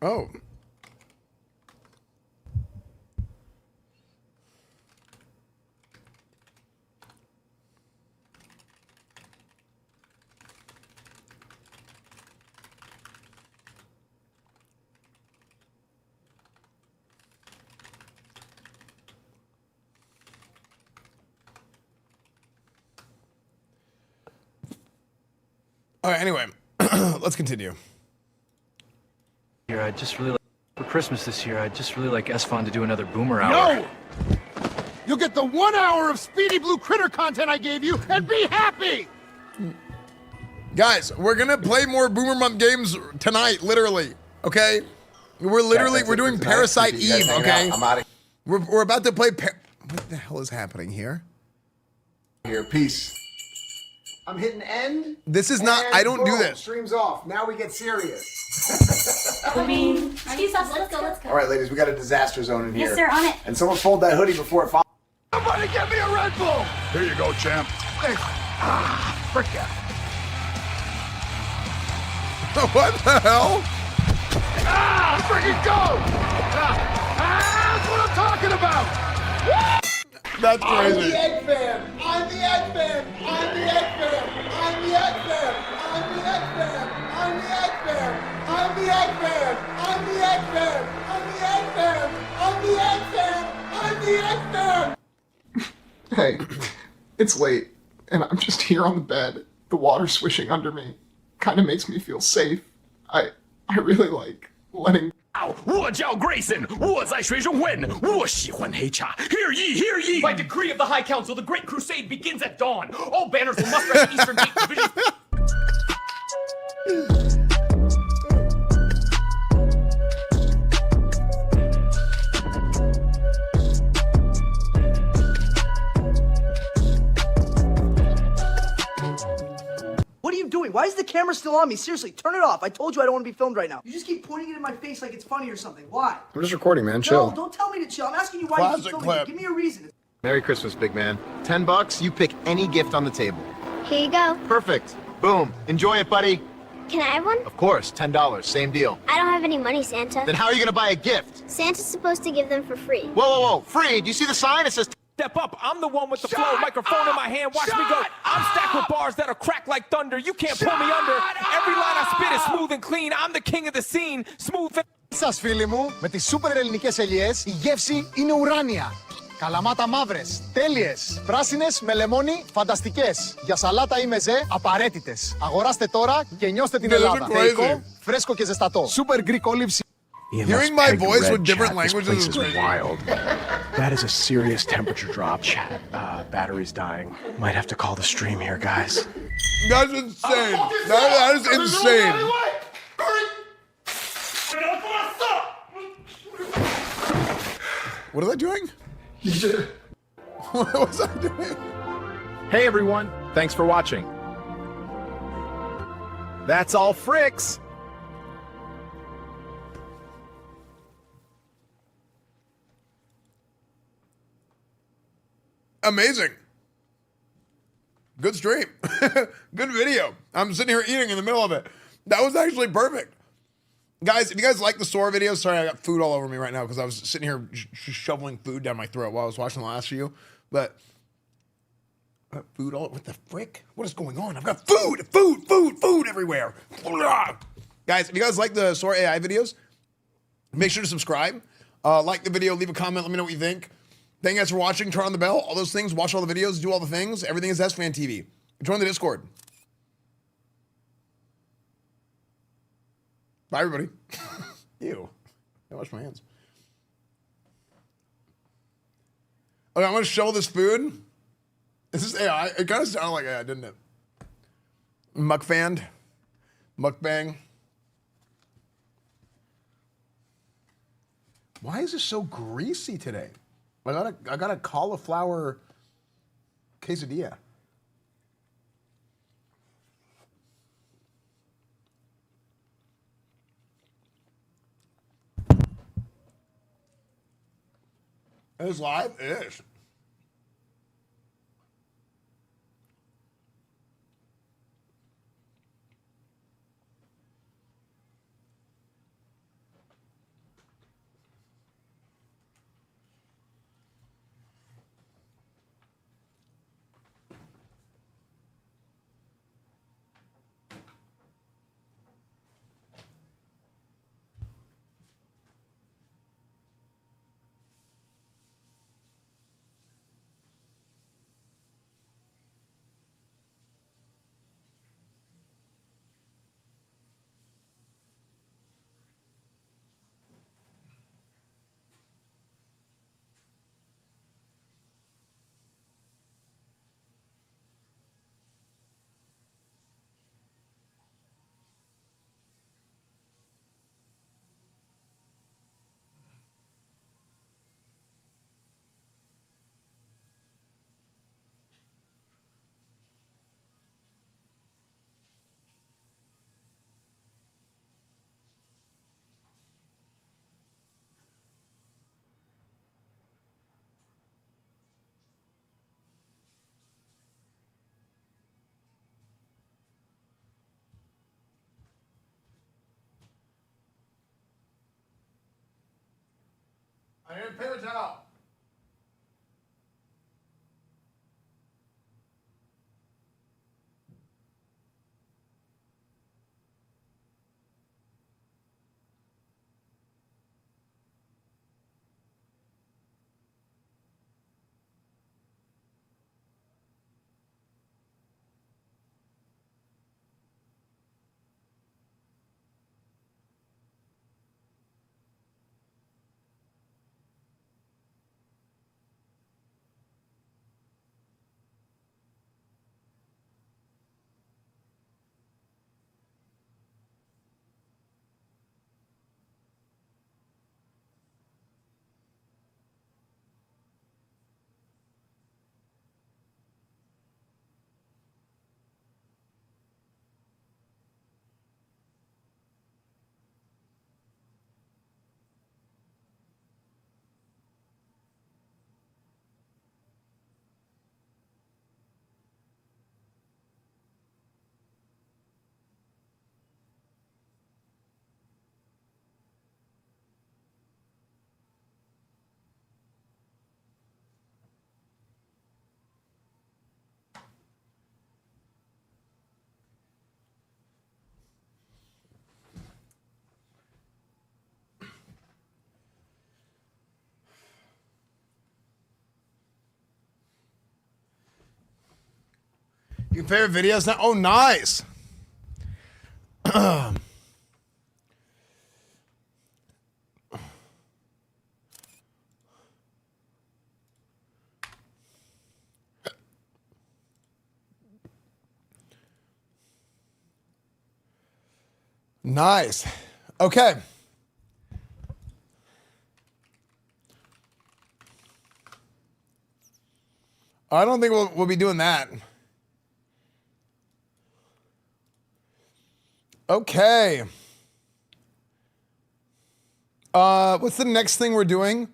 Oh. All right, anyway, let's continue. I just really like, for Christmas this year, I'd just really like Esfand to do another Boomer Hour. No! You'll get the 1 hour of Speedy Blue Critter content I gave you and be happy! Guys, we're gonna play more Boomer Month games tonight, literally. Okay? We're doing Parasite Eve, okay? I'm out of We're about to play what the hell is happening here? here. Peace. I'm hitting end. This is not. and I don't do boom, this. Stream's off. Now we get serious. Excuse us, let's go. All right, ladies, we got a disaster zone in here. Yes, sir, on it. And someone fold that hoodie before it falls. Somebody get me a Red Bull! Here you go, champ. Thanks. Frick ya. What the hell? Freaking go! That's what I'm talking about! That's I'm the crazy. Egg fan. I'm the Egg fan. I'm the Egg fan. I'm the Egg fan. I'm the Egg fan. I'm the Egg fan. I'm the Egg fan. I'm the Egg fan. I'm the Egg fan. I'm the Egg fan. I'm the Egg fan. Hey, it's late, and I'm just here on the bed. The water swishing under me kind of makes me feel safe. I really like letting. 我叫 Grayson， 我在水中混，我喜欢黑茶。Hear ye, hear ye! By decree of the High Council, the Great Crusade begins at dawn. All banners will muster at the Eastern Gate Division. What are you doing? Why is the camera still on me? Seriously, turn it off. I told you I don't want to be filmed right now. You just keep pointing it in my face like it's funny or something. Why? I'm just recording, man. Chill. No, don't tell me to chill. I'm asking you why Classic you keep filming clip. it. Give me a reason. Merry Christmas, big man. $10, you pick any gift on the table. Here you go. Perfect. Boom. Enjoy it, buddy. Can I have one? Of course, $10, same deal. I don't have any money, Santa. Then how are you gonna buy a gift? Santa's supposed to give them for free. Whoa, whoa, whoa. Free? Do you see the sign? It says Step up, I'm the one with the flow, microphone in my hand, watch me go. I'm stacked with bars that'll crack like thunder. You can't pull me under. Every line I spit is smooth and clean. I'm the king of the scene. Smooth. Σας φίλοι μου, με τις σούπερ ελληνικές ελιές η γεύση είναι ουράνια. Καλαμάτα μαύρες, τέλειες. Πράσινες με λεμόνι, φανταστικές. Για σαλάτα ή μεζέ, απαραίτητες. Αγοράστε τώρα και νιώστε την Ελλάδα. Θεϊκό, φρέσκο και ζεστατό. Super Greek olive. Hearing my voice with different languages is crazy. wild. That is a serious temperature drop. Chat, battery's dying. Might have to call the stream here, guys. That's insane. That is insane. What was I doing? What was I doing? Hey everyone, thanks for watching. That's all Fricks. Amazing. Good stream. Good video. I'm sitting here eating in the middle of it. That was actually perfect. Guys, if you guys like the Sora videos, sorry I got food all over me right now because I was sitting here shoveling food down my throat while I was watching the last few. But food all, what the frick? What is going on? I've got food everywhere. Guys, if you guys like the Sora AI videos, make sure to subscribe. Like the video, leave a comment, let me know what you think. Thank you guys for watching. Turn on the bell, all those things, watch all the videos, do all the things. Everything is EsfandTV. Join the Discord. Bye, everybody. Ew. I wash my hands. Okay, I'm going to show this food. Is this AI? It kind of sounded like AI, didn't it? Mukbang. Why is this so greasy today? I got a cauliflower quesadilla. It's live? It is. paper towel. Your favorite videos now? Oh, nice. Nice. Okay. I don't think we'll be doing that. Okay. What's the next thing we're doing?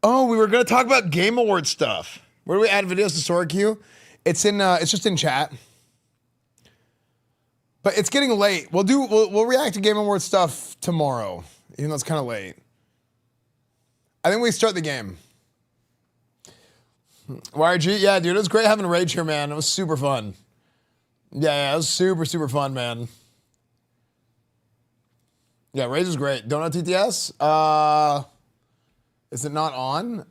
Oh, we were going to talk about Game Award stuff. Where do we add videos to Sora Q? It's just in chat. But it's getting late. We'll react to Game Award stuff tomorrow, even though it's kind of late. I think we start the game. YRG, yeah, dude, it was great having Rage here, man. It was super fun. Yeah, it was super, super fun, man. Yeah, Rage was great. Donut TTS? Is it not on?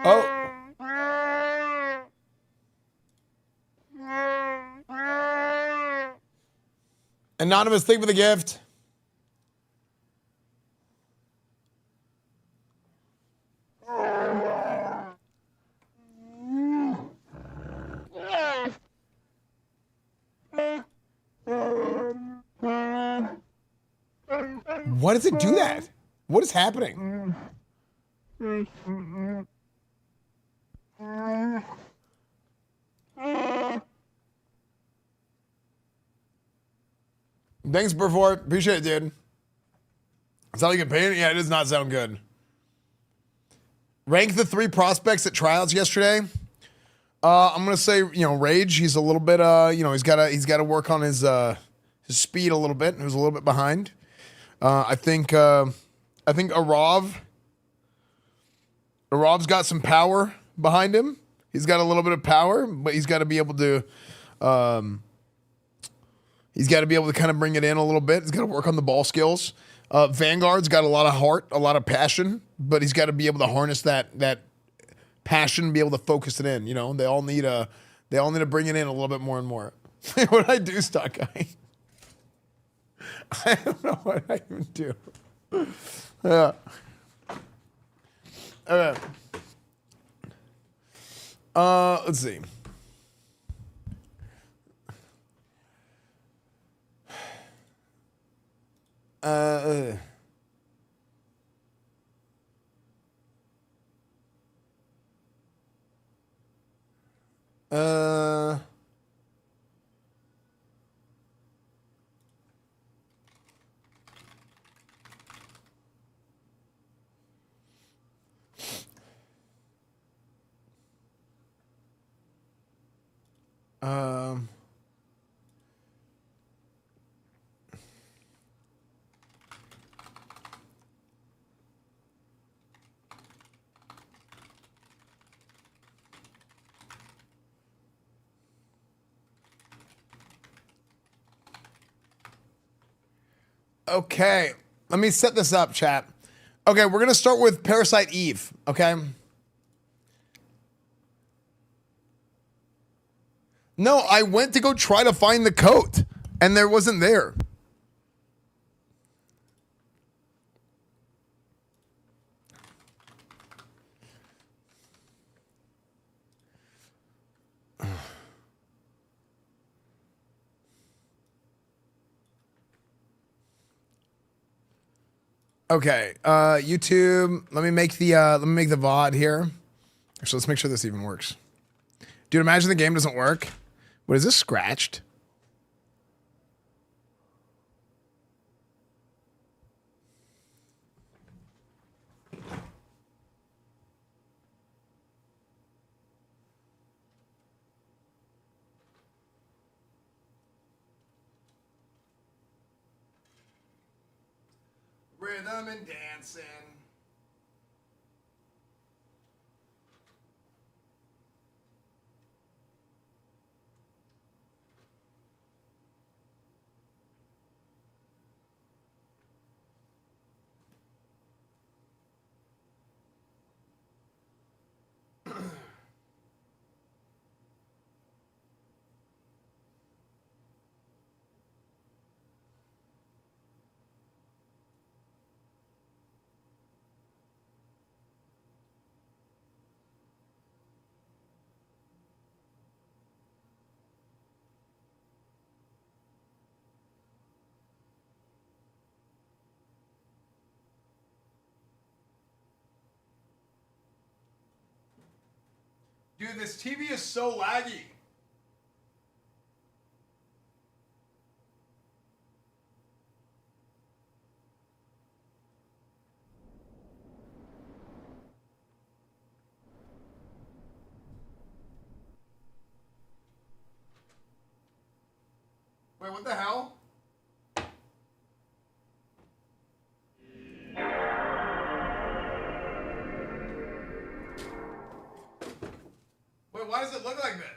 Oh. Anonymous, thank you for the gift. Why does it do that? What is happening? Thanks, Burford. Appreciate it, dude. That's how you get paid? Yeah, it does not sound good. Rank the 3 prospects at tryouts yesterday. I'm gonna say, Rage. He's a little bit, he's got to work on his speed a little bit. He was a little bit behind. I think Arav's got some power behind him. He's got a little bit of power, but he's got to be able to. He's got to be able to kind of bring it in a little bit. He's got to work on the ball skills. Vanguard's got a lot of heart, a lot of passion, but he's got to be able to harness that passion, be able to focus it in. They all need to bring it in a little bit more and more. What I do, stock guy? I don't know what I even do. Yeah. Okay. Let's see. Okay, let me set this up, chat. Okay, we're gonna start with Parasite Eve, okay? No, I went to go try to find the coat, and there wasn't there. Okay, YouTube, let me make the VOD here. Actually, let's make sure this even works. Dude, imagine the game doesn't work. What is this, scratched? Rhythm and dancing. Dude, this TV is so laggy. Wait, what the hell? Wait, why does it look like this?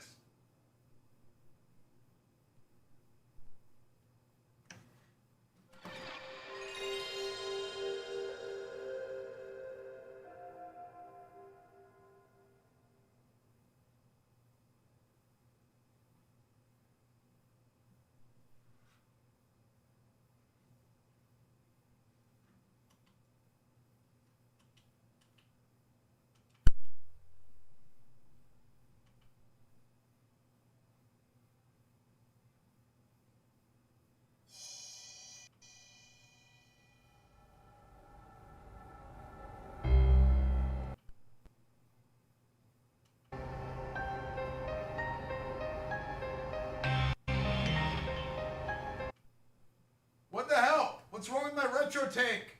What the hell? What's wrong with my retro tank?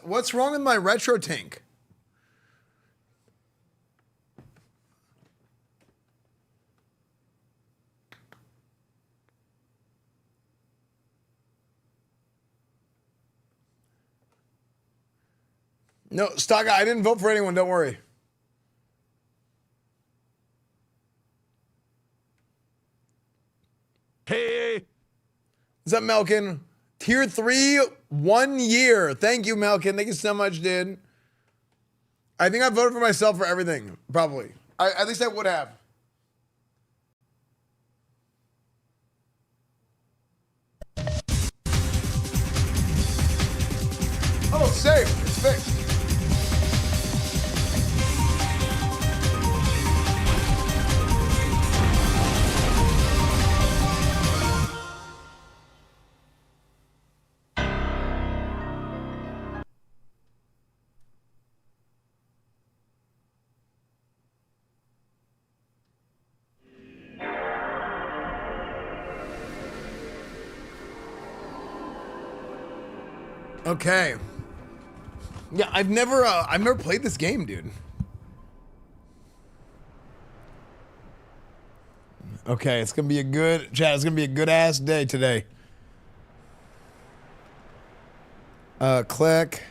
What's wrong with my retro tank? No, Stock, I didn't vote for anyone, don't worry. Hey. What's up, Melkin? Tier 3, 1 year. Thank you, Melkin. Thank you so much, dude. I think I voted for myself for everything, probably. At least I would have. Oh, safe. It's fixed. Okay. Yeah, I've never played this game, dude. Okay, it's gonna be a good chat. It's gonna be a good ass day today. Click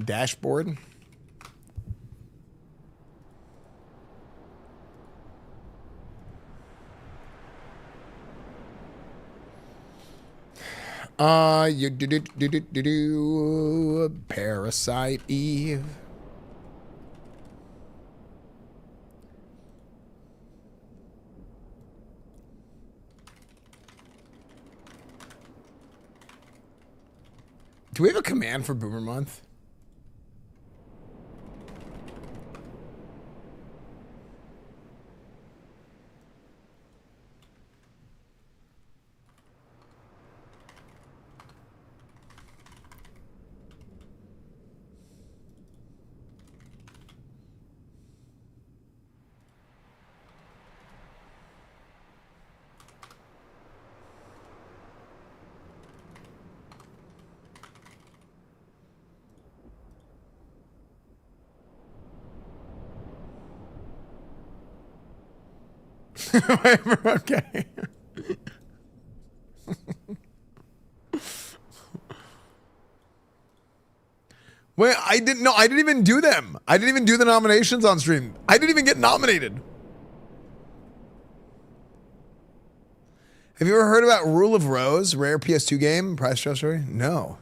dashboard. You do Parasite Eve. Do we have a command for Boomer Month? Okay. Wait, I didn't even do them. I didn't even do the nominations on stream. I didn't even get nominated. Have you ever heard about Rule of Rose, rare PS2 game, price show story? No.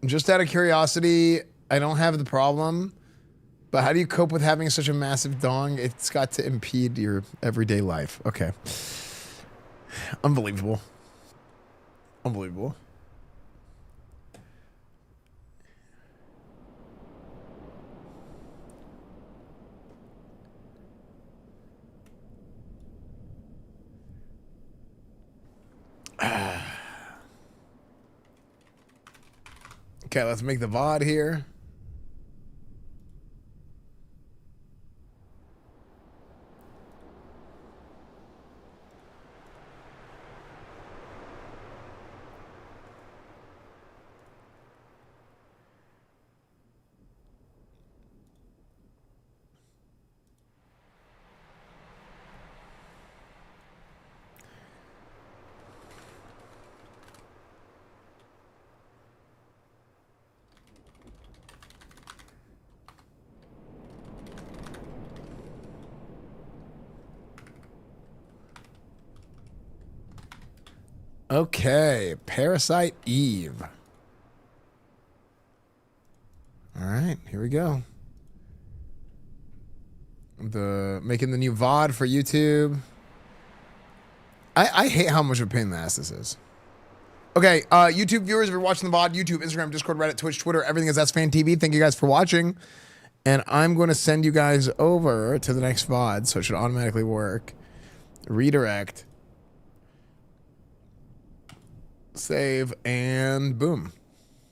Just out of curiosity, I don't have the problem. But how do you cope with having such a massive dong? It's got to impede your everyday life. Okay. Unbelievable. Unbelievable. Okay, let's make the VOD here. Okay, Parasite Eve. All right, here we go. Making the new VOD for YouTube. I hate how much of a pain in the ass this is. Okay, YouTube viewers, if you're watching the VOD, YouTube, Instagram, Discord, Reddit, Twitch, Twitter, everything is EsfandTV. Thank you guys for watching. And I'm going to send you guys over to the next VOD, so it should automatically work. Redirect. Save, and boom.